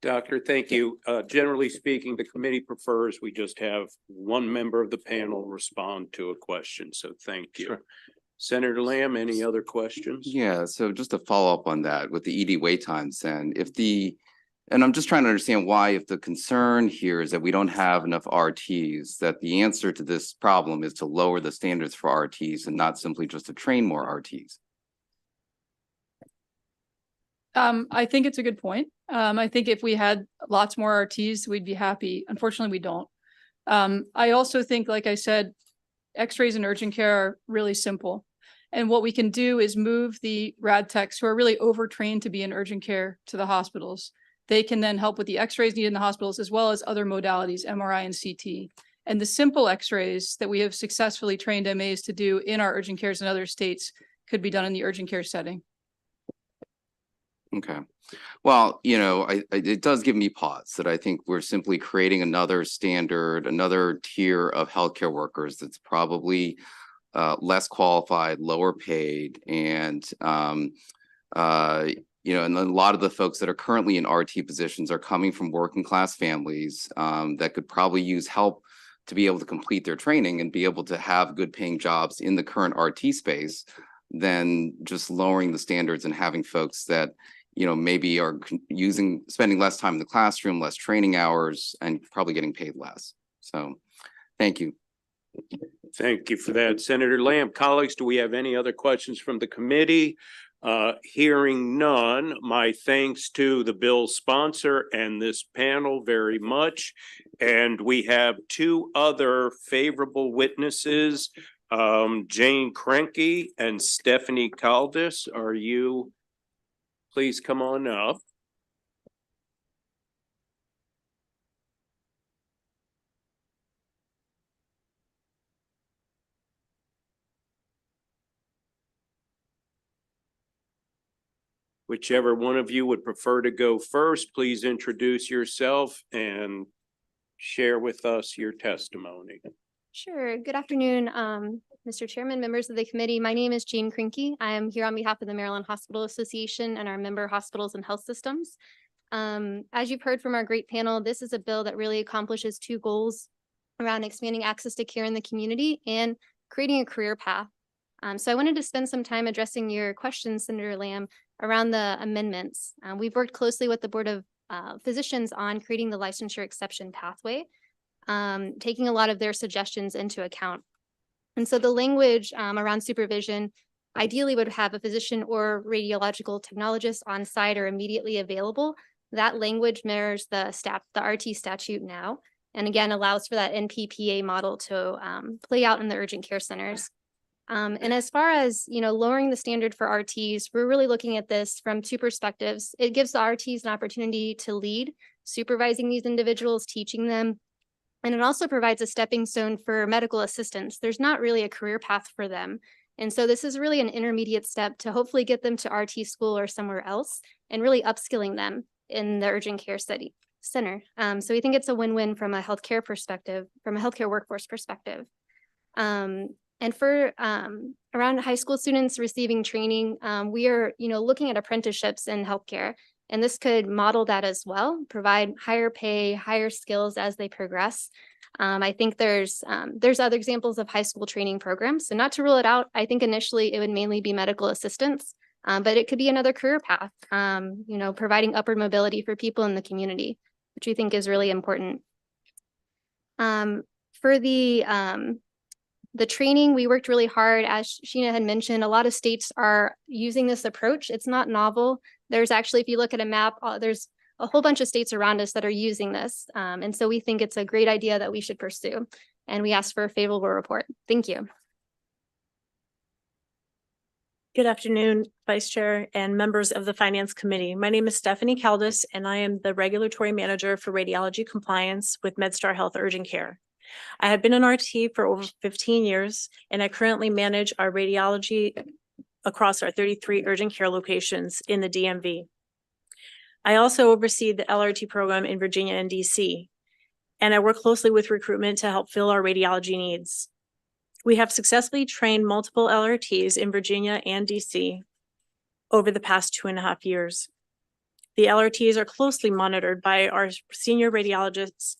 Doctor, thank you. Generally speaking, the committee prefers we just have one member of the panel respond to a question. So thank you. Sure. Senator Lamb, any other questions? Yeah, so just to follow up on that with the ED wait times then, and I'm just trying to understand why, if the concern here is that we don't have enough RTs, that the answer to this problem is to lower the standards for RTs and not simply just to train more RTs. I think it's a good point. I think if we had lots more RTs, we'd be happy. Unfortunately, we don't. I also think, like I said, X-rays in urgent care are really simple. And what we can do is move the rad techs who are really overtrained to be in urgent care to the hospitals. They can then help with the X-rays needed in the hospitals, as well as other modalities, MRI and CT. And the simple X-rays that we have successfully trained MAs to do in our urgent cares in other states could be done in the urgent care setting. Okay. Well, it does give me pause that I think we're simply creating another standard, another tier of healthcare workers that's probably less qualified, lower paid, and and a lot of the folks that are currently in RT positions are coming from working class families that could probably use help to be able to complete their training and be able to have good paying jobs in the current RT space, than just lowering the standards and having folks that maybe are spending less time in the classroom, less training hours, and probably getting paid less. So thank you. Thank you for that, Senator Lamb. Colleagues, do we have any other questions from the committee? Hearing none, my thanks to the bill's sponsor and this panel very much. And we have two other favorable witnesses, Jane Krenke and Stephanie Caldas. Are you, please come on up. Whichever one of you would prefer to go first, please introduce yourself and share with us your testimony. Sure. Good afternoon, Mr. Chairman, members of the committee. My name is Jane Krenke. I am here on behalf of the Maryland Hospital Association and our member hospitals and health systems. As you've heard from our great panel, this is a bill that really accomplishes two goals around expanding access to care in the community and creating a career path. So I wanted to spend some time addressing your questions, Senator Lamb, around the amendments. We've worked closely with the Board of Physicians on creating the licensure exception pathway, taking a lot of their suggestions into account. And so the language around supervision ideally would have a physician or radiological technologist on site or immediately available. That language mirrors the RT statute now, and again allows for that NPPA model to play out in the urgent care centers. And as far as, lowering the standard for RTs, we're really looking at this from two perspectives. It gives the RTs an opportunity to lead, supervising these individuals, teaching them. And it also provides a stepping stone for medical assistants. There's not really a career path for them. And so this is really an intermediate step to hopefully get them to RT school or somewhere else and really upskilling them in the urgent care center. So we think it's a win-win from a healthcare perspective, from a healthcare workforce perspective. And for around high school students receiving training, we are, looking at apprenticeships in healthcare, and this could model that as well, provide higher pay, higher skills as they progress. I think there's other examples of high school training programs. So not to rule it out, I think initially it would mainly be medical assistants, but it could be another career path, providing upward mobility for people in the community, which we think is really important. For the training, we worked really hard. As Sheena had mentioned, a lot of states are using this approach. It's not novel. There's actually, if you look at a map, there's a whole bunch of states around us that are using this. And so we think it's a great idea that we should pursue. And we ask for a favorable report. Thank you. Good afternoon, Vice Chair and members of the Finance Committee. My name is Stephanie Caldas, and I am the Regulatory Manager for Radiology Compliance with MedStar Health Urgent Care. I have been an RT for over 15 years, and I currently manage our radiology across our 33 urgent care locations in the DMV. I also oversee the LRT program in Virginia and DC, and I work closely with recruitment to help fill our radiology needs. We have successfully trained multiple LRTs in Virginia and DC over the past 2.5 years. The LRTs are closely monitored by our senior radiologists,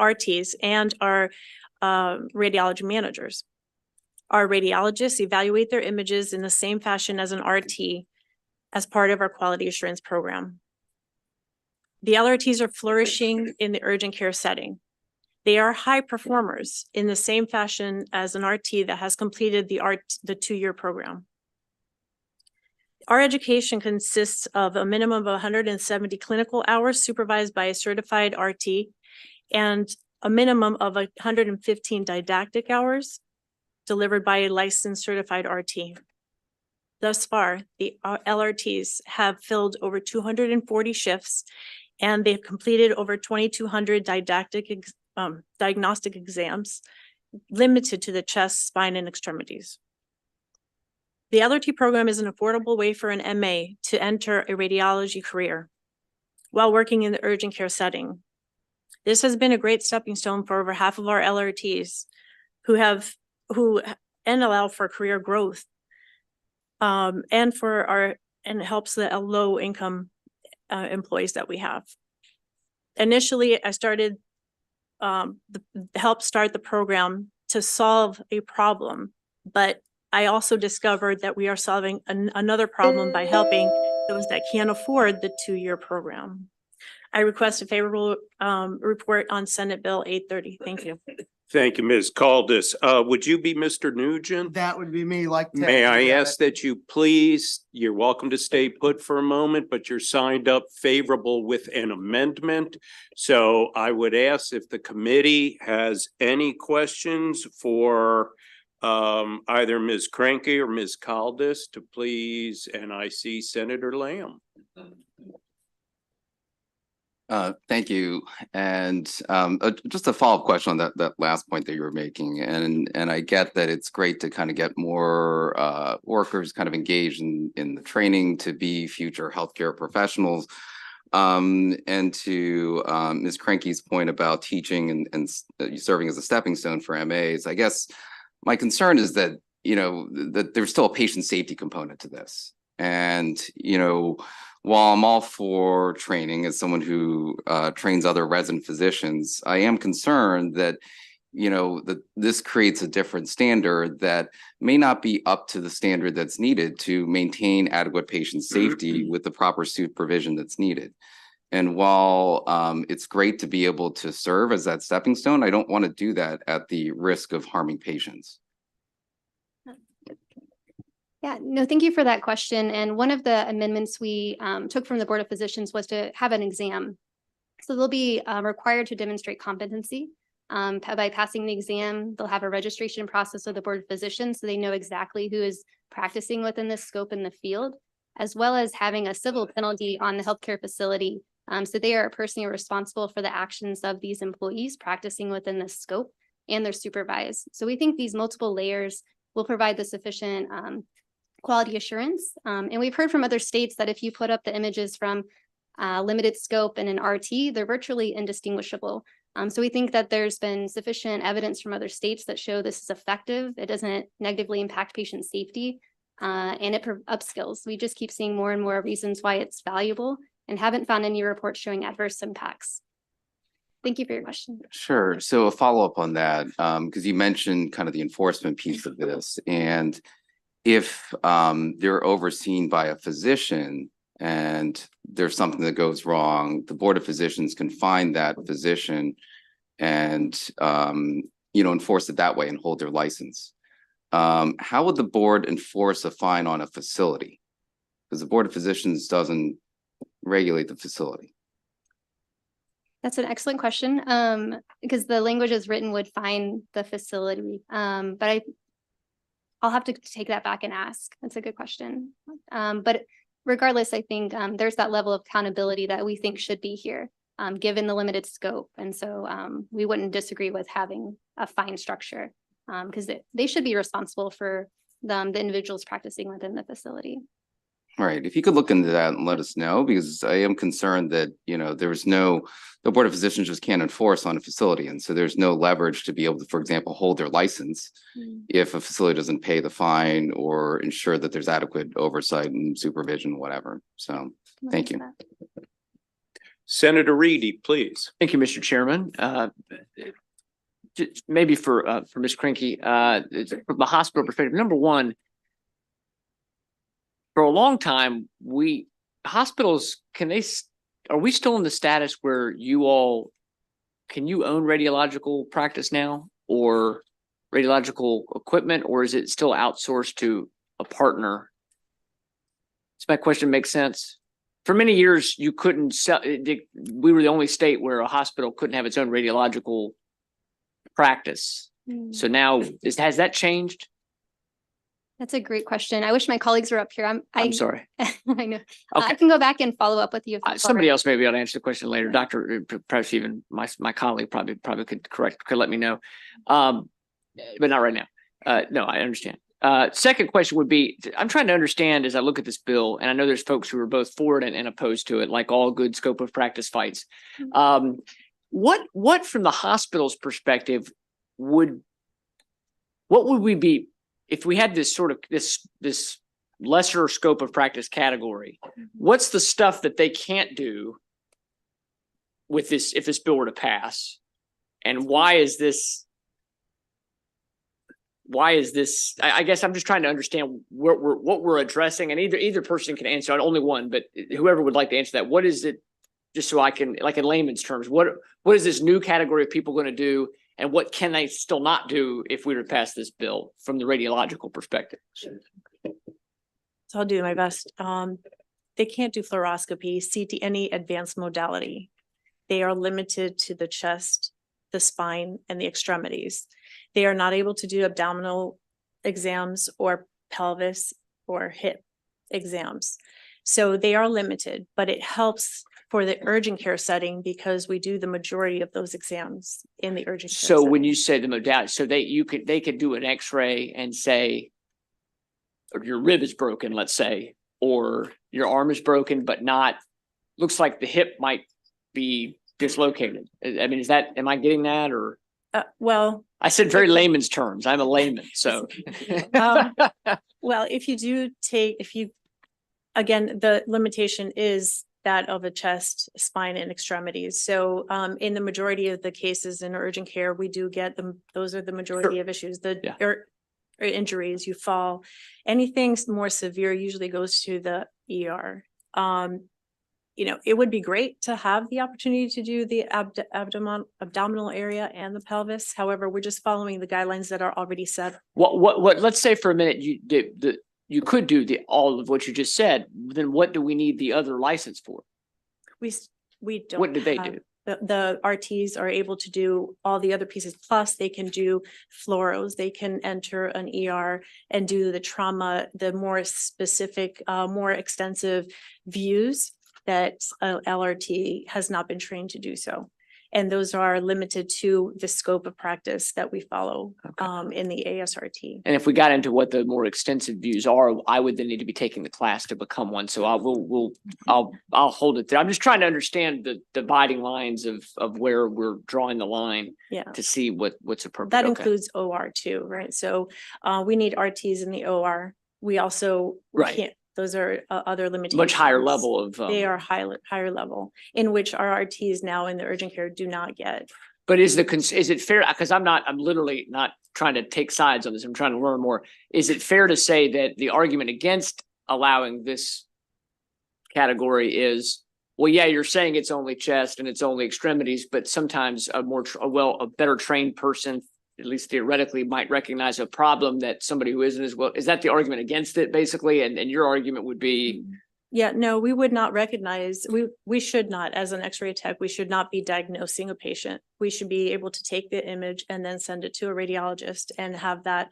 RTs, and our radiology managers. Our radiologists evaluate their images in the same fashion as an RT as part of our quality assurance program. The LRTs are flourishing in the urgent care setting. They are high performers in the same fashion as an RT that has completed the 2-year program. Our education consists of a minimum of 170 clinical hours supervised by a certified RT and a minimum of 115 didactic hours delivered by a licensed certified RT. Thus far, the LRTs have filled over 240 shifts, and they've completed over 2,200 diagnostic exams limited to the chest, spine, and extremities. The LRT program is an affordable way for an MA to enter a radiology career while working in the urgent care setting. This has been a great stepping stone for over half of our LRTs who allow for career growth and it helps the low income employees that we have. Initially, I started help start the program to solve a problem, but I also discovered that we are solving another problem by helping those that can't afford the 2-year program. I request a favorable report on Senate Bill 830. Thank you. Thank you, Ms. Caldas. Would you be Mr. Nugent? That would be me, like. May I ask that you please, you're welcome to stay put for a moment, but you're signed up favorable with an amendment. So I would ask if the committee has any questions for either Ms. Cranky or Ms. Caldas to please, and I see Senator Lamb. Thank you. And just a follow-up question on that last point that you were making. And I get that it's great to kind of get more workers kind of engaged in the training to be future healthcare professionals. And to Ms. Cranky's point about teaching and serving as a stepping stone for MAs, I guess my concern is that, that there's still a patient safety component to this. And, while I'm all for training as someone who trains other resident physicians, I am concerned that, that this creates a different standard that may not be up to the standard that's needed to maintain adequate patient safety with the proper supervision that's needed. And while it's great to be able to serve as that stepping stone, I don't want to do that at the risk of harming patients. Yeah, no, thank you for that question. And one of the amendments we took from the Board of Physicians was to have an exam. So they'll be required to demonstrate competency. By passing the exam, they'll have a registration process with the Board of Physicians so they know exactly who is practicing within this scope in the field, as well as having a civil penalty on the healthcare facility. So they are personally responsible for the actions of these employees practicing within this scope, and they're supervised. So we think these multiple layers will provide the sufficient quality assurance. And we've heard from other states that if you put up the images from limited scope and an RT, they're virtually indistinguishable. So we think that there's been sufficient evidence from other states that show this is effective. It doesn't negatively impact patient safety, and it upskills. We just keep seeing more and more reasons why it's valuable and haven't found any reports showing adverse impacts. Thank you for your question. Sure. So a follow-up on that, because you mentioned kind of the enforcement piece of this, and if they're overseen by a physician and there's something that goes wrong, the Board of Physicians can find that physician and, enforce it that way and hold their license. How would the board enforce a fine on a facility? Because the Board of Physicians doesn't regulate the facility. That's an excellent question, because the language as written would fine the facility. But I'll have to take that back and ask. That's a good question. But regardless, I think there's that level of accountability that we think should be here, given the limited scope. And so we wouldn't disagree with having a fine structure, because they should be responsible for the individuals practicing within the facility. Right. If you could look into that and let us know, because I am concerned that, the Board of Physicians just can't enforce on a facility. And so there's no leverage to be able to, for example, hold their license if a facility doesn't pay the fine or ensure that there's adequate oversight and supervision, whatever. So thank you. Senator Reedy, please. Thank you, Mr. Chairman. Maybe for Ms. Krinky, from the hospital perspective, number one, for a long time, hospitals, are we still in the status where can you own radiological practice now or radiological equipment, or is it still outsourced to a partner? Does my question make sense? For many years, you couldn't sell, we were the only state where a hospital couldn't have its own radiological practice. So now, has that changed? That's a great question. I wish my colleagues were up here. I'm sorry. I know. Okay. I can go back and follow up with you. If that's all Somebody right. else maybe ought to answer the question later. Doctor, perhaps even my colleague probably could let me know. But not right now. No, I understand. Second question would be, I'm trying to understand as I look at this bill, and I know there's folks who are both for it and opposed to it, like all good scope of practice fights. What from the hospital's perspective what would we be if we had this sort of this lesser scope of practice category? What's the stuff that they can't do with this if this bill were to pass? And why is this? I guess I'm just trying to understand what we're addressing, and either person can answer. Only one, but whoever would like to answer that. What is it? Just so I can, like in layman's terms, what is this new category of people going to do, and what can they still not do if we were to pass this bill from the radiological perspective? So I'll do my best. They can't do fluoroscopy, CT, any advanced modality. They are limited to the chest, the spine, and the extremities. They are not able to do abdominal exams or pelvis or hip exams. So they are limited, but it helps for the urgent care setting because we do the majority of those exams in the urgent care So setting. when you say the modality, so they could do an X-ray and say, or your rib is broken, let's say, or your arm is broken, but looks like the hip might be dislocated. I mean, am I getting that, or? Well, I said very layman's terms. I'm a layman, so. Well, again, the limitation is that of a chest, spine, and extremities. So in the majority of the cases in urgent care, we do get them. Those are the majority of issues. Or injuries, you fall, anything more severe usually goes to the ER. It would be great to have the opportunity to do the abdominal area and the pelvis. However, we're just following the guidelines that are already set. Let's say for a minute you could do all of what you just said. Then what do we need the other license for? We don't. What do they have- do? The RTs are able to do all the other pieces. Plus, they can do fluoros. They can enter an ER and do the trauma, the more specific, more extensive views that LRT has not been trained to do so. And those are limited to the scope of practice that we follow in the ASRT. And if we got into what the more extensive views are, I would then need to be taking the class to become one. So I'll hold it there. I'm just trying to understand the dividing lines of where we're drawing the line to see what's appropriate. That includes OR too, right? So we need RTs in the OR. We also can't. Those are other limitations. Much higher level of. They are higher level, in which our RTs now in the urgent care do not get. But is it fair? Because I'm literally not trying to take sides on this. I'm trying to learn more. Is it fair to say that the argument against allowing this category is, well, yeah, you're saying it's only chest and it's only extremities, but sometimes a better trained person, at least theoretically, might recognize a problem that somebody who isn't as well. Is that the argument against it, basically? And your argument would be? Yeah, no, we would not recognize, we should not, as an X-ray tech, we should not be diagnosing a patient. We should be able to take the image and then send it to a radiologist and have that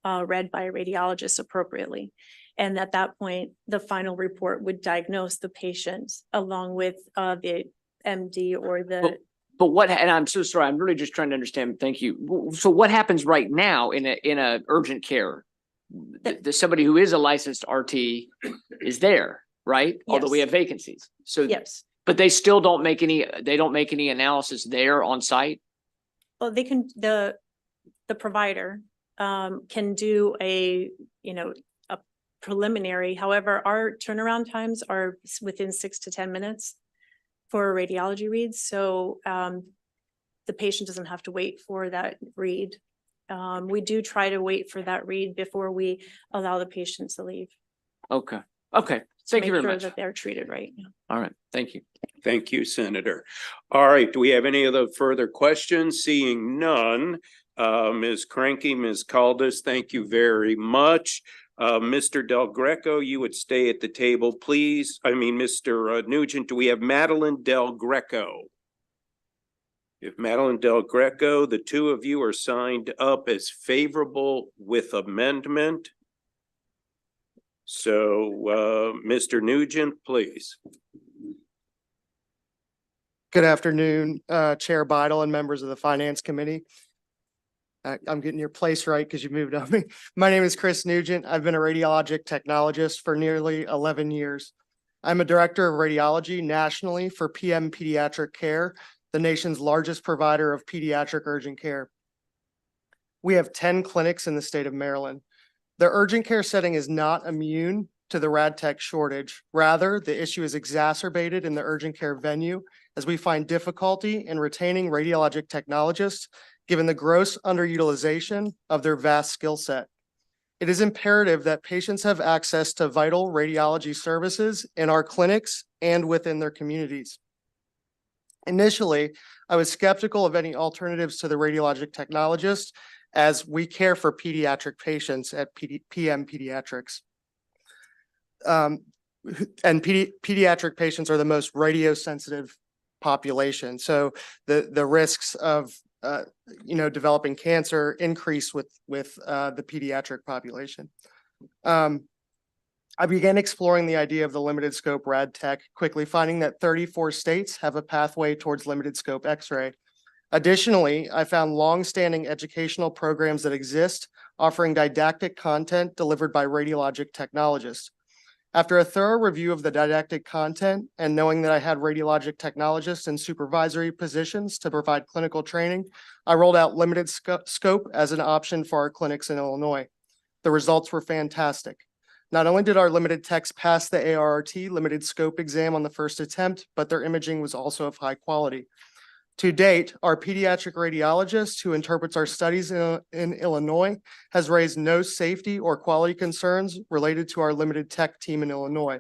read by a radiologist appropriately. And at that point, the final report would diagnose the patient along with the MD or the. But and I'm so sorry, I'm really just trying to understand. Thank you. So what happens right now in a urgent care somebody who is a licensed RT is there, right? Although we Yes. have vacancies. So, Yes. but they still don't make any analysis there on site? Well, they can, the provider can do a preliminary. However, our turnaround times are within 6 to 10 minutes for radiology reads. So the patient doesn't have to wait for that read. We do try to wait for that read before we allow the patient to leave. Okay, okay. to Thank you make very sure much. That they're treated right. Yeah. All right, thank you. Thank you, Senator. All right, do we have any other further questions? Seeing none, Ms. Cranky, Ms. Caldas, thank you very much. Mr. Del Greco, you would stay at the table, please. I mean, Mr. Nugent, do we have Madeline Del Greco? If Madeline Del Greco, the two of you are signed up as favorable with amendment. So, Mr. Nugent, please. Good afternoon, Chair Bidle and members of the Finance Committee. I'm getting your place right because you moved on me. My name is Chris Nugent. I've been a radiologic technologist for nearly 11 years. I'm a director of radiology nationally for PM Pediatric Care, the nation's largest provider of pediatric urgent care. We have 10 clinics in the state of Maryland. The urgent care setting is not immune to the rad tech shortage. Rather, the issue is exacerbated in the urgent care venue as we find difficulty in retaining radiologic technologists given the gross underutilization of their vast skill set. It is imperative that patients have access to vital radiology services in our clinics and within their communities. Initially, I was skeptical of any alternatives to the radiologic technologist as we care for pediatric patients at PM Pediatrics. And pediatric patients are the most radio-sensitive population. So the risks of developing cancer increase with the pediatric population. I began exploring the idea of the limited scope rad tech, quickly finding that 34 states have a pathway towards limited scope X-ray. Additionally, I found long-standing educational programs that exist offering didactic content delivered by radiologic technologists. After a thorough review of the didactic content and knowing that I had radiologic technologists in supervisory positions to provide clinical training, I rolled out limited scope as an option for our clinics in Illinois. The results were fantastic. Not only did our limited techs pass the ARRT limited scope exam on the first attempt, but their imaging was also of high quality. To date, our pediatric radiologist who interprets our studies in Illinois has raised no safety or quality concerns related to our limited tech team in Illinois.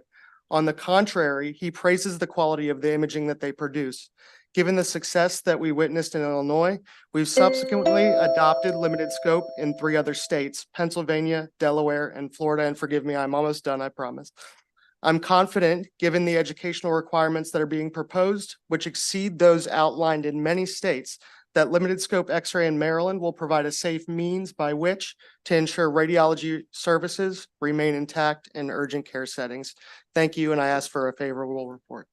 On the contrary, he praises the quality of the imaging that they produce. Given the success that we witnessed in Illinois, we've subsequently adopted limited scope in 3 other states, Pennsylvania, Delaware, and Florida. And forgive me, I'm almost done, I promise. I'm confident, given the educational requirements that are being proposed, which exceed those outlined in many states, that limited scope X-ray in Maryland will provide a safe means by which to ensure radiology services remain intact in urgent care settings. Thank you, and I ask for a favorable report.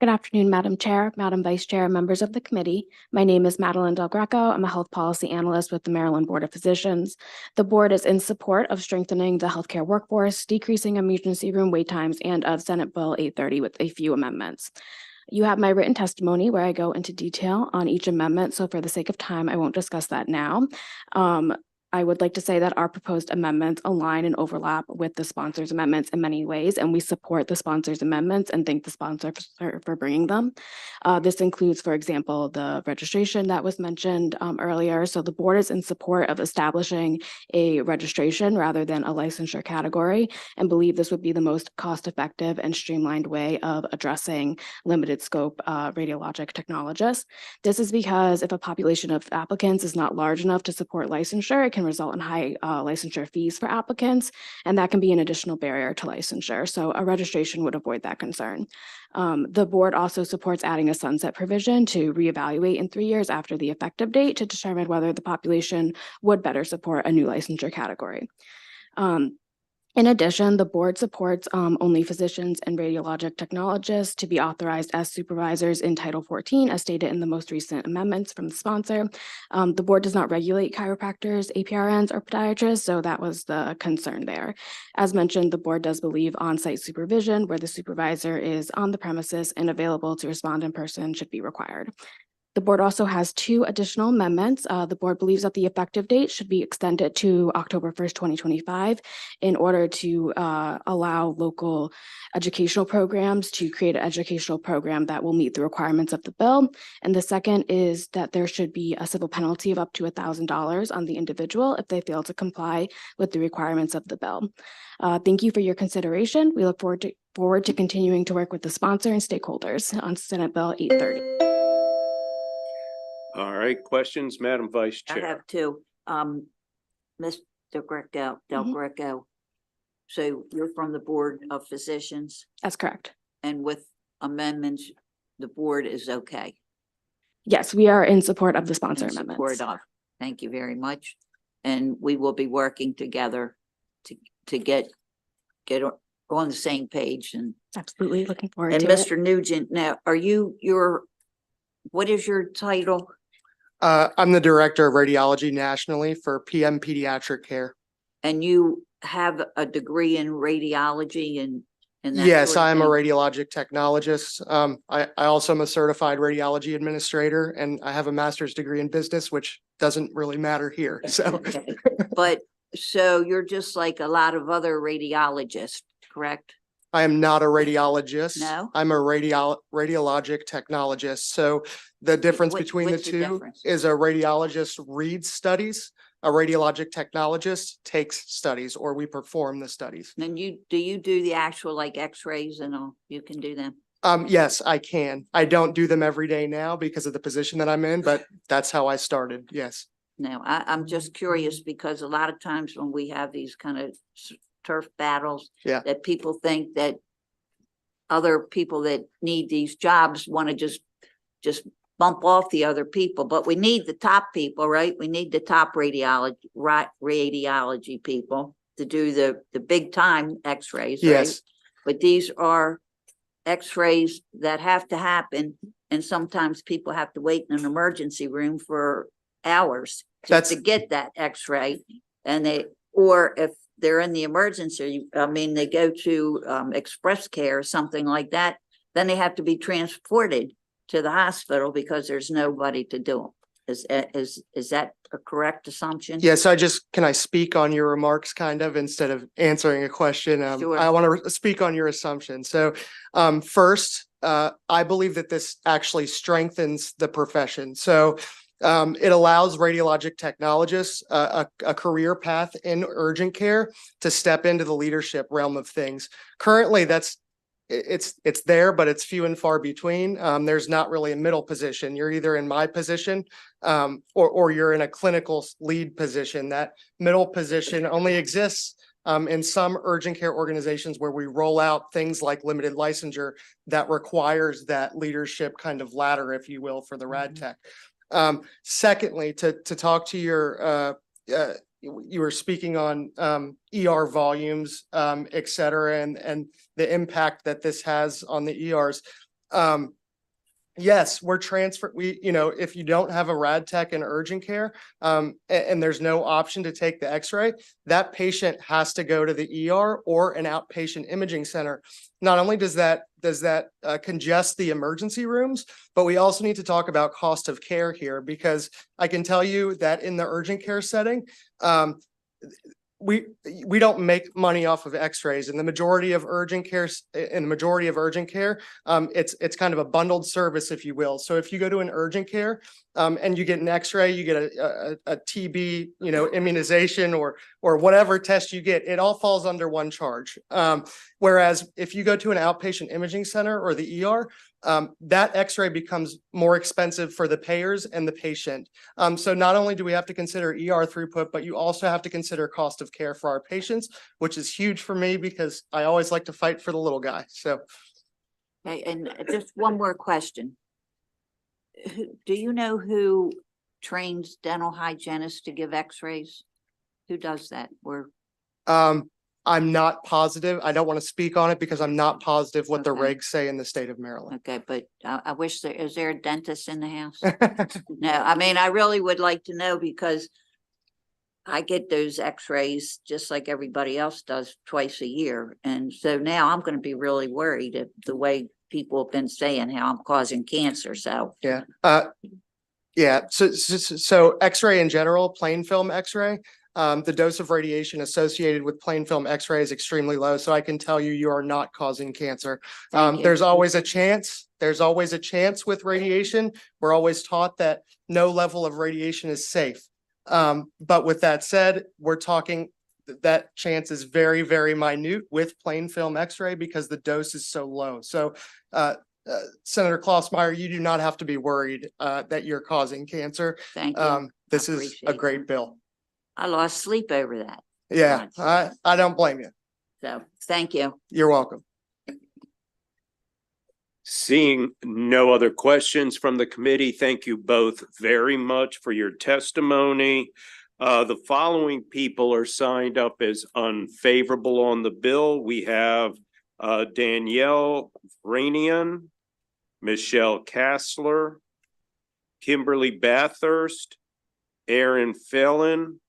Good afternoon, Madam Chair, Madam Vice Chair, members of the committee. My name is Madeline Del Greco. I'm a health policy analyst with the Maryland Board of Physicians. The board is in support of strengthening the healthcare workforce, decreasing emergency room wait times, and of Senate Bill 830 with a few amendments. You have my written testimony where I go into detail on each amendment. So for the sake of time, I won't discuss that now. I would like to say that our proposed amendments align and overlap with the sponsor's amendments in many ways, and we support the sponsor's amendments and thank the sponsor for bringing them. This includes, for example, the registration that was mentioned earlier. So the board is in support of establishing a registration rather than a licensure category and believe this would be the most cost-effective and streamlined way of addressing limited scope radiologic technologists. This is because if a population of applicants is not large enough to support licensure, it can result in high licensure fees for applicants, and that can be an additional barrier to licensure. So a registration would avoid that concern. The board also supports adding a sunset provision to reevaluate in 3 years after the effective date to determine whether the population would better support a new licensure category. In addition, the board supports only physicians and radiologic technologists to be authorized as supervisors in Title 14, as stated in the most recent amendments from the sponsor. The board does not regulate chiropractors, APRNs, or podiatrists, so that was the concern there. As mentioned, the board does believe on-site supervision, where the supervisor is on the premises and available to respond in person, should be required. The board also has 2 additional amendments. The board believes that the effective date should be extended to October 1st, 2025, in order to allow local educational programs to create an educational program that will meet the requirements of the bill. And the second is that there should be a civil penalty of up to $1,000 on the individual if they fail to comply with the requirements of the bill. Thank you for your consideration. We look forward to continuing to work with the sponsor and stakeholders on Senate Bill 830. All right, questions, Madam Vice I Chair? have 2. Mr. Greco, Del Greco. So you're from the Board of Physicians, That's correct. and with amendments, the board is okay. Yes, we are in support of the sponsor In amendments. support of. Thank you very much. And we will be working together to get on the same page and. Absolutely, looking forward And to it. Mr. Nugent, now, are you what is your title? I'm the Director of Radiology nationally for PM Pediatric Care. And you have a degree in radiology and that Yes, sort of I am a thing? radiologic technologist. I also am a certified radiology administrator, and I have a master's degree in business, which doesn't really matter here, so. Okay. But, so you're just like a lot of other radiologists, correct? I am not a radiologist. No? I'm a radiologic technologist. So the difference between the what's the two difference? is a radiologist reads studies, a radiologic technologist takes studies, or we perform the studies. And do you do the actual like x-rays and all? You can do them? Yes, I can. I don't do them every day now because of the position that I'm in, but that's how I started. Yes. No, I'm just curious because a lot of times when we have these kind of turf battles, Yeah. that people think that other people that need these jobs want to just bump off the other people, but we need the top people, right? We need the top radiology people to do the big time x-rays, right? Yes. But these are x-rays that have to happen, and sometimes people have to wait in an emergency room for hours just to get that x-ray. And or if they're in the emergency, I mean, they go to express care or something like that, then they have to be transported to the hospital because there's nobody to do them. Is that a correct assumption? Yes, can I speak on your remarks kind of instead of answering a question? Sure. I want to speak on your assumption. So first, I believe that this actually strengthens the profession. So it allows radiologic technologists a career path in urgent care to step into the leadership realm of things. Currently, it's there, but it's few and far between. There's not really a middle position. You're either in my position or you're in a clinical lead position. That middle position only exists in some urgent care organizations where we roll out things like limited licensure that requires that leadership kind of ladder, if you will, for the rad tech. Secondly, to talk to your, you were speaking on ER volumes, et cetera, and the impact that this has on the ERs. Yes, we're if you don't have a rad tech in urgent care, and there's no option to take the x-ray, that patient has to go to the ER or an outpatient imaging center. Not only does that congest the emergency rooms, but we also need to talk about cost of care here, because I can tell you that in the urgent care setting, we don't make money off of x-rays. In the majority of urgent care, it's kind of a bundled service, if you will. So if you go to an urgent care and you get an x-ray, you get a TB, immunization or whatever test you get, it all falls under one charge. Whereas if you go to an outpatient imaging center or the ER, that x-ray becomes more expensive for the payers and the patient. So not only do we have to consider ER throughput, but you also have to consider cost of care for our patients, which is huge for me because I always like to fight for the little guy. So. Okay, and just one more question. Do you know who trains dental hygienists to give x-rays? Who does that? I'm not positive. I don't want to speak on it because I'm not positive what the Okay. regs say in the state of Maryland. Okay, but I wish is there a dentist in the house? No, I mean, I really would like to know because I get those x-rays just like everybody else does twice a year. And so now I'm going to be really worried at the way people have been saying how I'm causing cancer. So Yeah. Yeah. So X-ray in general, plain film X-ray, the dose of radiation associated with plain film X-ray is extremely low. So I can tell you, you are not causing cancer. Thank you. There's always a chance. There's always a chance with radiation. We're always taught that no level of radiation is safe. But with that said, we're talking that chance is very, very minute with plain film X-ray because the dose is so low. So, Senator Klausmeyer, you do not have to be worried that you're causing cancer. Thank you. This is a great bill. I lost sleep over that. Yeah, I don't blame you. So thank you. You're welcome. Seeing no other questions from the committee, thank you both very much for your testimony. The following people are signed up as unfavorable on the bill. We have Danielle Vranian, Michelle Kassler, Kimberly Bathurst, Aaron Phelan,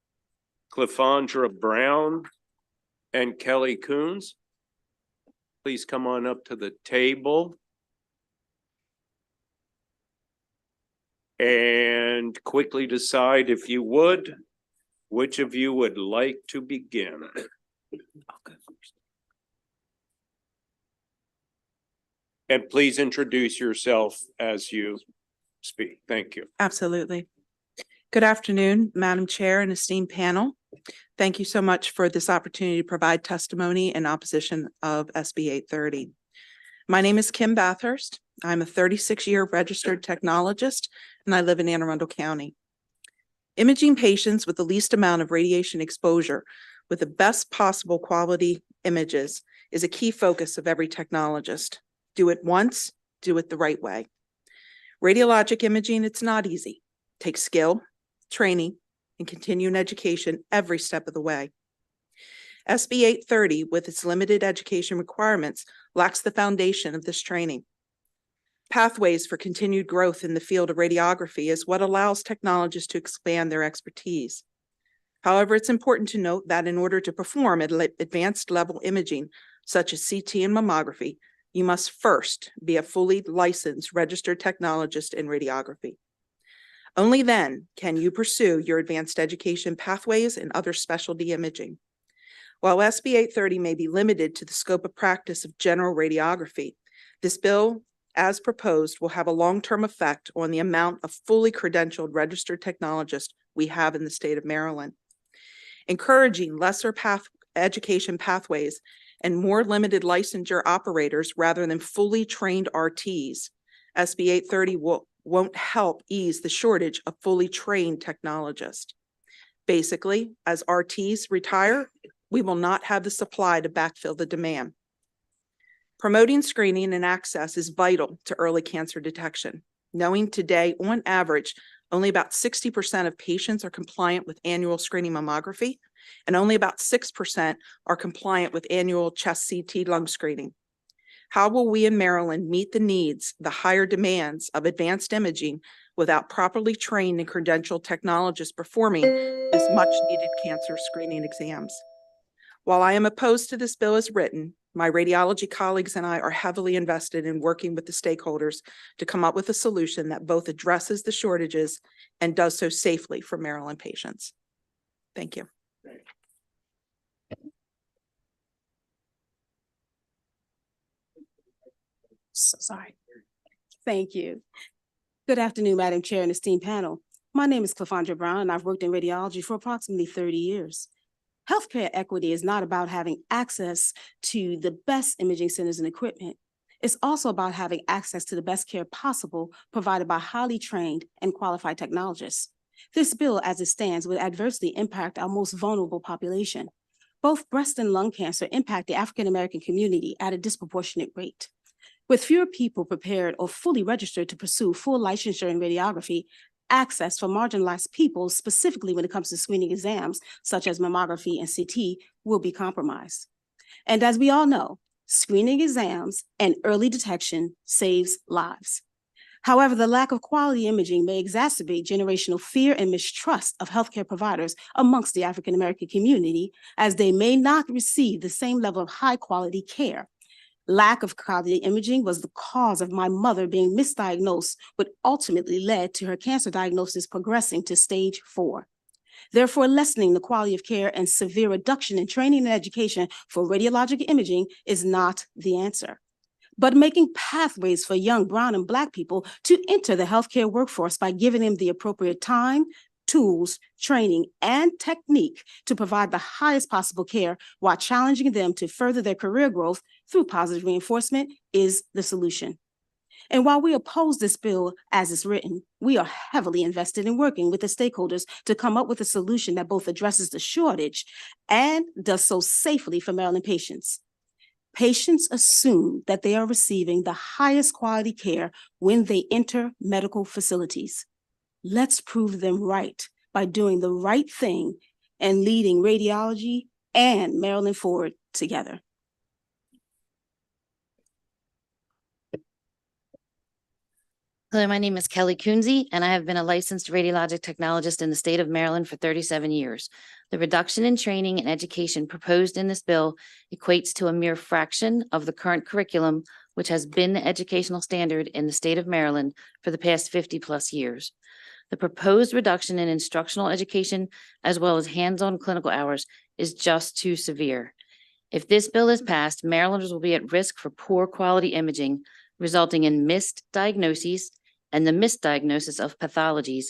Cliffondra Brown, and Kelly Coons. Please come on up to the table. And quickly decide, if you would, which of you would like to begin? And please introduce yourself as you speak. Thank you. Absolutely. Good afternoon, Madam Chair and esteemed panel. Thank you so much for this opportunity to provide testimony in opposition of SB 830. My name is Kim Bathurst. I'm a 36-year registered technologist, and I live in Anne Arundel County. Imaging patients with the least amount of radiation exposure with the best possible quality images is a key focus of every technologist. Do it once, do it the right way. Radiologic imaging, it's not easy. It takes skill, training, and continuing education every step of the way. SB 830, with its limited education requirements, lacks the foundation of this training. Pathways for continued growth in the field of radiography is what allows technologists to expand their expertise. However, it's important to note that in order to perform advanced level imaging, such as CT and mammography, you must first be a fully licensed registered technologist in radiography. Only then can you pursue your advanced education pathways and other specialty imaging. While SB 830 may be limited to the scope of practice of general radiography, this bill, as proposed, will have a long-term effect on the amount of fully credentialed registered technologists we have in the state of Maryland. Encouraging lesser education pathways and more limited licensure operators rather than fully trained RTs, SB 830 won't help ease the shortage of fully trained technologists. Basically, as RTs retire, we will not have the supply to backfill the demand. Promoting screening and access is vital to early cancer detection. Knowing today, on average, only about 60% of patients are compliant with annual screening mammography, and only about 6% are compliant with annual chest CT lung screening. How will we in Maryland meet the needs, the higher demands of advanced imaging without properly trained and credentialed technologists performing this much needed cancer screening exams? While I am opposed to this bill as written, my radiology colleagues and I are heavily invested in working with the stakeholders to come up with a solution that both addresses the shortages and does so safely for Maryland patients. Thank you. Sorry. Thank you. Good afternoon, Madam Chair and esteemed panel. My name is Cliffondra Brown, and I've worked in radiology for approximately 30 years. Healthcare equity is not about having access to the best imaging centers and equipment. It's also about having access to the best care possible provided by highly trained and qualified technologists. This bill, as it stands, would adversely impact our most vulnerable population. Both breast and lung cancer impact the African-American community at a disproportionate rate. With fewer people prepared or fully registered to pursue full licensure in radiography, access for marginalized people, specifically when it comes to screening exams such as mammography and CT, will be compromised. And as we all know, screening exams and early detection saves lives. However, the lack of quality imaging may exacerbate generational fear and mistrust of healthcare providers amongst the African American community, as they may not receive the same level of high quality care. Lack of quality imaging was the cause of my mother being misdiagnosed, which ultimately led to her cancer diagnosis progressing to stage 4. Therefore, lessening the quality of care and severe reduction in training and education for radiologic imaging is not the answer, but making pathways for young Brown and Black people to enter the healthcare workforce by giving them the appropriate time, tools, training, and technique to provide the highest possible care while challenging them to further their career growth through positive reinforcement is the solution. And while we oppose this bill as it's written, we are heavily invested in working with the stakeholders to come up with a solution that both addresses the shortage and does so safely for Maryland patients. Patients assume that they are receiving the highest quality care when they enter medical facilities. Let's prove them right by doing the right thing and leading radiology and Maryland forward together. Hello, my name is Kelly Coonsey, and I have been a licensed radiologic technologist in the state of Maryland for 37 years. The reduction in training and education proposed in this bill equates to a mere fraction of the current curriculum, which has been the educational standard in the state of Maryland for the past 50+ years. The proposed reduction in instructional education, as well as hands-on clinical hours, is just too severe. If this bill is passed, Marylanders will be at risk for poor quality imaging, resulting in missed diagnoses and the misdiagnosis of pathologies,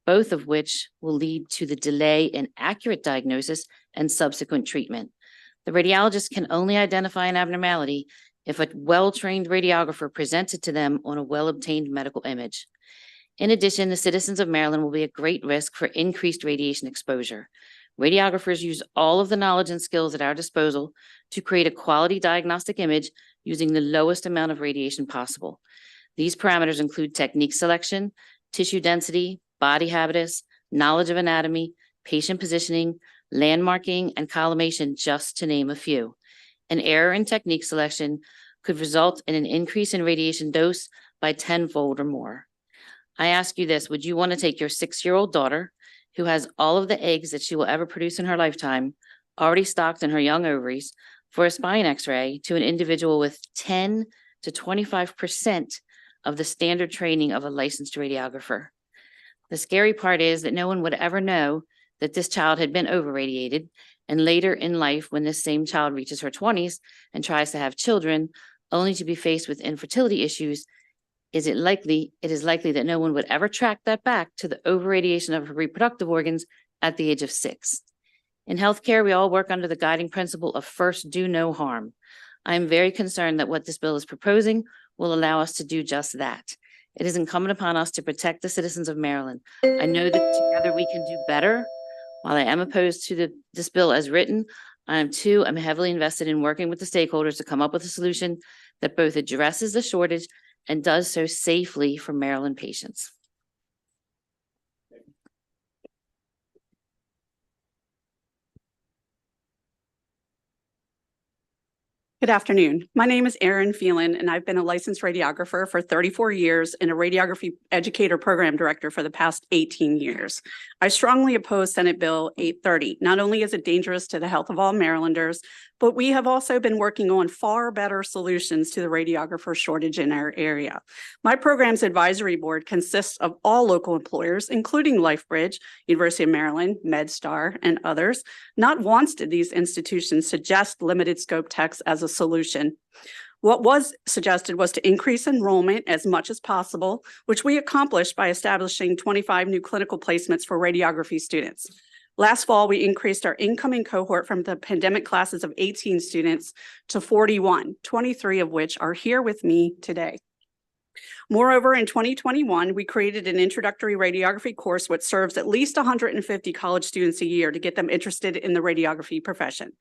both of which will lead to the delay in accurate diagnosis and subsequent treatment. The radiologist can only identify an abnormality if a well-trained radiographer presents it to them on a well-obtained medical image. In addition, the citizens of Maryland will be at great risk for increased radiation exposure. Radiographers use all of the knowledge and skills at our disposal to create a quality diagnostic image using the lowest amount of radiation possible. These parameters include technique selection, tissue density, body habitus, knowledge of anatomy, patient positioning, landmarking, and collimation, just to name a few. An error in technique selection could result in an increase in radiation dose by 10-fold or more. I ask you this: would you want to take your 6-year-old daughter, who has all of the eggs that she will ever produce in her lifetime, already stocked in her young ovaries, for a spine X-ray to an individual with 10 to 25% of the standard training of a licensed radiographer? The scary part is that no one would ever know that this child had been over-radiated, and later in life, when this same child reaches her 20s and tries to have children, only to be faced with infertility issues, it is likely that no one would ever track that back to the over-radiation of her reproductive organs at the age of 6. In healthcare, we all work under the guiding principle of first do no harm. I am very concerned that what this bill is proposing will allow us to do just that. It is incumbent upon us to protect the citizens of Maryland. I know that together we can do better. While I am opposed to this bill as written, I'm heavily invested in working with the stakeholders to come up with a solution that both addresses the shortage and does so safely for Maryland patients. Good afternoon. My name is Erin Phelan, and I've been a licensed radiographer for 34 years and a radiography educator program director for the past 18 years. I strongly oppose Senate Bill 830. Not only is it dangerous to the health of all Marylanders, but we have also been working on far better solutions to the radiographer shortage in our area. My program's advisory board consists of all local employers, including LifeBridge, University of Maryland, MedStar, and others. Not once did these institutions suggest limited scope techs as a solution. What was suggested was to increase enrollment as much as possible, which we accomplished by establishing 25 new clinical placements for radiography students. Last fall, we increased our incoming cohort from the pandemic classes of 18 students to 41, 23 of which are here with me today. Moreover, in 2021, we created an introductory radiography course which serves at least 150 college students a year to get them interested in the radiography profession.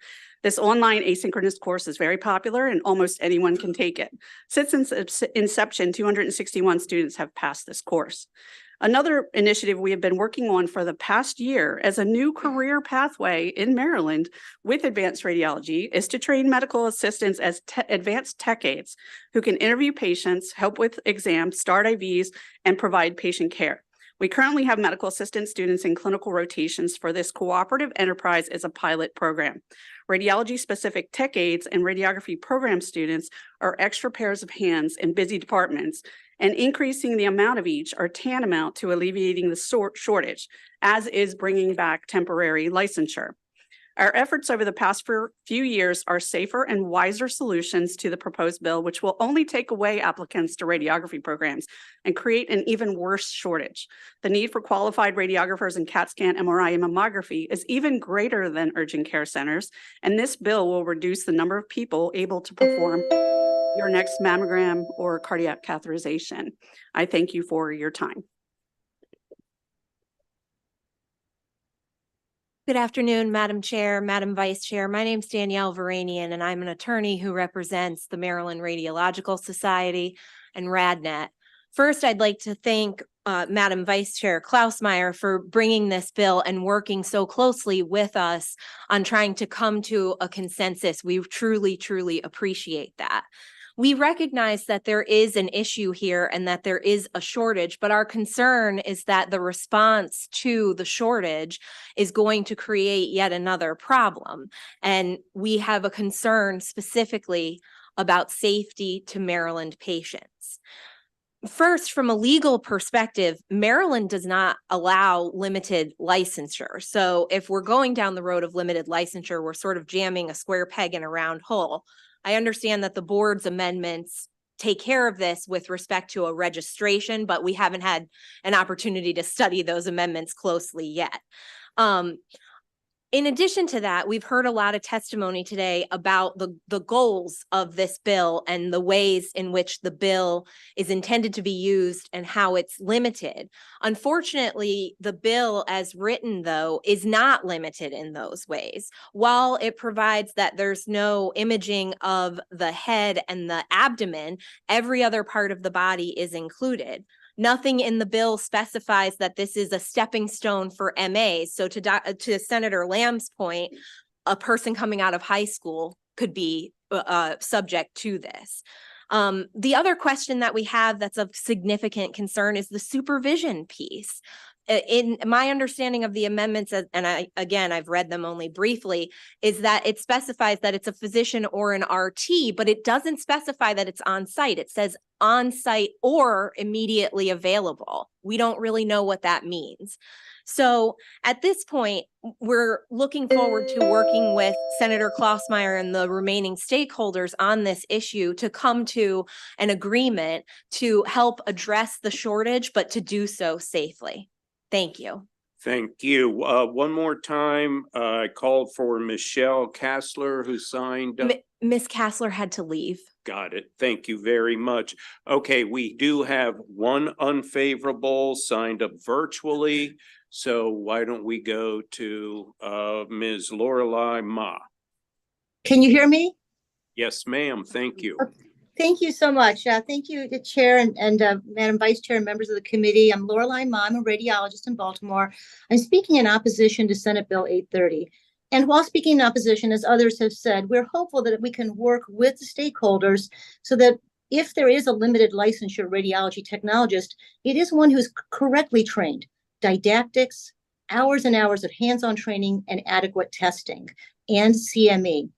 This online asynchronous course is very popular and almost anyone can take it. Since its inception, 261 students have passed this course. Another initiative we have been working on for the past year as a new career pathway in Maryland with advanced radiology is to train medical assistants as advanced tech aides who can interview patients, help with exams, start IVs, and provide patient care. We currently have medical assistant students in clinical rotations for this cooperative enterprise as a pilot program. Radiology-specific tech aides and radiography program students are extra pairs of hands in busy departments, and increasing the amount of each are tantamount to alleviating the shortage, as is bringing back temporary licensure. Our efforts over the past few years are safer and wiser solutions to the proposed bill, which will only take away applicants to radiography programs and create an even worse shortage. The need for qualified radiographers in CAT scan, MRI, and mammography is even greater than urgent care centers, and this bill will reduce the number of people able to perform your next mammogram or cardiac catheterization. I thank you for your time. Good afternoon, Madam Chair, Madam Vice Chair. My name's Danielle Varanian, and I'm an attorney who represents the Maryland Radiological Society and RadNet. First, I'd like to thank Madam Vice Chair Klausmeier for bringing this bill and working so closely with us on trying to come to a consensus. We truly, truly appreciate that. We recognize that there is an issue here and that there is a shortage, but our concern is that the response to the shortage is going to create yet another problem. And we have a concern specifically about safety to Maryland patients. First, from a legal perspective, Maryland does not allow limited licensure. So if we're going down the road of limited licensure, we're sort of jamming a square peg in a round hole. I understand that the board's amendments take care of this with respect to a registration, but we haven't had an opportunity to study those amendments closely yet. In addition to that, we've heard a lot of testimony today about the goals of this bill and the ways in which the bill is intended to be used and how it's limited. Unfortunately, the bill as written, though, is not limited in those ways. While it provides that there's no imaging of the head and the abdomen, every other part of the body is included. Nothing in the bill specifies that this is a stepping stone for MAs. So to Senator Lamb's point, a person coming out of high school could be subject to this. The other question that we have that's of significant concern is the supervision piece. In my understanding of the amendments, and I've read them only briefly, is that it specifies that it's a physician or an RT, but it doesn't specify that it's on site. It says on site or immediately available. We don't really know what that means. So at this point, we're looking forward to working with Senator Klausmeier and the remaining stakeholders on this issue to come to an agreement to help address the shortage, but to do so safely. Thank you. Thank you. One more time, I called for Michelle Kassler, who signed up. Ms. Kassler had to leave. Got it. Thank you very much. Okay, we do have one unfavorable signed up virtually. So why don't we go to Ms. Lorelei Ma? Can you hear me? Yes, ma'am. Thank you. Thank you so much. Thank you, the chair and Madam Vice Chair and members of the committee. I'm Lorelei Ma. I'm a radiologist in Baltimore. I'm speaking in opposition to Senate Bill 830. And while speaking in opposition, as others have said, we're hopeful that we can work with the stakeholders so that if there is a limited licensure radiology technologist, it is one who's correctly trained, didactics, hours and hours of hands-on training and adequate testing, and CME.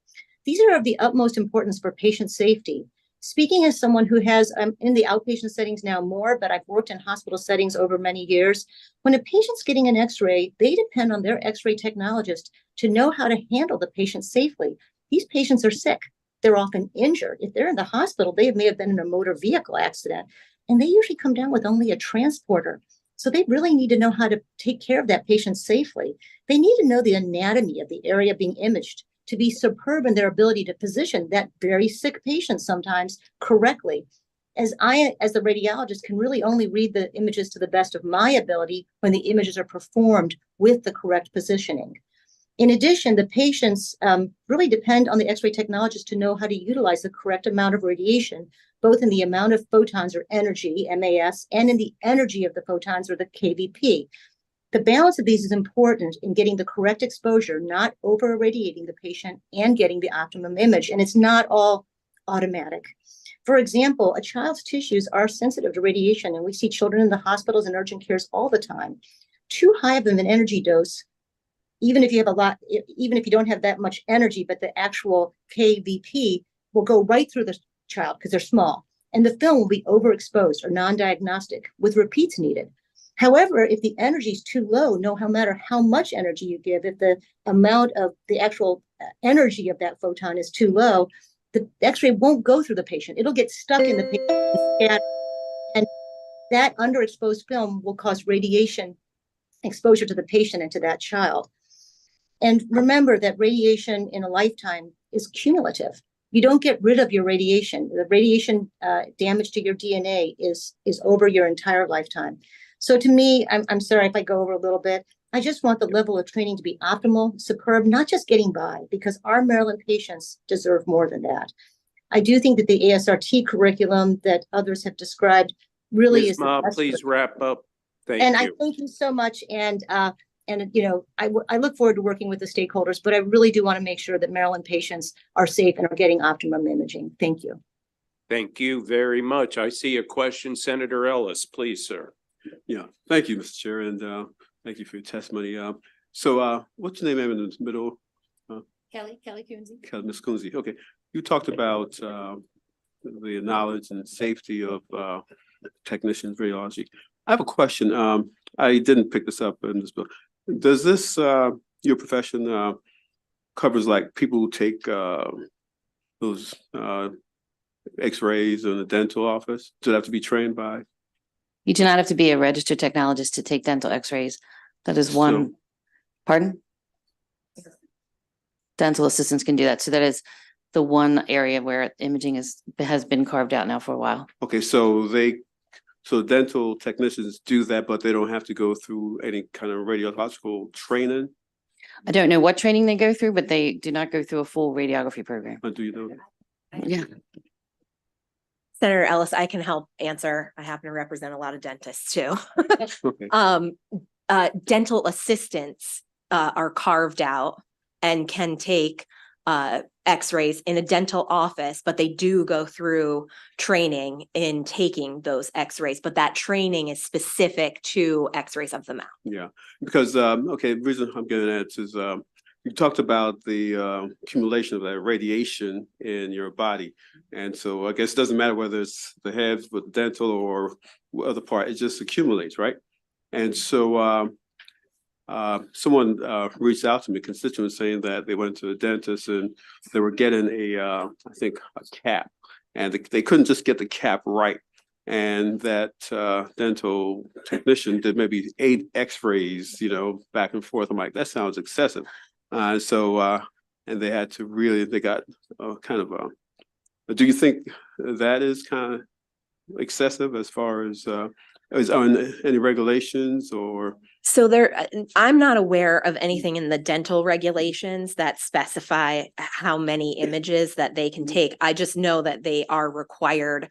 These are of the utmost importance for patient safety. Speaking as someone who has, I'm in the outpatient settings now more, but I've worked in hospital settings over many years. When a patient's getting an x-ray, they depend on their x-ray technologist to know how to handle the patient safely. These patients are sick. They're often injured. If they're in the hospital, they may have been in a motor vehicle accident, and they usually come down with only a transporter. So they really need to know how to take care of that patient safely. They need to know the anatomy of the area being imaged to be superb in their ability to position that very sick patient sometimes correctly. As the radiologist, can really only read the images to the best of my ability when the images are performed with the correct positioning. In addition, the patients really depend on the x-ray technologist to know how to utilize the correct amount of radiation both in the amount of photons or energy, MAS, and in the energy of the photons or the KVP. The balance of these is important in getting the correct exposure, not over irradiating the patient and getting the optimum image. And it's not all automatic. For example, a child's tissues are sensitive to radiation, and we see children in the hospitals and urgent cares all the time. Too high of an energy dose, even if you have a lot, even if you don't have that much energy, but the actual KVP will go right through the child because they're small, and the film will be overexposed or non-diagnostic with repeats needed. However, if the energy is too low, no matter how much energy you give, if the amount of the actual energy of that photon is too low, the X-ray won't go through the patient. It'll get stuck in the patient, and that underexposed film will cause radiation exposure to the patient and to that child. And remember that radiation in a lifetime is cumulative. You don't get rid of your radiation. The radiation damage to your DNA is over your entire lifetime. So to me, I'm sorry if I go over a little bit. I just want the level of training to be optimal, superb, not just getting by, because our Maryland patients deserve more than that. I do think that the ASRT curriculum that others have described really Ms. is. Ma, please wrap up. Thank And I you. thank you so much. And you know, I look forward to working with the stakeholders, but I really do want to make sure that Maryland patients are safe and are getting optimum imaging. Thank you. Thank you very much. I see a question, Senator Ellis, please, sir. Yeah, thank you, Mr. Chair, and thank you for your testimony. So what's your name in the middle? Kelly Coonsey. Ms. Coonsey. Okay, you talked about the knowledge and safety of technicians radiology. I have a question. I didn't pick this up in this bill. Does this your profession covers like people who take those X-rays in the dental office? Do they have to be trained by? You do not have to be a registered technologist to take dental x-rays. That is one, pardon? Dental assistants can do that. So that is the one area where imaging has been carved out now for a while. Okay, so dental technicians do that, but they don't have to go through any kind of radiological training? I don't know what training they go through, but they do not go through a full radiography program. Do you know that? Yeah. Senator Ellis, I can help answer. I happen to represent a lot of dentists too. Okay. Dental assistants are carved out and can take x-rays in a dental office, but they do go through training in taking those x-rays, but that training is specific to x-rays of the mouth. Yeah, because okay, the reason I'm getting at is you talked about the accumulation of that radiation in your body. And so I guess it doesn't matter whether it's the head with dental or other part, it just accumulates, right? And so someone reached out to me, a constituent, saying that they went to the dentist and they were getting I think a cap, and they couldn't just get the cap right. And that dental technician did maybe 8 x-rays, you know, back and forth. I'm like, that sounds excessive. And they had to really, they got kind of do you think that is kind of excessive as far as is on any regulations or? So I'm not aware of anything in the dental regulations that specify how many images that they can take. I just know that they are required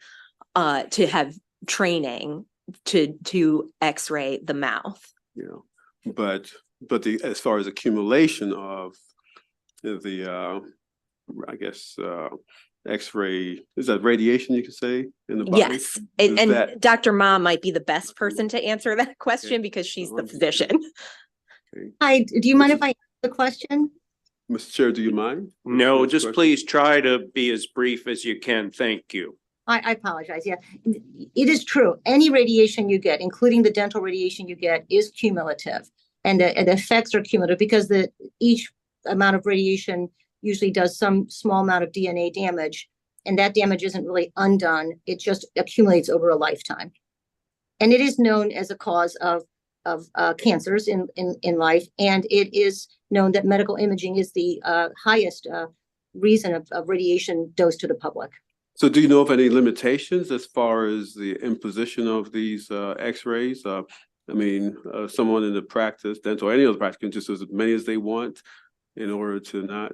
to have training to x-ray the mouth. Yeah, but as far as accumulation of the I guess X-ray, is that radiation you could say in the body? Yes, and Dr. Ma might be the best person to answer that question because she's the physician. Hi, do you mind if I ask the question? Mr. Chair, do you mind? No, just please try to be as brief as you can. Thank you. I apologize. Yeah, it is true. Any radiation you get, including the dental radiation you get, is cumulative, and the effects are cumulative because each amount of radiation usually does some small amount of DNA damage, and that damage isn't really undone. It just accumulates over a lifetime. And it is known as a cause of cancers in life, and it is known that medical imaging is the highest reason of radiation dose to the public. So do you know of any limitations as far as the imposition of these X-rays? I mean, someone in the practice, dental or any other practice, can just do as many as they want in order to not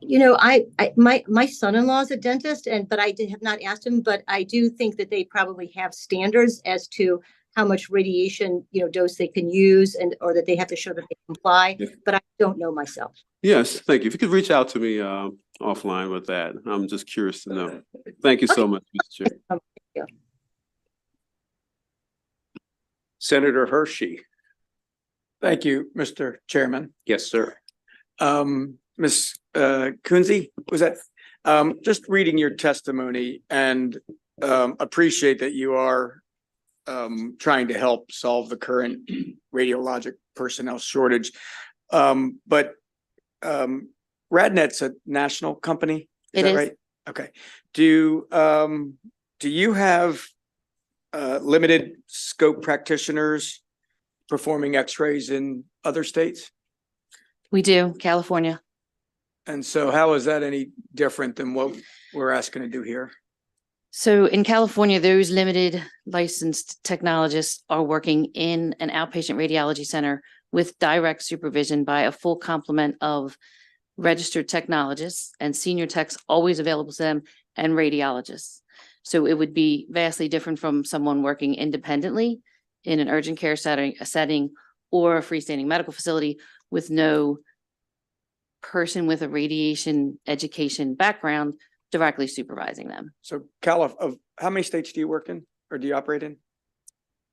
My son-in-law is a dentist but I have not asked him, but I do think that they probably have standards as to how much radiation, dose they can use or that they have to show that they comply, but I don't know myself. Yes, thank you. If you could reach out to me offline with that, I'm just curious to know. Thank you so much, Mr. Chair. Senator Hershey. Thank you, Mr. Chairman. Yes, sir. Ms. Kunze, was that, just reading your testimony and appreciate that you are trying to help solve the current radiologic personnel shortage. But RadNet's a national company, is that right? Okay. Do you have limited scope practitioners performing x-rays in other states? We do, California. And so how is that any different than what we're asking to do here? So in California, those limited licensed technologists are working in an outpatient radiology center with direct supervision by a full complement of registered technologists and senior techs always available to them and radiologists. So it would be vastly different from someone working independently in an urgent care setting or a freestanding medical facility with no person with a radiation education background directly supervising them. So how many states do you work in or do you operate in?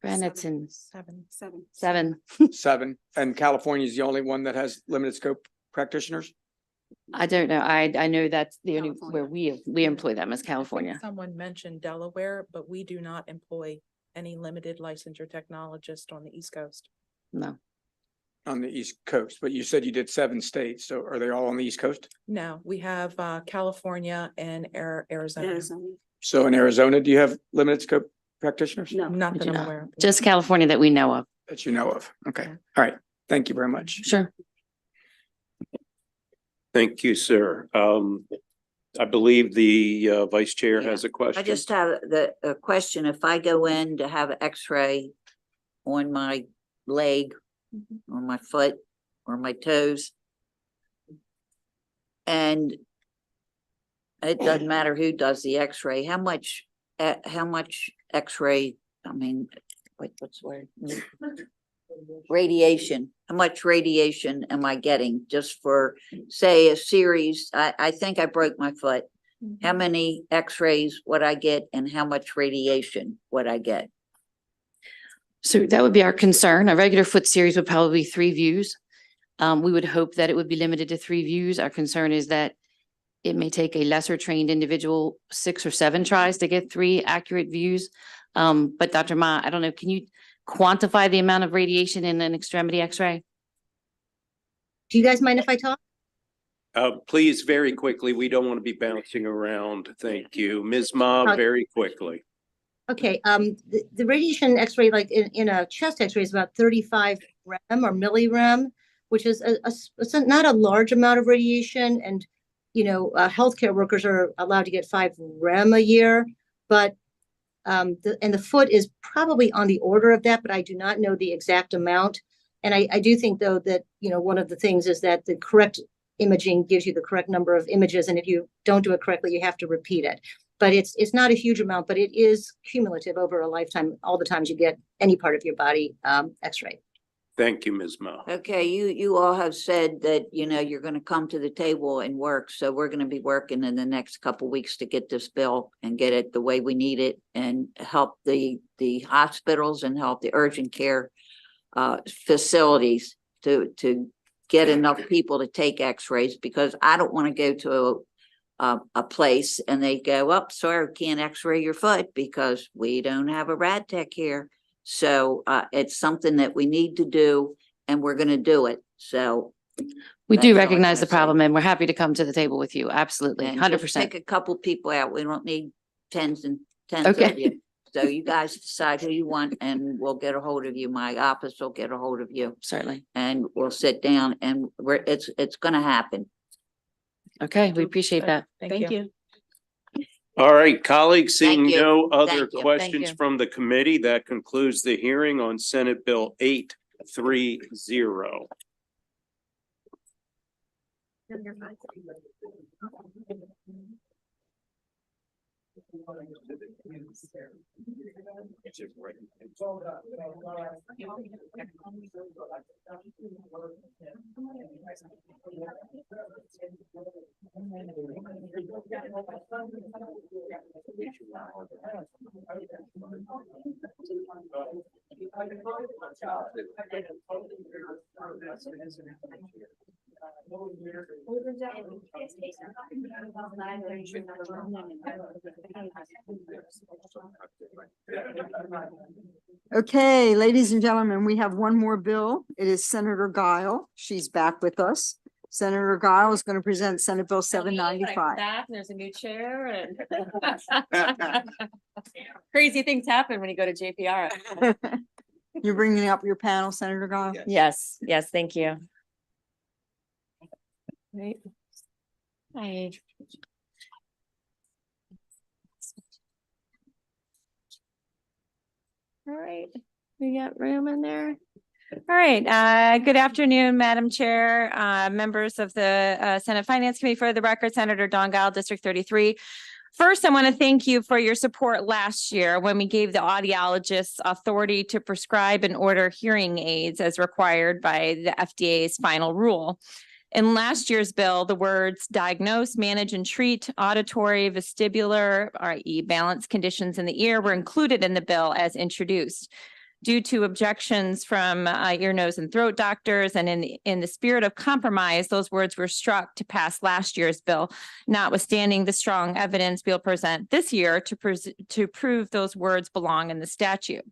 RadNet's in Seven. seven. And California is the only one that has limited scope practitioners? I don't know. I know that's the only where we employ them as California. Someone mentioned Delaware, but we do not employ any limited licensure technologist on the East Coast. No. On the East Coast, but you said you did 7 states. So are they all on the East Coast? No, we have California and Arizona. So in Arizona, do you have limited scope practitioners? No, not We that do I'm not. aware of. Just California that we know of. That you know of. Okay. All right. Thank you very much. Sure. Thank you, sir. I believe the vice chair has a question. I just have a question. If I go in to have an x-ray on my leg, on my foot, or my toes, and it doesn't matter who does the x-ray, how much x-ray, what's the word? Radiation, how much radiation am I getting just for, say, a series? I think I broke my foot. How many x-rays would I get and how much radiation would I get? So that would be our concern. A regular foot series would probably be 3 views. We would hope that it would be limited to 3 views. Our concern is that it may take a lesser trained individual 6 or 7 tries to get 3 accurate views. But Dr. Ma, I don't know, can you quantify the amount of radiation in an extremity x-ray? Do you guys mind if I talk? Please, very quickly. We don't want to be bouncing around. Thank you. Ms. Ma, very quickly. Okay, the radiation x-ray, like in a chest x-ray, is about 35 rem or millirem, which is not a large amount of radiation. And, healthcare workers are allowed to get 5 rem a year, but the foot is probably on the order of that, but I do not know the exact amount. And I do think, though, that, one of the things is that the correct imaging gives you the correct number of images. And if you don't do it correctly, you have to repeat it. But it's not a huge amount, but it is cumulative over a lifetime, all the times you get any part of your body x-ray. Thank you, Ms. Ma. Okay, you all have said that, you're going to come to the table and work. So we're going to be working in the next couple weeks to get this bill and get it the way we need it and help the hospitals and help the urgent care facilities to get enough people to take x-rays, because I don't want to go to a place and they go, "Oh, sorry, can't x-ray your foot because we don't have a rad tech here." So it's something that we need to do and we're going to do it. So we do recognize the problem and we're happy to come to the table with you. Absolutely. 100%. Pick a couple people out. We don't need tens and tens Okay. of you. So you guys decide who you want and we'll get a hold of you. My office will get a hold of you. Certainly. And we'll sit down and it's going to happen. Okay, we appreciate that. Thank you. All right, colleagues, seeing Thank you. no other Thank you. questions you. from the committee, that concludes the hearing on Senate Bill 830. Okay, ladies and gentlemen, we have one more bill. It is Senator Guile. She's back with us. Senator Guile is going to present Senate Bill 795. There's a new chair and crazy things happen when you go to JPR. You're bringing up your panel, Senator Guile? Yes, yes, thank you. Right. Hi. All right, we got room in there. All right, good afternoon, Madam Chair, members of the Senate Finance Committee. For the record, Senator Dawn Guile, District 33. First, I want to thank you for your support last year when we gave the audiologists authority to prescribe and order hearing aids as required by the FDA's final rule. In last year's bill, the words diagnose, manage, and treat auditory, vestibular, i.e. balance conditions in the ear were included in the bill as introduced. Due to objections from ear, nose, and throat doctors, and in the spirit of compromise, those words were struck to pass last year's bill, notwithstanding the strong evidence we'll present this year to prove those words belong in the statute.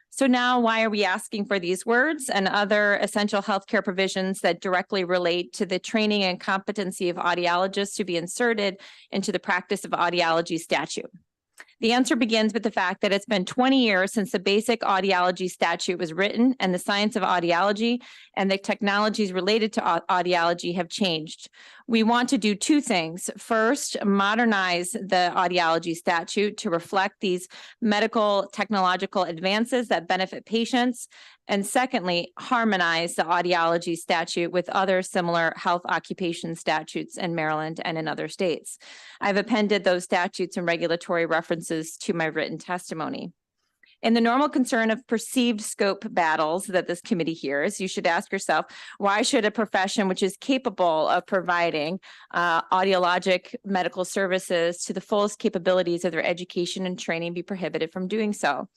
So now, why are we asking for these words and other essential healthcare provisions that directly relate to the training and competency of audiologists to be inserted into the practice of audiology statute? The answer begins with the fact that it's been 20 years since the basic audiology statute was written, and the science of audiology and the technologies related to audiology have changed. We want to do two things. First, modernize the audiology statute to reflect these medical technological advances that benefit patients. And secondly, harmonize the audiology statute with other similar health occupation statutes in Maryland and in other states. I've appended those statutes and regulatory references to my written testimony. In the normal concern of perceived scope battles that this committee hears, you should ask yourself, why should a profession which is capable of providing audiologic medical services to the fullest capabilities of their education and training be prohibited from doing so?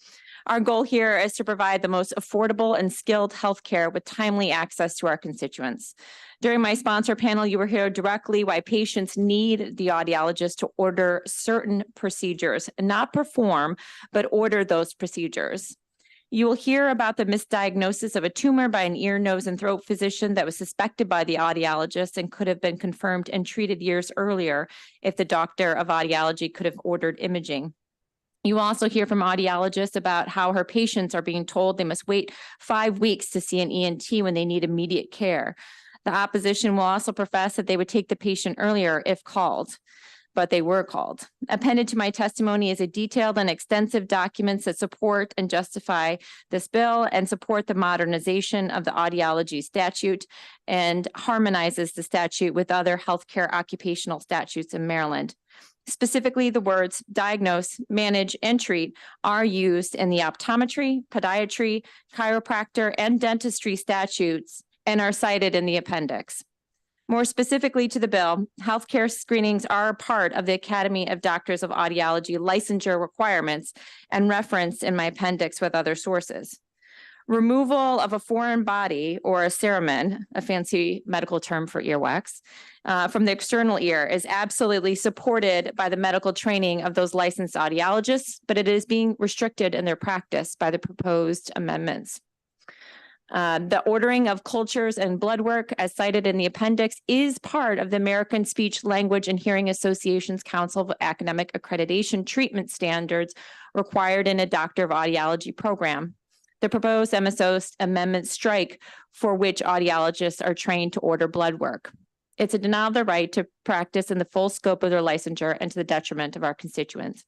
Our goal here is to provide the most affordable and skilled healthcare with timely access to our constituents. During my sponsor panel, you will hear directly why patients need the audiologist to order certain procedures, not perform, but order those procedures. You will hear about the misdiagnosis of a tumor by an ear, nose, and throat physician that was suspected by the audiologist and could have been confirmed and treated years earlier if the doctor of audiology could have ordered imaging. You will also hear from audiologists about how her patients are being told they must wait 5 weeks to see an ENT when they need immediate care. The opposition will also profess that they would take the patient earlier if called, but they were called. Appended to my testimony is a detailed and extensive documents that support and justify this bill and support the modernization of the audiology statute and harmonizes the statute with other healthcare occupational statutes in Maryland. Specifically, the words diagnose, manage, and treat are used in the optometry, podiatry, chiropractor, and dentistry statutes and are cited in the appendix. More specifically to the bill, healthcare screenings are a part of the Academy of Doctors of Audiology licensure requirements and referenced in my appendix with other sources. Removal of a foreign body or a ceramin, a fancy medical term for earwax, from the external ear is absolutely supported by the medical training of those licensed audiologists, but it is being restricted in their practice by the proposed amendments. The ordering of cultures and blood work, as cited in the appendix, is part of the American Speech, Language, and Hearing Association's Council of Academic Accreditation treatment standards required in a Doctor of Audiology program. The proposed MSO amendments strike for which audiologists are trained to order blood work. It's a denial of the right to practice in the full scope of their licensure and to the detriment of our constituents.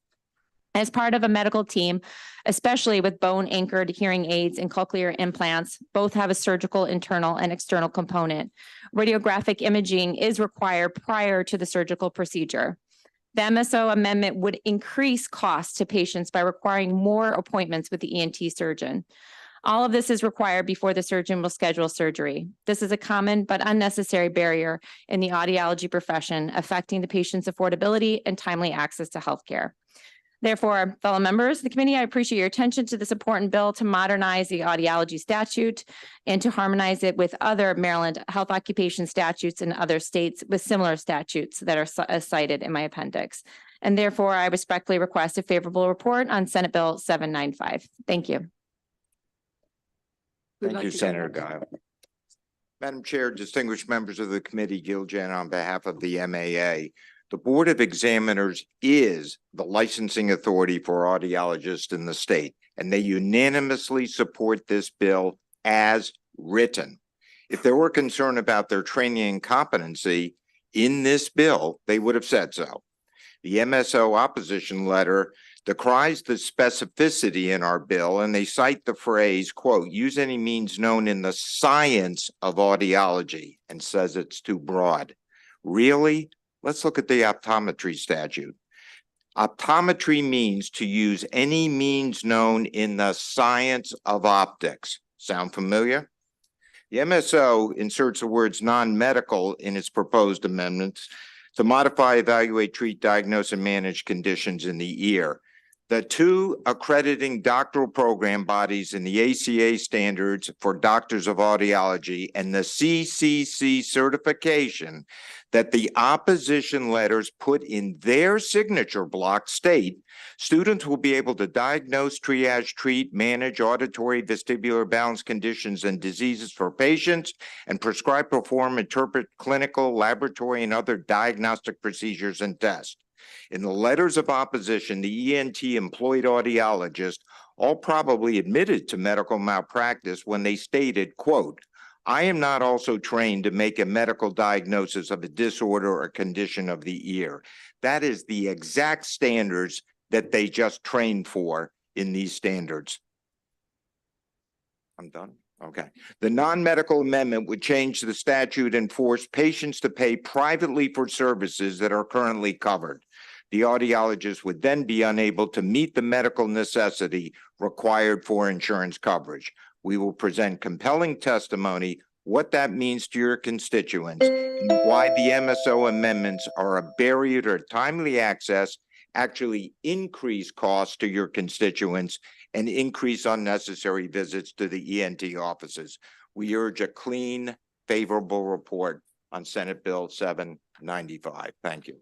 As part of a medical team, especially with bone anchored hearing aids and cochlear implants, both have a surgical internal and external component. Radiographic imaging is required prior to the surgical procedure. The MSO amendment would increase costs to patients by requiring more appointments with the ENT surgeon. All of this is required before the surgeon will schedule surgery. This is a common but unnecessary barrier in the audiology profession, affecting the patient's affordability and timely access to healthcare. Therefore, fellow members of the committee, I appreciate your attention to this important bill to modernize the audiology statute and to harmonize it with other Maryland health occupation statutes in other states with similar statutes that are cited in my appendix. And therefore, I respectfully request a favorable report on Senate Bill 795. Thank you. Thank you, Senator Guile. Madam Chair, distinguished members of the committee, Gil Jen on behalf of the MAA. The Board of Examiners is the licensing authority for audiologists in the state, and they unanimously support this bill as written. If there were concern about their training and competency in this bill, they would have said so. The MSO opposition letter decries the specificity in our bill, and they cite the phrase, quote, use any means known in the science of audiology, and says it's too broad. Really? Let's look at the optometry statute. Optometry means to use any means known in the science of optics. Sound familiar? The MSO inserts the words non-medical in its proposed amendments to modify, evaluate, treat, diagnose, and manage conditions in the ear. The two accrediting doctoral program bodies in the ACA standards for doctors of audiology and the CCC certification that the opposition letters put in their signature block state, students will be able to diagnose, triage, treat, manage auditory, vestibular, balance conditions and diseases for patients, and prescribe, perform, interpret clinical, laboratory, and other diagnostic procedures and tests. In the letters of opposition, the ENT employed audiologist all probably admitted to medical malpractice when they stated, quote, I am not also trained to make a medical diagnosis of a disorder or condition of the ear. That is the exact standards that they just trained for in these standards. I'm done. Okay. The non-medical amendment would change the statute and force patients to pay privately for services that are currently covered. The audiologist would then be unable to meet the medical necessity required for insurance coverage. We will present compelling testimony, what that means to your constituents, and why the MSO amendments are a barrier to timely access, actually increase costs to your constituents, and increase unnecessary visits to the ENT offices. We urge a clean, favorable report on Senate Bill 795. Thank you.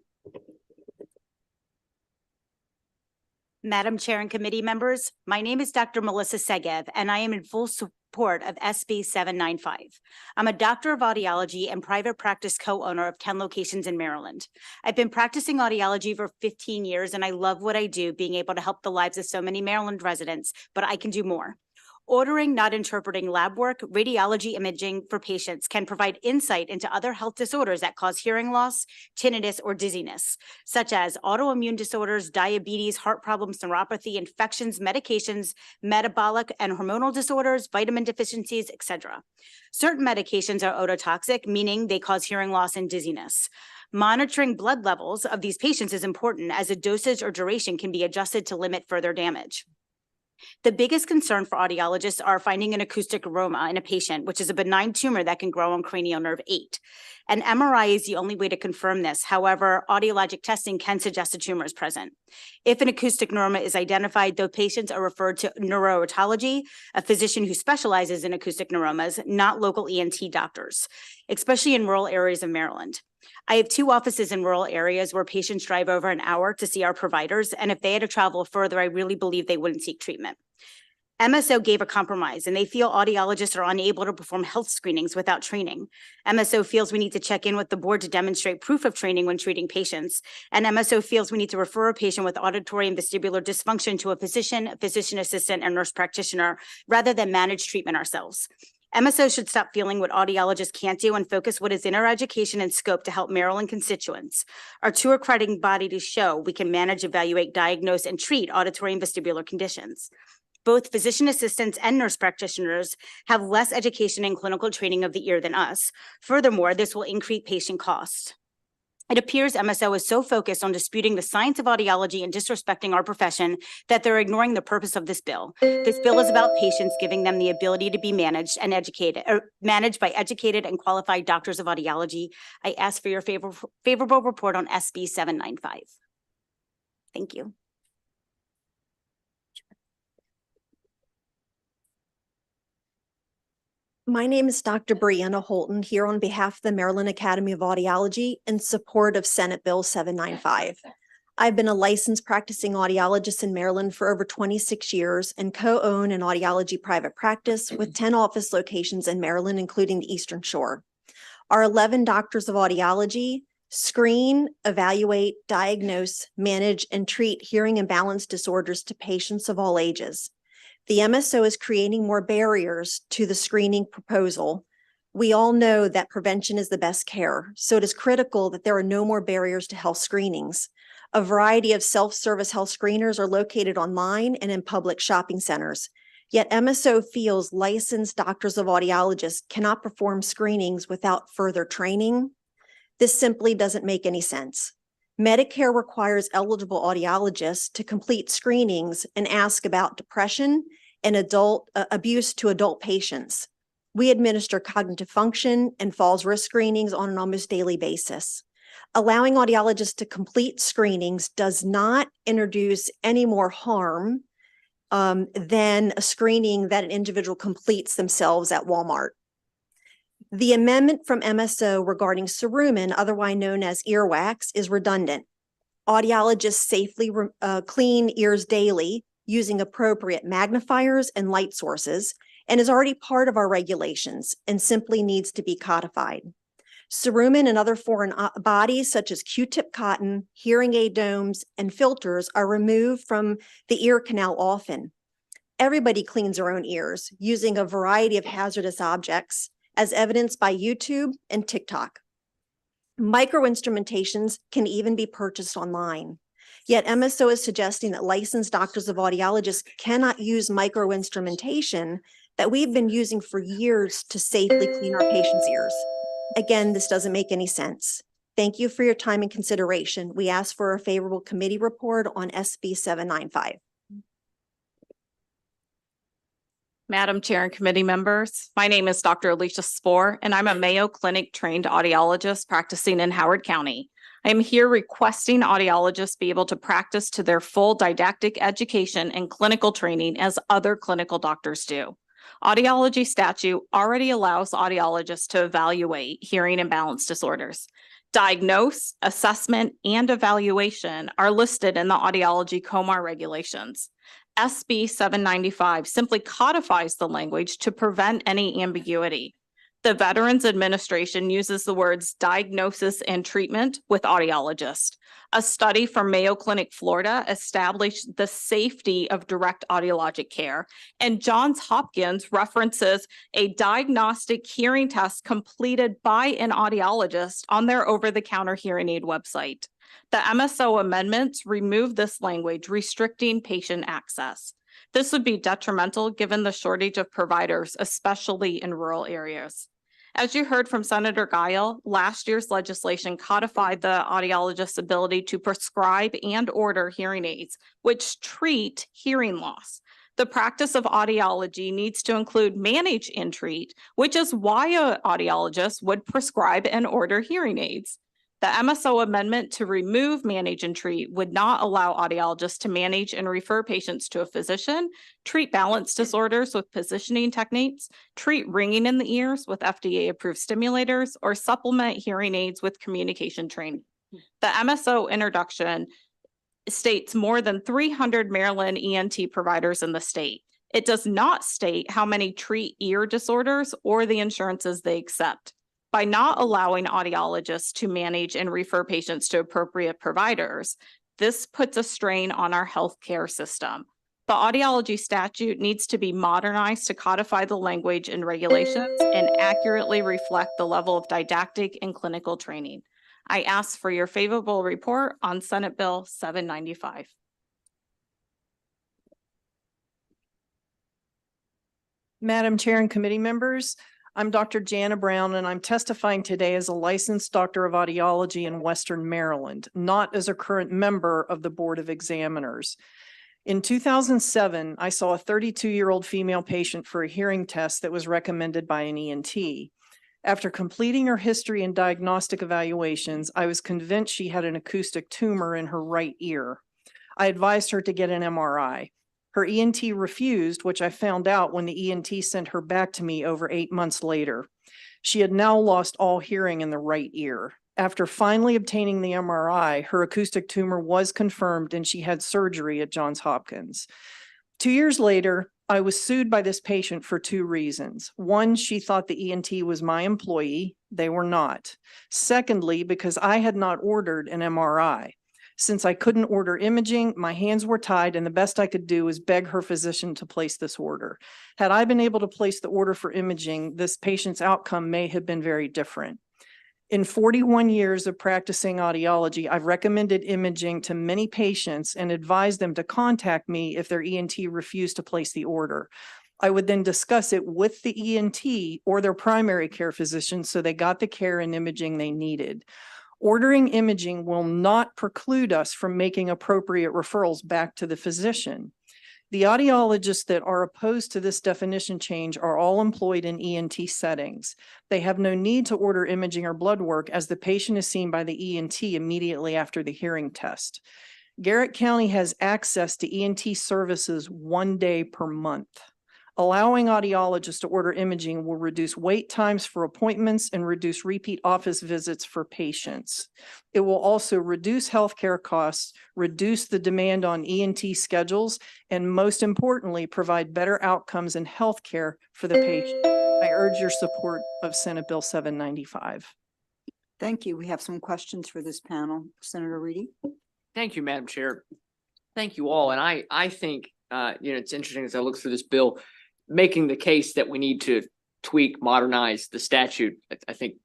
Madam Chair and committee members, my name is Dr. Melissa Segev, and I am in full support of SB 795. I'm a doctor of audiology and private practice co-owner of 10 locations in Maryland. I've been practicing audiology for 15 years, and I love what I do, being able to help the lives of so many Maryland residents, but I can do more. Ordering, not interpreting lab work, radiology imaging for patients can provide insight into other health disorders that cause hearing loss, tinnitus, or dizziness, such as autoimmune disorders, diabetes, heart problems, neuropathy, infections, medications, metabolic and hormonal disorders, vitamin deficiencies, etc. Certain medications are ototoxic, meaning they cause hearing loss and dizziness. Monitoring blood levels of these patients is important, as a dosage or duration can be adjusted to limit further damage. The biggest concern for audiologists are finding an acoustic neuroma in a patient, which is a benign tumor that can grow on cranial nerve 8. An MRI is the only way to confirm this. However, audiologic testing can suggest a tumor is present. If an acoustic neuroma is identified, those patients are referred to neurotology, a physician who specializes in acoustic neuromas, not local ENT doctors, especially in rural areas of Maryland. I have 2 offices in rural areas where patients drive over an hour to see our providers, and if they had to travel further, I really believe they wouldn't seek treatment. MSO gave a compromise, and they feel audiologists are unable to perform health screenings without training. MSO feels we need to check in with the board to demonstrate proof of training when treating patients, and MSO feels we need to refer a patient with auditory and vestibular dysfunction to a physician assistant, and nurse practitioner rather than manage treatment ourselves. MSO should stop feeling what audiologists can't do and focus what is in our education and scope to help Maryland constituents. Our two accrediting body to show we can manage, evaluate, diagnose, and treat auditory and vestibular conditions. Both physician assistants and nurse practitioners have less education and clinical training of the ear than us. Furthermore, this will increase patient costs. It appears MSO is so focused on disputing the science of audiology and disrespecting our profession that they're ignoring the purpose of this bill. This bill is about patients, giving them the ability to be managed and educated, or managed by educated and qualified doctors of audiology. I ask for your favorable report on SB 795. Thank you. My name is Dr. Brianna Holton, here on behalf of the Maryland Academy of Audiology in support of Senate Bill 795. I've been a licensed practicing audiologist in Maryland for over 26 years and co-own an audiology private practice with 10 office locations in Maryland, including the Eastern Shore. Our 11 doctors of audiology screen, evaluate, diagnose, manage, and treat hearing and balance disorders to patients of all ages. The MSO is creating more barriers to the screening proposal. We all know that prevention is the best care, so it is critical that there are no more barriers to health screenings. A variety of self-service health screeners are located online and in public shopping centers. Yet MSO feels licensed doctors of audiologists cannot perform screenings without further training. This simply doesn't make any sense. Medicare requires eligible audiologists to complete screenings and ask about depression and adult abuse to adult patients. We administer cognitive function and falls risk screenings on an almost daily basis. Allowing audiologists to complete screenings does not introduce any more harm than a screening that an individual completes themselves at Walmart. The amendment from MSO regarding cerumen, otherwise known as earwax, is redundant. Audiologists safely clean ears daily using appropriate magnifiers and light sources, and is already part of our regulations and simply needs to be codified. Cerumen and other foreign bodies such as Q-tip cotton, hearing aid domes, and filters are removed from the ear canal often. Everybody cleans their own ears using a variety of hazardous objects, as evidenced by YouTube and TikTok. Microinstrumentations can even be purchased online. Yet MSO is suggesting that licensed doctors of audiologists cannot use microinstrumentation that we've been using for years to safely clean our patients' ears. Again, this doesn't make any sense. Thank you for your time and consideration. We ask for a favorable committee report on SB 795. Madam Chair and committee members, my name is Dr. Alicia Spohr, and I'm a Mayo Clinic trained audiologist practicing in Howard County. I am here requesting audiologists be able to practice to their full didactic education and clinical training as other clinical doctors do. Audiology statute already allows audiologists to evaluate hearing and balance disorders. Diagnose, assessment, and evaluation are listed in the audiology COMAR regulations. SB 795 simply codifies the language to prevent any ambiguity. The Veterans Administration uses the words diagnosis and treatment with audiologists. A study from Mayo Clinic, Florida established the safety of direct audiologic care, and Johns Hopkins references a diagnostic hearing test completed by an audiologist on their over-the-counter hearing aid website. The MSO amendments remove this language restricting patient access. This would be detrimental given the shortage of providers, especially in rural areas. As you heard from Senator Guile, last year's legislation codified the audiologist's ability to prescribe and order hearing aids, which treat hearing loss. The practice of audiology needs to include manage and treat, which is why an audiologist would prescribe and order hearing aids. The MSO amendment to remove manage and treat would not allow audiologists to manage and refer patients to a physician, treat balance disorders with positioning techniques, treat ringing in the ears with FDA-approved stimulators, or supplement hearing aids with communication training. The MSO introduction states more than 300 Maryland ENT providers in the state. It does not state how many treat ear disorders or the insurances they accept. By not allowing audiologists to manage and refer patients to appropriate providers, this puts a strain on our healthcare system. The audiology statute needs to be modernized to codify the language and regulations and accurately reflect the level of didactic and clinical training. I ask for your favorable report on Senate Bill 795. Madam Chair and committee members, I'm Dr. Jana Brown, and I'm testifying today as a licensed doctor of audiology in Western Maryland, not as a current member of the Board of Examiners. In 2007, I saw a 32-year-old female patient for a hearing test that was recommended by an ENT. After completing her history and diagnostic evaluations, I was convinced she had an acoustic tumor in her right ear. I advised her to get an MRI. Her ENT refused, which I found out when the ENT sent her back to me over 8 months later. She had now lost all hearing in the right ear. After finally obtaining the MRI, her acoustic tumor was confirmed and she had surgery at Johns Hopkins. 2 years later, I was sued by this patient for 2 reasons. One, she thought the ENT was my employee. They were not. Secondly, because I had not ordered an MRI. Since I couldn't order imaging, my hands were tied, and the best I could do was beg her physician to place this order. Had I been able to place the order for imaging, this patient's outcome may have been very different. In 41 years of practicing audiology, I've recommended imaging to many patients and advised them to contact me if their ENT refused to place the order. I would then discuss it with the ENT or their primary care physician so they got the care and imaging they needed. Ordering imaging will not preclude us from making appropriate referrals back to the physician. The audiologists that are opposed to this definition change are all employed in ENT settings. They have no need to order imaging or blood work as the patient is seen by the ENT immediately after the hearing test. Garrett County has access to ENT services 1 day per month. Allowing audiologists to order imaging will reduce wait times for appointments and reduce repeat office visits for patients. It will also reduce healthcare costs, reduce the demand on ENT schedules, and most importantly, provide better outcomes in healthcare for the patient. I urge your support of Senate Bill 795. Thank you. We have some questions for this panel. Senator Reedy. Thank you, Madam Chair. Thank you all. And I think, it's interesting as I look through this bill, making the case that we need to tweak, modernize the statute. I think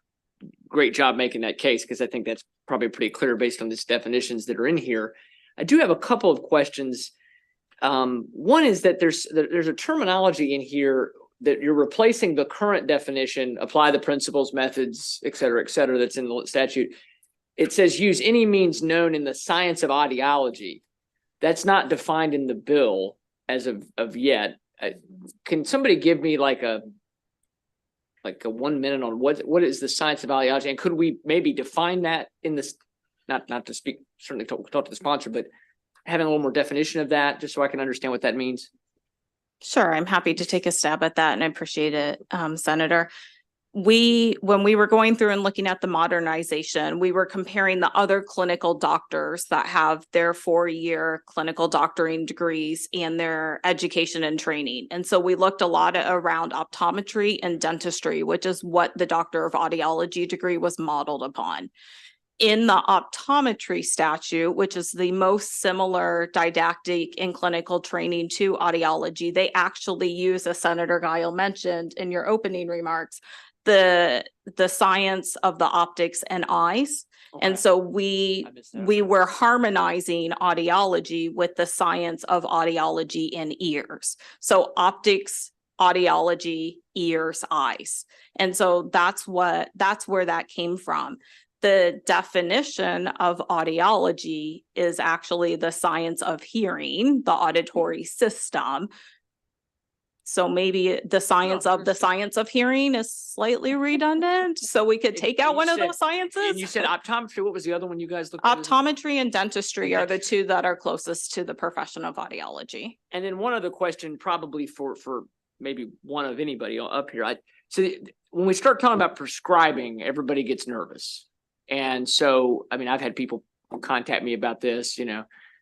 great job making that case, because I think that's probably pretty clear based on these definitions that are in here. I do have a couple of questions. One is that there's a terminology in here that you're replacing the current definition, apply the principles, methods, et cetera, that's in the statute. It says use any means known in the science of audiology. That's not defined in the bill as of yet. Can somebody give me like a 1 minute on what is the science of audiology, and could we maybe define that in this? Not to speak, certainly talk to the sponsor, but having a little more definition of that, just so I can understand what that means. Sure, I'm happy to take a stab at that, and I appreciate it, Senator. When we were going through and looking at the modernization, we were comparing the other clinical doctors that have their 4-year clinical doctoring degrees and their education and training. And so we looked a lot around optometry and dentistry, which is what the Doctor of Audiology degree was modeled upon. In the optometry statute, which is the most similar didactic and clinical training to audiology, they actually use, as Senator Guile mentioned in your opening remarks, the science of the optics and eyes. Okay. And so we were harmonizing audiology with the science of audiology and ears. So optics, audiology, ears, eyes. And so that's where that came from. The definition of audiology is actually the science of hearing, the auditory system. So maybe the science of hearing is slightly redundant. So we could take out one of those sciences. And you said optometry. What was the other one you guys looked at? Optometry and dentistry are the two that are closest to the profession of audiology. And then one other question, probably for maybe one of anybody up here. So when we start talking about prescribing, everybody gets nervous. And so, I mean, I've had people contact me about this,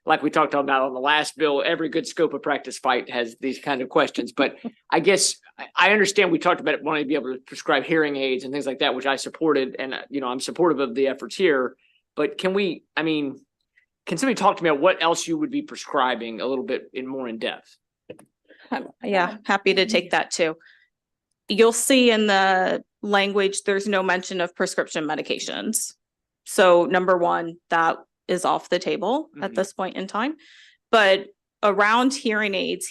like we talked about on the last bill, every good scope of practice fight has these kind of questions. But I guess I understand we talked about wanting to be able to prescribe hearing aids and things like that, which I supported. And, I'm supportive of the efforts here. But can we, can somebody talk to me about what else you would be prescribing a little bit more in depth? Yeah, happy to take that too. You'll see in the language, there's no mention of prescription medications. So number one, that is off the table at this point in time. But around hearing aids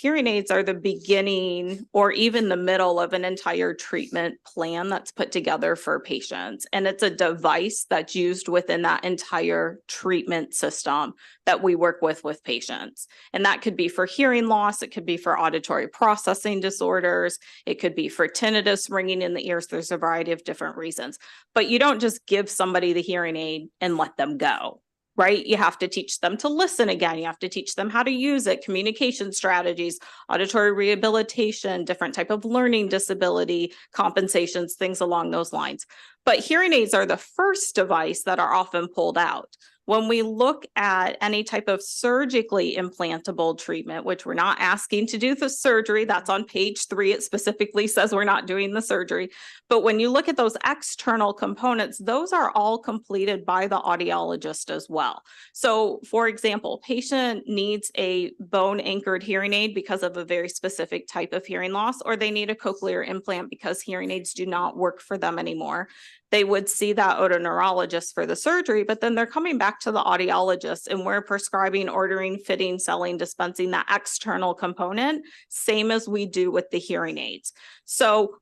are the beginning or even the middle of an entire treatment plan that's put together for patients. And it's a device that's used within that entire treatment system that we work with patients. And that could be for hearing loss. It could be for auditory processing disorders. It could be for tinnitus, ringing in the ears. There's a variety of different reasons. But you don't just give somebody the hearing aid and let them go. Right? You have to teach them to listen again. You have to teach them how to use it, communication strategies, auditory rehabilitation, different type of learning disability, compensations, things along those lines. But hearing aids are the first device that are often pulled out. When we look at any type of surgically implantable treatment, which we're not asking to do the surgery, that's on page 3. It specifically says we're not doing the surgery. But when you look at those external components, those are all completed by the audiologist as well. So for example, patient needs a bone anchored hearing aid because of a very specific type of hearing loss, or they need a cochlear implant because hearing aids do not work for them anymore. They would see that otoneurologist for the surgery, but then they're coming back to the audiologist and we're prescribing, ordering, fitting, selling, dispensing that external component, same as we do with the hearing aids. So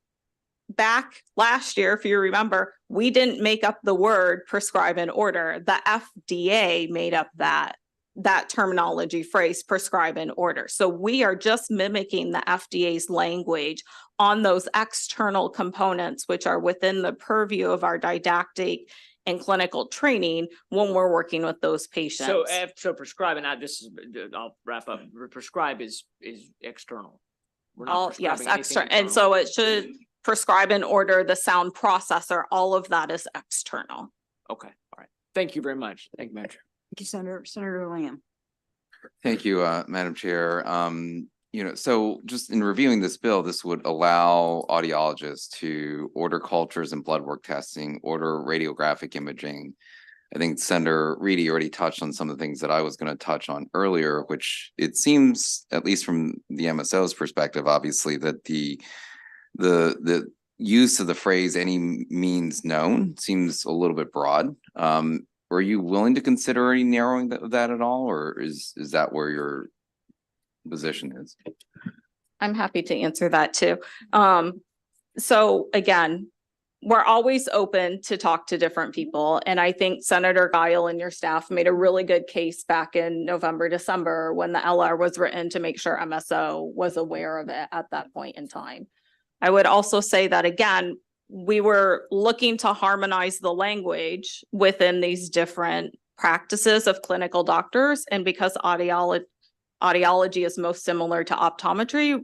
back last year, if you remember, we didn't make up the word prescribe and order. The FDA made up that terminology phrase, prescribe and order. So we are just mimicking the FDA's language on those external components, which are within the purview of our didactic and clinical training when we're working with those patients. So prescribe, and I'll wrap up. Prescribe is external. We're not Yes, prescribing anything external. And so it should prescribe and order, the sound processor, all of that is external. Okay, all right. Thank you very much. Thank you, Madam Chair. Thank you, Senator Lamb. Thank you, Madam Chair. So just in reviewing this bill, this would allow audiologists to order cultures and blood work testing, order radiographic imaging. I think Senator Reedy already touched on some of the things that I was going to touch on earlier, which it seems, at least from the MSO's perspective, obviously, that the use of the phrase "any means known" seems a little bit broad. Are you willing to consider any narrowing of that at all, or is that where your position is? I'm happy to answer that too. So again, we're always open to talk to different people. And I think Senator Guile and your staff made a really good case back in November, December, when the LR was written, to make sure MSO was aware of it at that point in time. I would also say that, again, we were looking to harmonize the language within these different practices of clinical doctors. And because audiology is most similar to optometry,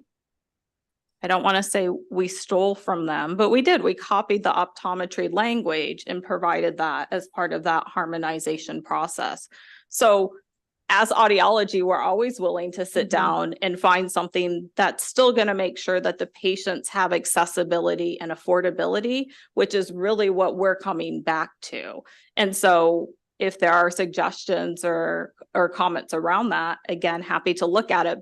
I don't want to say we stole from them, but we did. We copied the optometry language and provided that as part of that harmonization process. So as audiology, we're always willing to sit down and find something that's still going to make sure that the patients have accessibility and affordability, which is really what we're coming back to. And so if there are suggestions or comments around that, again, happy to look at it.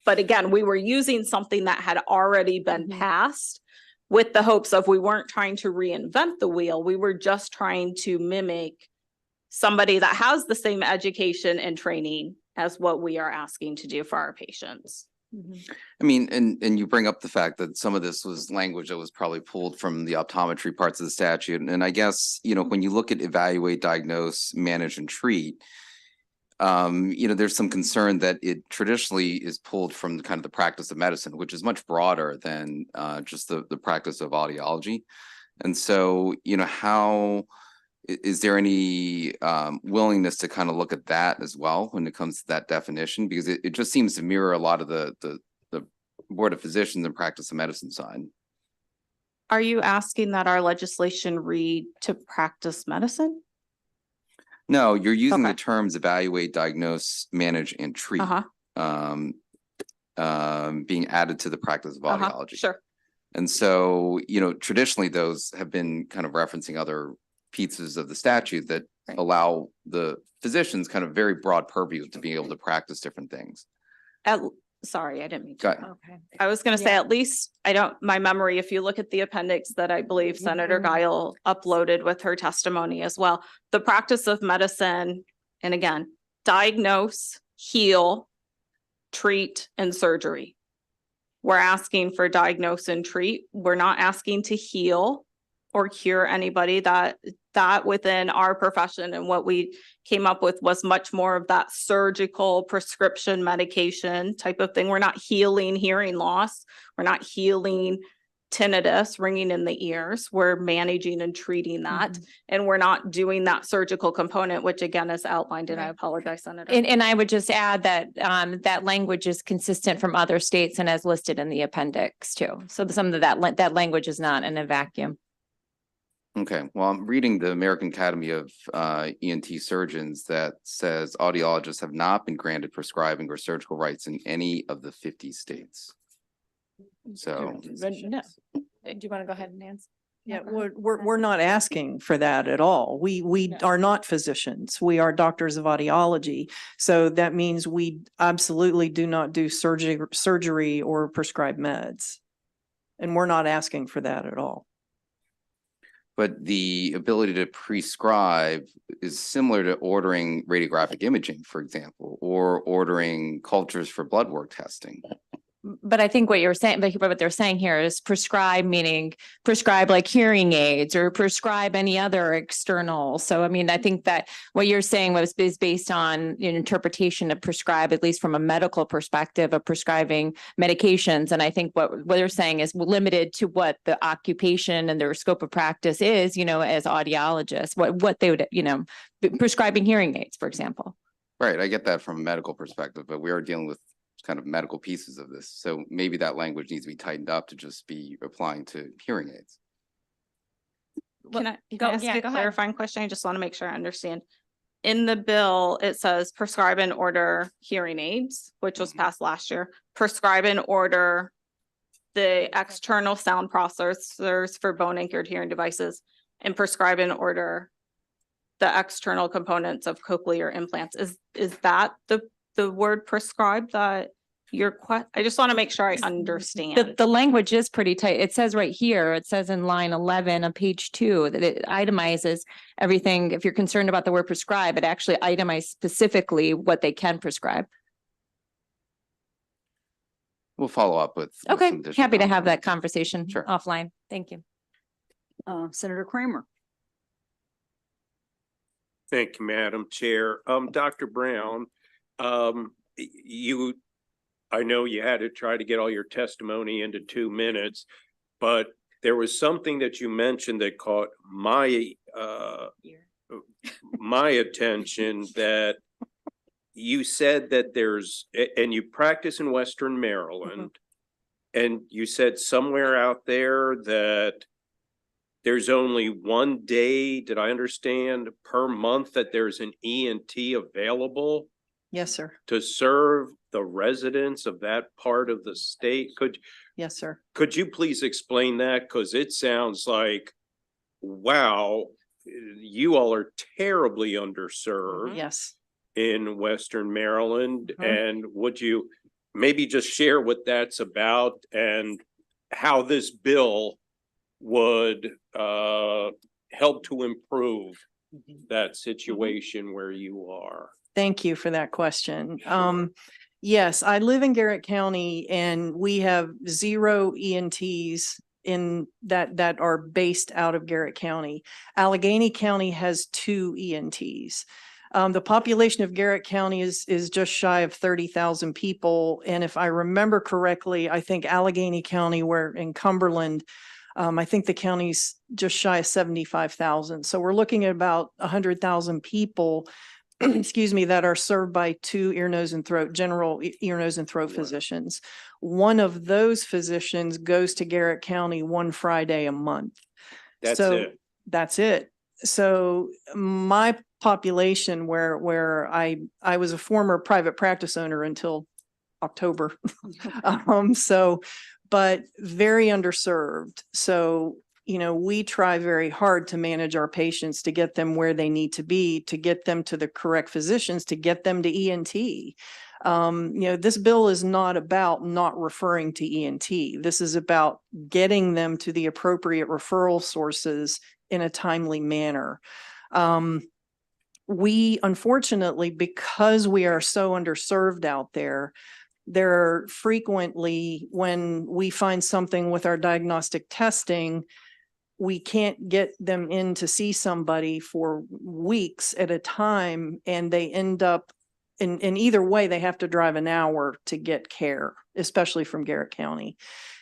But again, we were using something that had already been passed with the hopes of, we weren't trying to reinvent the wheel. We were just trying to mimic somebody that has the same education and training as what we are asking to do for our patients. I mean, and you bring up the fact that some of this was language that was probably pulled from the optometry parts of the statute. And I guess, when you look at evaluate, diagnose, manage, and treat, there's some concern that it traditionally is pulled from kind of the practice of medicine, which is much broader than just the practice of audiology. And so, how is there any willingness to kind of look at that as well when it comes to that definition? Because it just seems to mirror a lot of the Board of Physicians and practice of medicine side. Are you asking that our legislation read to practice medicine? No, you're using the terms evaluate, diagnose, manage, and treat being added to the practice of audiology. Sure. And so, traditionally those have been kind of referencing other pieces of the statute that allow the physicians kind of very broad purview to be able to practice different things. Sorry, I didn't mean Go to. ahead. Okay. I was gonna say, at least, my memory, if you look at the appendix that I believe Senator Guile uploaded with her testimony as well, the practice of medicine, and again, diagnose, heal, treat, and surgery. We're asking for diagnose and treat. We're not asking to heal or cure anybody. That within our profession and what we came up with was much more of that surgical prescription medication type of thing. We're not healing hearing loss. We're not healing tinnitus, ringing in the ears. We're managing and treating that. And we're not doing that surgical component, which again is outlined, and I apologize, Senator. And I would just add that that language is consistent from other states and as listed in the appendix too. So some of that language is not in a vacuum. Okay, well, I'm reading the American Academy of ENT Surgeons that says audiologists have not been granted prescribing or surgical rights in any of the 50 states. So. No. Do you want to go ahead and answer? Yeah, we're not asking for that at all. We are not physicians. We are doctors of audiology. So that means we absolutely do not do surgery or prescribe meds. And we're not asking for that at all. But the ability to prescribe is similar to ordering radiographic imaging, for example, or ordering cultures for blood work testing. But I think what you're saying, but what they're saying here is prescribe, meaning prescribe like hearing aids or prescribe any other external. So, I mean, I think that what you're saying is based on an interpretation of prescribe, at least from a medical perspective of prescribing medications. And I think what they're saying is limited to what the occupation and their scope of practice is, as audiologists, what they would, prescribing hearing aids, for example. Right. I get that from a medical perspective, but we are dealing with kind of medical pieces of this. So maybe that language needs to be tightened up to just be applying to hearing aids. Can I ask a clarifying question? I just want to make sure I understand. In the bill, it says prescribe and order hearing aids, which was passed last year. Prescribe and order the external sound processors for bone anchored hearing devices, and prescribe and order the external components of cochlear implants. Is that the word prescribe that I just want to make sure I understand. The language is pretty tight. It says right here, it says in line 11 of page 2 that it itemizes everything. If you're concerned about the word prescribe, it actually itemizes specifically what they can prescribe. We'll follow up with. Okay, some additional happy to have comments. that conversation offline. Thank you. Senator Kramer. Thank you, Madam Chair. Dr. Brown, I know you had to try to get all your testimony into 2 minutes, but there was something that you mentioned that caught my attention, that you said that and you practice in Western Maryland, and you said somewhere out there that there's only one day, did I understand, per month that there's an ENT available? Yes, sir. To serve the residents of that part of the state? Yes, sir. Could you please explain that? Because it sounds like, wow, you all are terribly underserved. Yes. In Western Maryland. And would you maybe just share what that's about and how this bill would help to improve that situation where you are? Thank you for that question. Yes, I live in Garrett County and we have 0 ENTs in that are based out of Garrett County. Allegheny County has 2 ENTs. The population of Garrett County is just shy of 30,000 people. And if I remember correctly, I think Allegheny County, where in Cumberland, I think the county's just shy of 75,000. So we're looking at about 100,000 people, excuse me, that are served by 2 ear, nose, and throat, general ear, nose, and throat physicians. One of those physicians goes to Garrett County 1 Friday a month. That's it. That's it. So my population where I was a former private practice owner until October. But very underserved. So we try very hard to manage our patients, to get them where they need to be, to get them to the correct physicians, to get them to ENT. This bill is not about not referring to ENT. This is about getting them to the appropriate referral sources in a timely manner. We, unfortunately, because we are so underserved out there are frequently, when we find something with our diagnostic testing, we can't get them in to see somebody for weeks at a time, and they end up in either way, they have to drive an hour to get care, especially from Garrett County.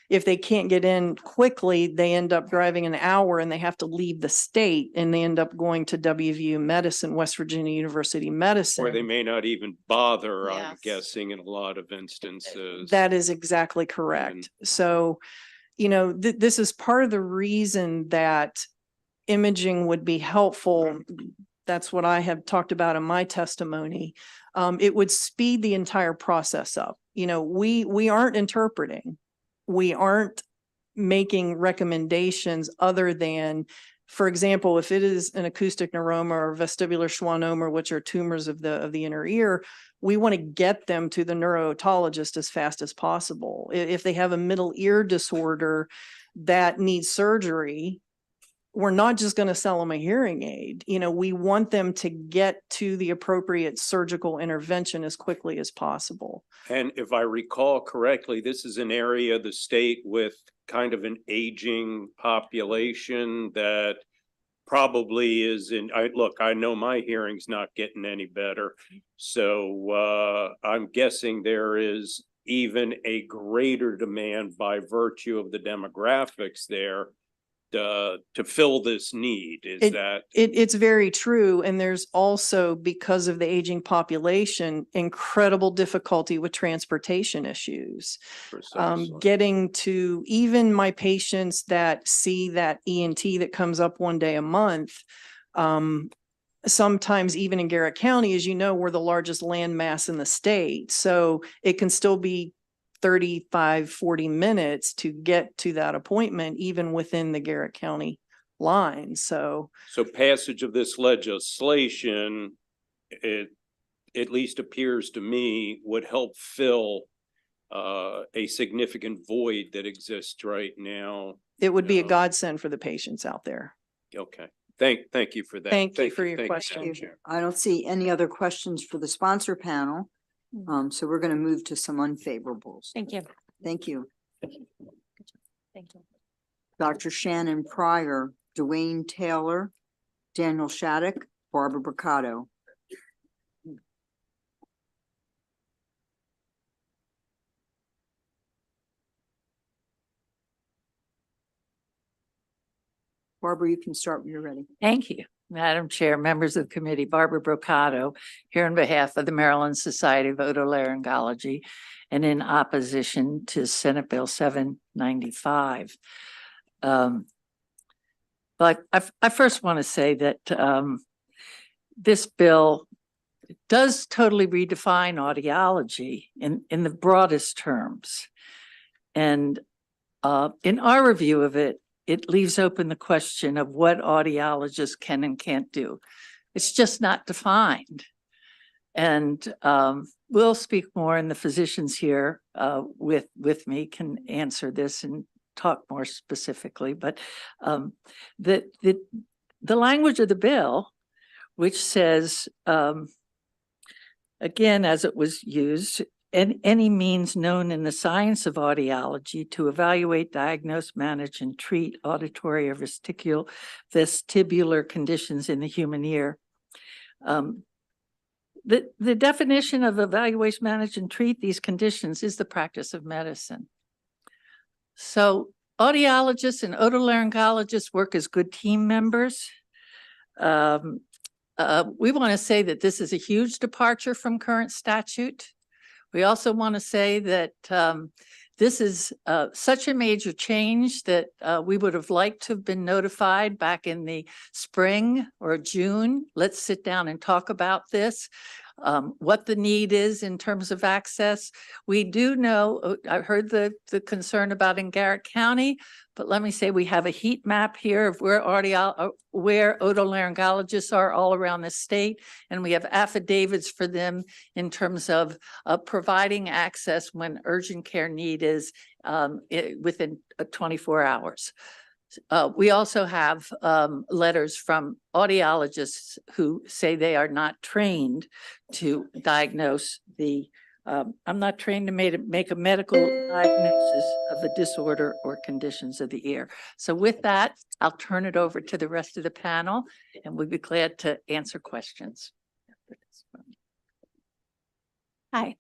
If they can't get in quickly, they end up driving an hour and they have to leave the state, and they end up going to WVU Medicine, West Virginia University Medicine. Or they may not even bother, I'm Yes. guessing, in a lot of instances. That is exactly correct. So, this is part of the reason that imaging would be helpful. That's what I have talked about in my testimony. It would speed the entire process up. We aren't interpreting. We aren't making recommendations other than, for example, if it is an acoustic neuroma or vestibular schwannoma, which are tumors of the inner ear, we want to get them to the neurotologist as fast as possible. If they have a middle ear disorder that needs surgery, we're not just going to sell them a hearing aid. We want them to get to the appropriate surgical intervention as quickly as possible. And if I recall correctly, this is an area of the state with kind of an aging population that probably is I know my hearing's not getting any better. So I'm guessing there is even a greater demand by virtue of the demographics there to fill this need. It's very true. And there's also, because of the aging population, incredible difficulty with transportation issues. Getting to even my patients that see that ENT that comes up one day a month, sometimes even in Garrett County, as you know, we're the largest landmass in the state. So it can still be 35, 40 minutes to get to that appointment, even within the Garrett County line. So passage of this legislation, it at least appears to me, would help fill a significant void that exists right now. it would be a godsend for the patients out there. Okay, thank you for that. Thank you for your Madam question. Chair. I don't see any other questions for the sponsor panel. So we're going to move to some unfavorables. Thank you. Thank you. Thank you. Dr. Shannon Pryor, Dwayne Taylor, Daniel Shattuck, Barbara Bricado. Barbara, you can start when you're ready. Thank you, Madam Chair, members of the committee. Barbara Brocado here on behalf of the Maryland Society of Otolaryngology and in opposition to Senate Bill 795. But I first want to say that this bill does totally redefine audiology in the broadest terms. And in our review of it, it leaves open the question of what audiologists can and can't do. It's just not defined. And we'll speak more, and the physicians here with me can answer this and talk more specifically. But the language of the bill, which says, again, as it was used, any means known in the science of audiology to evaluate, diagnose, manage, and treat auditory or vestibular conditions in the human ear. The definition of evaluate, manage, and treat these conditions is the practice of medicine. So audiologists and otolaryngologists work as good team members. We want to say that this is a huge departure from current statute. We also want to say that this is such a major change that we would have liked to have been notified back in the spring or June. Let's sit down and talk about this. what the need is in terms of access. We do know, I heard the concern about in Garrett County, but let me say we have a heat map here of where otolaryngologists are all around the state. And we have affidavits for them in terms of providing access when urgent care need is within 24 hours. We also have letters from audiologists who say they are not trained to diagnose I'm not trained to make a medical diagnosis of a disorder or conditions of the ear. So with that, I'll turn it over to the rest of the panel and we'll be glad to answer questions. Hi,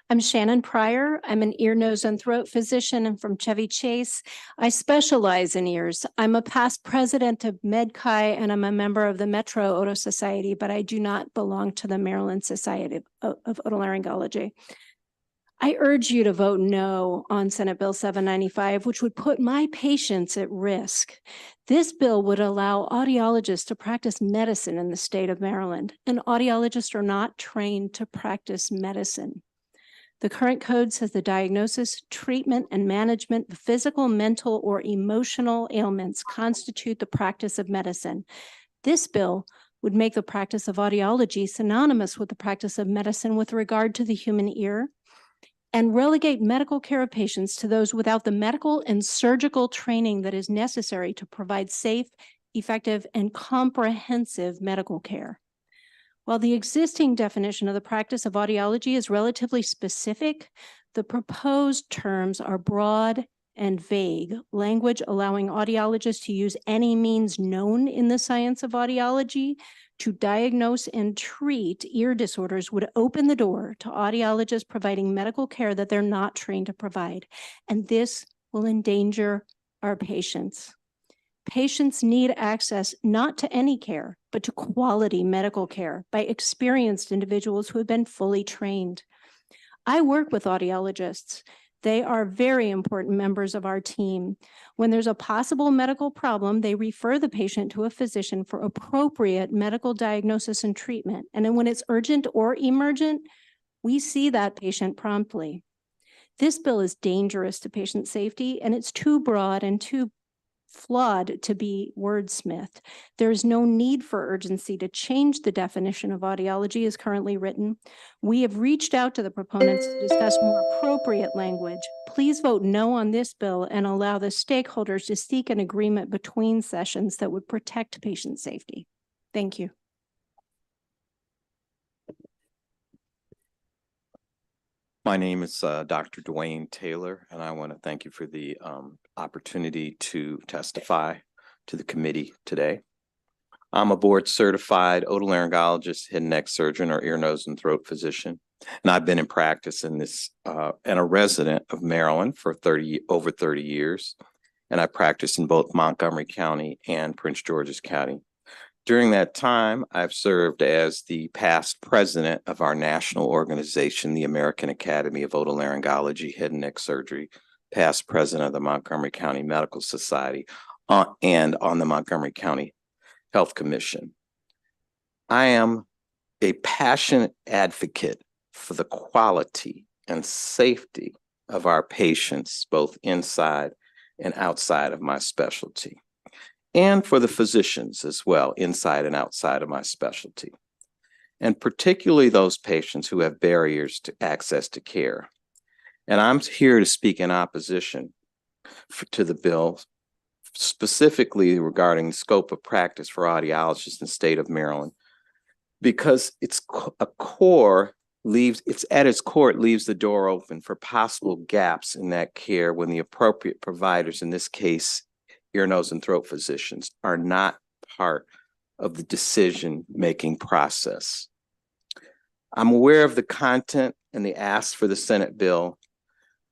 I'm Shannon Pryor. I'm an ear, nose, and throat physician and from Chevy Chase. I specialize in ears. I'm a past president of MedChi and I'm a member of the Metro Oto Society, but I do not belong to the Maryland Society of Otolaryngology. I urge you to vote no on Senate Bill 795, which would put my patients at risk. This bill would allow audiologists to practice medicine in the state of Maryland, and audiologists are not trained to practice medicine. The current code says the diagnosis, treatment, and management of physical, mental, or emotional ailments constitute the practice of medicine. This bill would make the practice of audiology synonymous with the practice of medicine with regard to the human ear, and relegate medical care of patients to those without the medical and surgical training that is necessary to provide safe, effective, and comprehensive medical care. While the existing definition of the practice of audiology is relatively specific, the proposed terms are broad and vague, language allowing audiologists to use any means known in the science of audiology to diagnose and treat ear disorders would open the door to audiologists providing medical care that they're not trained to provide. And this will endanger our patients. Patients need access not to any care, but to quality medical care by experienced individuals who have been fully trained. I work with audiologists. They are very important members of our team. When there's a possible medical problem, they refer the patient to a physician for appropriate medical diagnosis and treatment. And then when it's urgent or emergent, we see that patient promptly. This bill is dangerous to patient safety, and it's too broad and too flawed to be wordsmithed. There is no need for urgency to change the definition of audiology as currently written. We have reached out to the proponents to discuss more appropriate language. Please vote no on this bill and allow the stakeholders to seek an agreement between sessions that would protect patient safety. Thank you. My name is Dr. Dwayne Taylor, and I want to thank you for the opportunity to testify to the committee today. I'm a board certified otolaryngologist, head and neck surgeon, or ear, nose, and throat physician. And I've been in practice in this and a resident of Maryland for over 30 years. And I practice in both Montgomery County and Prince George's County. During that time, I've served as the past president of our national organization, the American Academy of Otolaryngology, Head and Neck Surgery, past president of the Montgomery County Medical Society, and on the Montgomery County Health Commission. I am a passionate advocate for the quality and safety of our patients, both inside and outside of my specialty, and for the physicians as well, inside and outside of my specialty, and particularly those patients who have barriers to access to care. And I'm here to speak in opposition to the bill, specifically regarding the scope of practice for audiologists in the state of Maryland, because it's at its core, it leaves the door open for possible gaps in that care when the appropriate providers, in this case, ear, nose, and throat physicians, are not part of the decision-making process. I'm aware of the content and the ask for the Senate bill,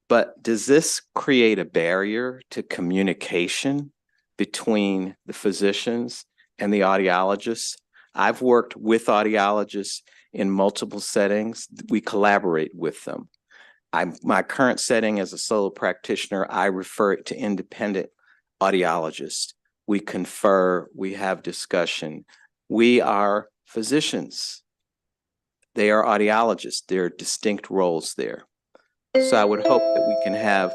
but does this create a barrier to communication between the physicians and the audiologists? I've worked with audiologists in multiple settings. We collaborate with them. My current setting as a solo practitioner, I refer it to independent audiologists. We confer, we have discussion. We are physicians. They are audiologists. There are distinct roles there. So I would hope that we can have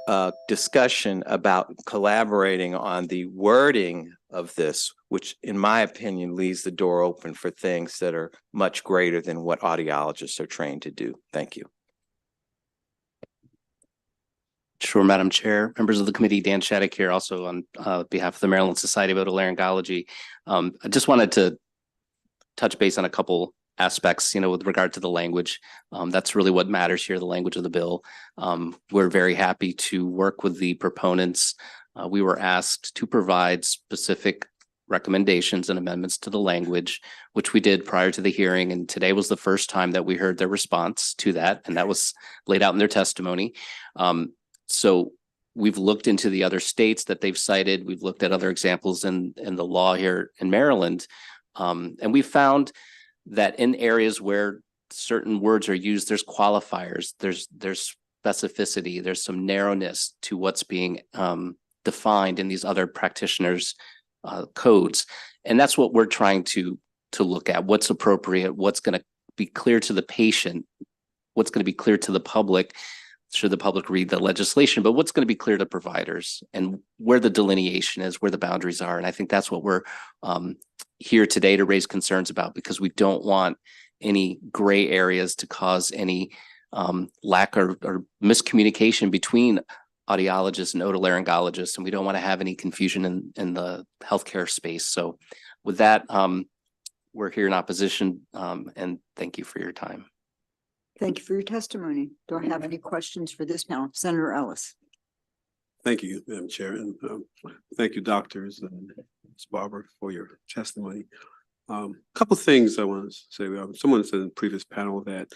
a discussion about collaborating on the wording of this, which in my opinion leaves the door open for things that are much greater than what audiologists are trained to do. Thank you. Sure, Madam Chair, members of the committee, Dan Shattuck here, also on behalf of the Maryland Society of Otolaryngology. I just wanted to touch base on a couple aspects, with regard to the language. That's really what matters here, the language of the bill. We're very happy to work with the proponents. We were asked to provide specific recommendations and amendments to the language, which we did prior to the hearing. And today was the first time that we heard their response to that, and that was laid out in their testimony. So we've looked into the other states that they've cited. We've looked at other examples in the law here in Maryland. And we found that in areas where certain words are used, there's qualifiers, there's specificity, there's some narrowness to what's being defined in these other practitioners' codes. And that's what we're trying to look at. What's appropriate, what's going to be clear to the patient, what's going to be clear to the public, should the public read the legislation, but what's going to be clear to providers and where the delineation is, where the boundaries are. And I think that's what we're here today to raise concerns about, because we don't want any gray areas to cause any lack or miscommunication between audiologists and otolaryngologists, and we don't want to have any confusion in the healthcare space. So with that, we're here in opposition, and thank you for your time. Thank you for your testimony. Do I have any questions for this panel? Senator Ellis. Thank you, Madam Chair, and thank you, doctors and Ms. Barber, for your testimony. Couple things I want to say. Someone said in the previous panel that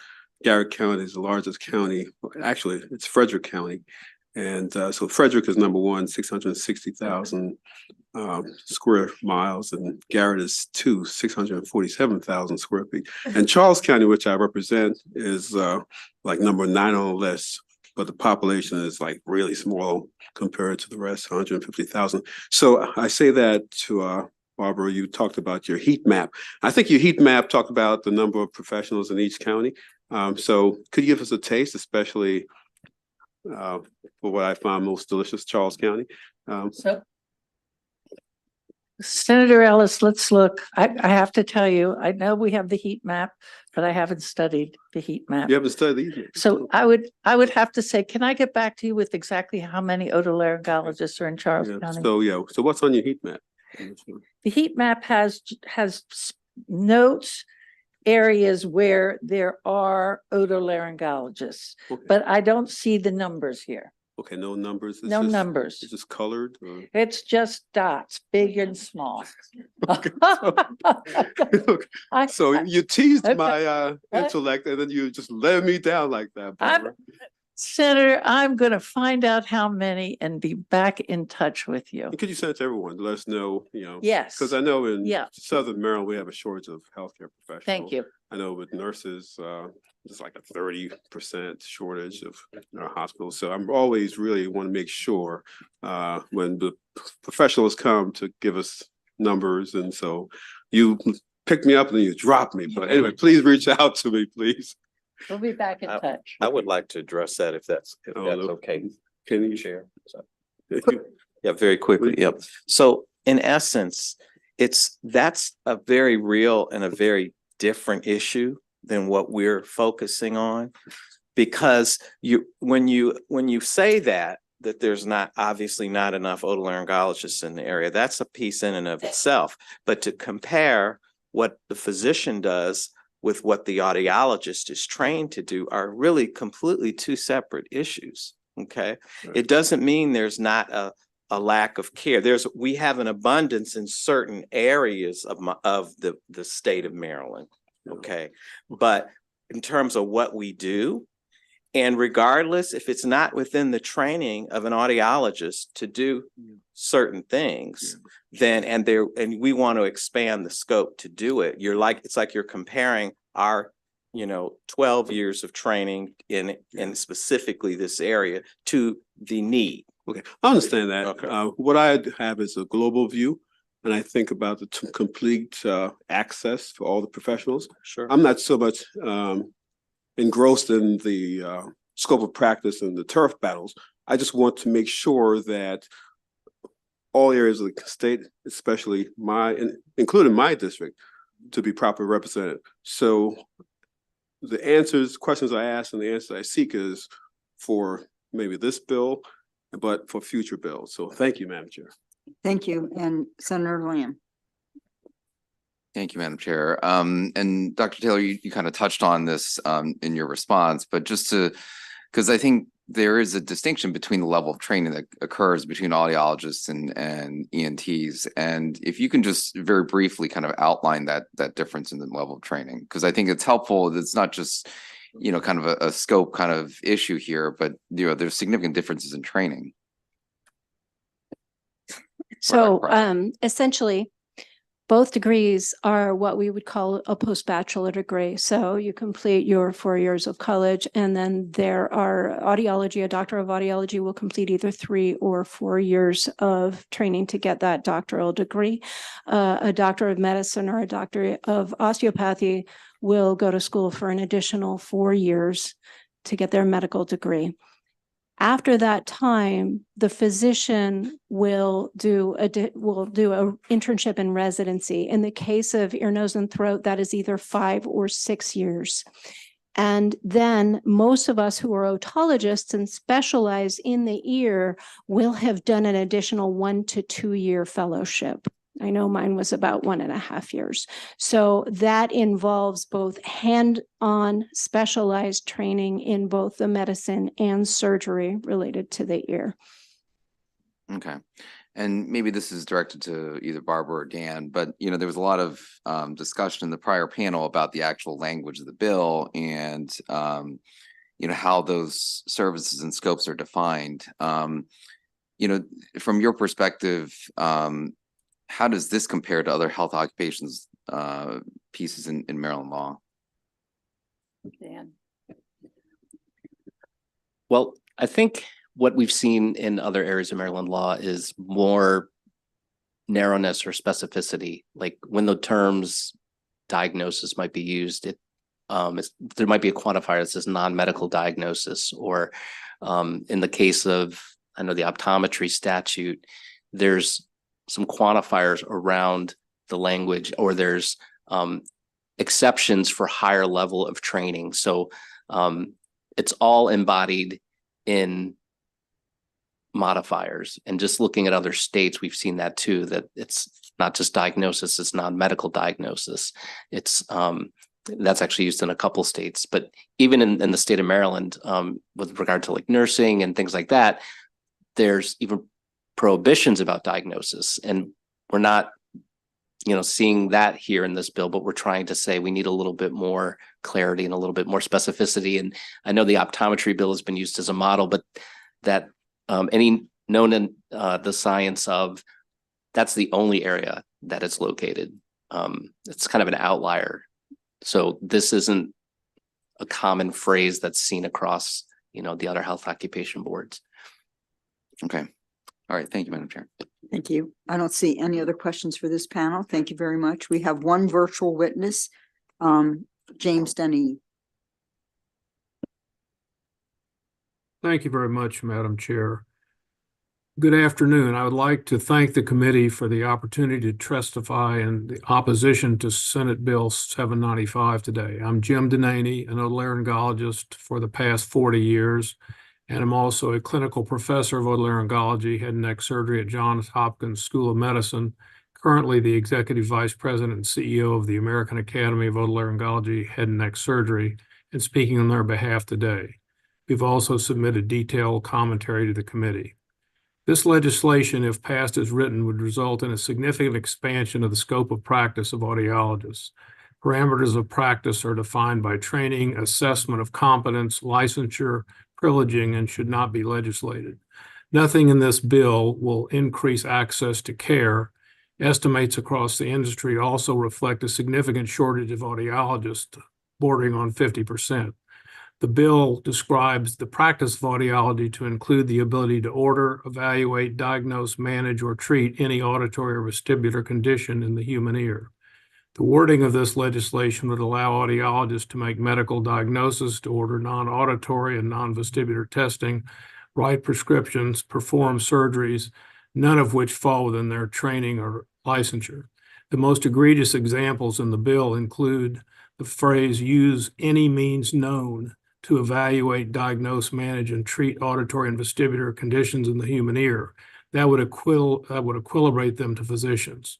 Garrett County is the largest county. Actually, it's Frederick County. And so Frederick is number one, 660,000 square miles, and Garrett is 647,000 square feet. And Charles County, which I represent, is like number 9 on the list, but the population is like really small compared to the rest, 150,000. So I say that to Barbara, you talked about your heat map. I think your heat map talked about the number of professionals in each county. So could you give us a taste, especially for what I found most delicious, Charles County? So, Senator Ellis, let's look. I have to tell you, I know we have the heat map, but I haven't studied the heat map. You haven't studied the heat map. So I would have to say, can I get back to you with exactly how many otolaryngologists are in Charles County? So what's on your heat map? The heat map has notes areas where there are otolaryngologists, but I don't see the numbers here. Okay, no numbers. No numbers. It's just colored. Or? It's just dots, big and small. So you teased my intellect, and then you just let me down like that. Senator, I'm going to find out how many and be back in touch with you. And could you send it to everyone to let us know, Yes. Because I know in Southern Maryland, we have a shortage of healthcare professionals. Thank you. I know with nurses, it's like a 30% shortage of our hospitals. So I'm always really want to make sure when the professionals come to give us numbers. And so you pick me up and then you drop me. But anyway, please reach out to me, please. We'll be back in touch. I would like to address that if that's okay. Can you share? Yeah, very quickly. Yep. So in essence, that's a very real and a very different issue than what we're focusing on, because when you say that there's obviously not enough otolaryngologists in the area, that's a piece in and of itself. But to compare what the physician does with what the audiologist is trained to do are really completely two separate issues. Okay. Right. It doesn't mean there's not a lack of care. We have an abundance in certain areas of the state of Maryland. Okay. But in terms of what we do, and regardless if it's not within the training of an audiologist to do certain things, then and we want to expand the scope to do it. It's like you're comparing our 12 years of training in specifically this area to the need. Okay, I understand that. Okay. What I have is a global view. and I think about the complete access for all the professionals. Sure. I'm not so much engrossed in the scope of practice and the turf battles. I just want to make sure that all areas of the state, especially including my district, to be properly represented. So the questions I ask and the answers I seek is for maybe this bill, but for future bills. So thank you, Madam Chair. Thank you. And Senator Lamb. Thank you, Madam Chair. And Dr. Taylor, you kind of touched on this in your response, but because I think there is a distinction between the level of training that occurs between audiologists and ENTs. And if you can just very briefly kind of outline that difference in the level of training, because I think it's helpful. It's not just, kind of a scope kind of issue here, but, there's significant differences in training. So essentially, both degrees are what we would call a post-bachelor degree. So you complete your 4 years of college, and then there are a doctor of audiology will complete either 3 or 4 years of training to get that doctoral degree. A doctor of medicine or a doctor of osteopathy will go to school for an additional 4 years to get their medical degree. After that time, the physician will do a internship and residency. In the case of ear, nose, and throat, that is either 5 or 6 years. And then most of us who are otologists and specialize in the ear will have done an additional 1 to 2 year fellowship. I know mine was about 1.5 years. So that involves both hand-on specialized training in both the medicine and surgery related to the ear. Okay. And maybe this is directed to either Barbara or Dan, but, there was a lot of discussion in the prior panel about the actual language of the bill and, how those services and scopes are defined. From your perspective, how does this compare to other health occupations pieces in Maryland law? Dan. Well, I think what we've seen in other areas of Maryland law is more narrowness or specificity. Like when the terms diagnosis might be used, there might be a quantifier that says non-medical diagnosis, or in the case of, I know the optometry statute, there's some quantifiers around the language, or there's exceptions for higher level of training. So it's all embodied in modifiers. And just looking at other states, we've seen that too, that it's not just diagnosis, it's non-medical diagnosis. It's that's actually used in a couple states, but even in the state of Maryland, with regard to like nursing and things like that, there's even prohibitions about diagnosis, and we're not seeing that here in this bill, but we're trying to say we need a little bit more clarity and a little bit more specificity. And I know the optometry bill has been used as a model, but that any known in the science of, that's the only area that it's located. It's kind of an outlier. So this isn't a common phrase that's seen across the other health occupation boards. Okay. All right. Thank you, Madam Chair. Thank you. I don't see any other questions for this panel. Thank you very much. We have one virtual witness, James Denny. Thank you very much, Madam Chair. Good afternoon. I would like to thank the committee for the opportunity to testify in the opposition to Senate Bill 795 today. I'm Jim Denany, an otolaryngologist for the past 40 years. And I'm also a clinical professor of otolaryngology, head and neck surgery at Johns Hopkins School of Medicine, currently the executive vice president and CEO of the American Academy of Otolaryngology, Head and Neck Surgery, and speaking on their behalf today. We've also submitted detailed commentary to the committee. This legislation, if passed as written, would result in a significant expansion of the scope of practice of audiologists. Parameters of practice are defined by training, assessment of competence, licensure, privileging, and should not be legislated. Nothing in this bill will increase access to care. Estimates across the industry also reflect a significant shortage of audiologists, bordering on 50%. The bill describes the practice of audiology to include the ability to order, evaluate, diagnose, manage, or treat any auditory or vestibular condition in the human ear. The wording of this legislation would allow audiologists to make medical diagnosis, to order non-auditory and non-vestibular testing, write prescriptions, perform surgeries, none of which fall within their training or licensure. The most egregious examples in the bill include the phrase "use any means known" to evaluate, diagnose, manage, and treat auditory and vestibular conditions in the human ear. That would equilibrate them to physicians.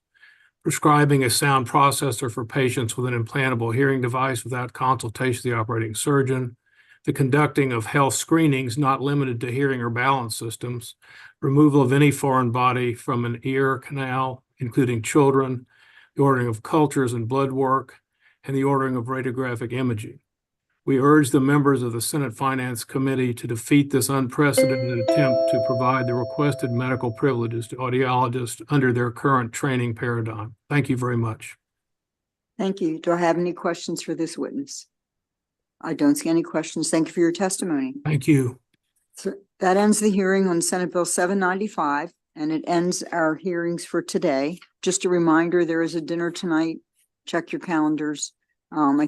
Prescribing a sound processor for patients with an implantable hearing device without consultation of the operating surgeon, the conducting of health screenings not limited to hearing or balance systems, removal of any foreign body from an ear canal, including children, the ordering of cultures and blood work, and the ordering of radiographic imaging. We urge the members of the Senate Finance Committee to defeat this unprecedented attempt to provide the requested medical privileges to audiologists under their current training paradigm. Thank you very much. Thank you. Do I have any questions for this witness? I don't see any questions. Thank you for your testimony. Thank you. So that ends the hearing on Senate Bill 795, and it ends our hearings for today. Just a reminder, there is a dinner tonight. Check your calendars. I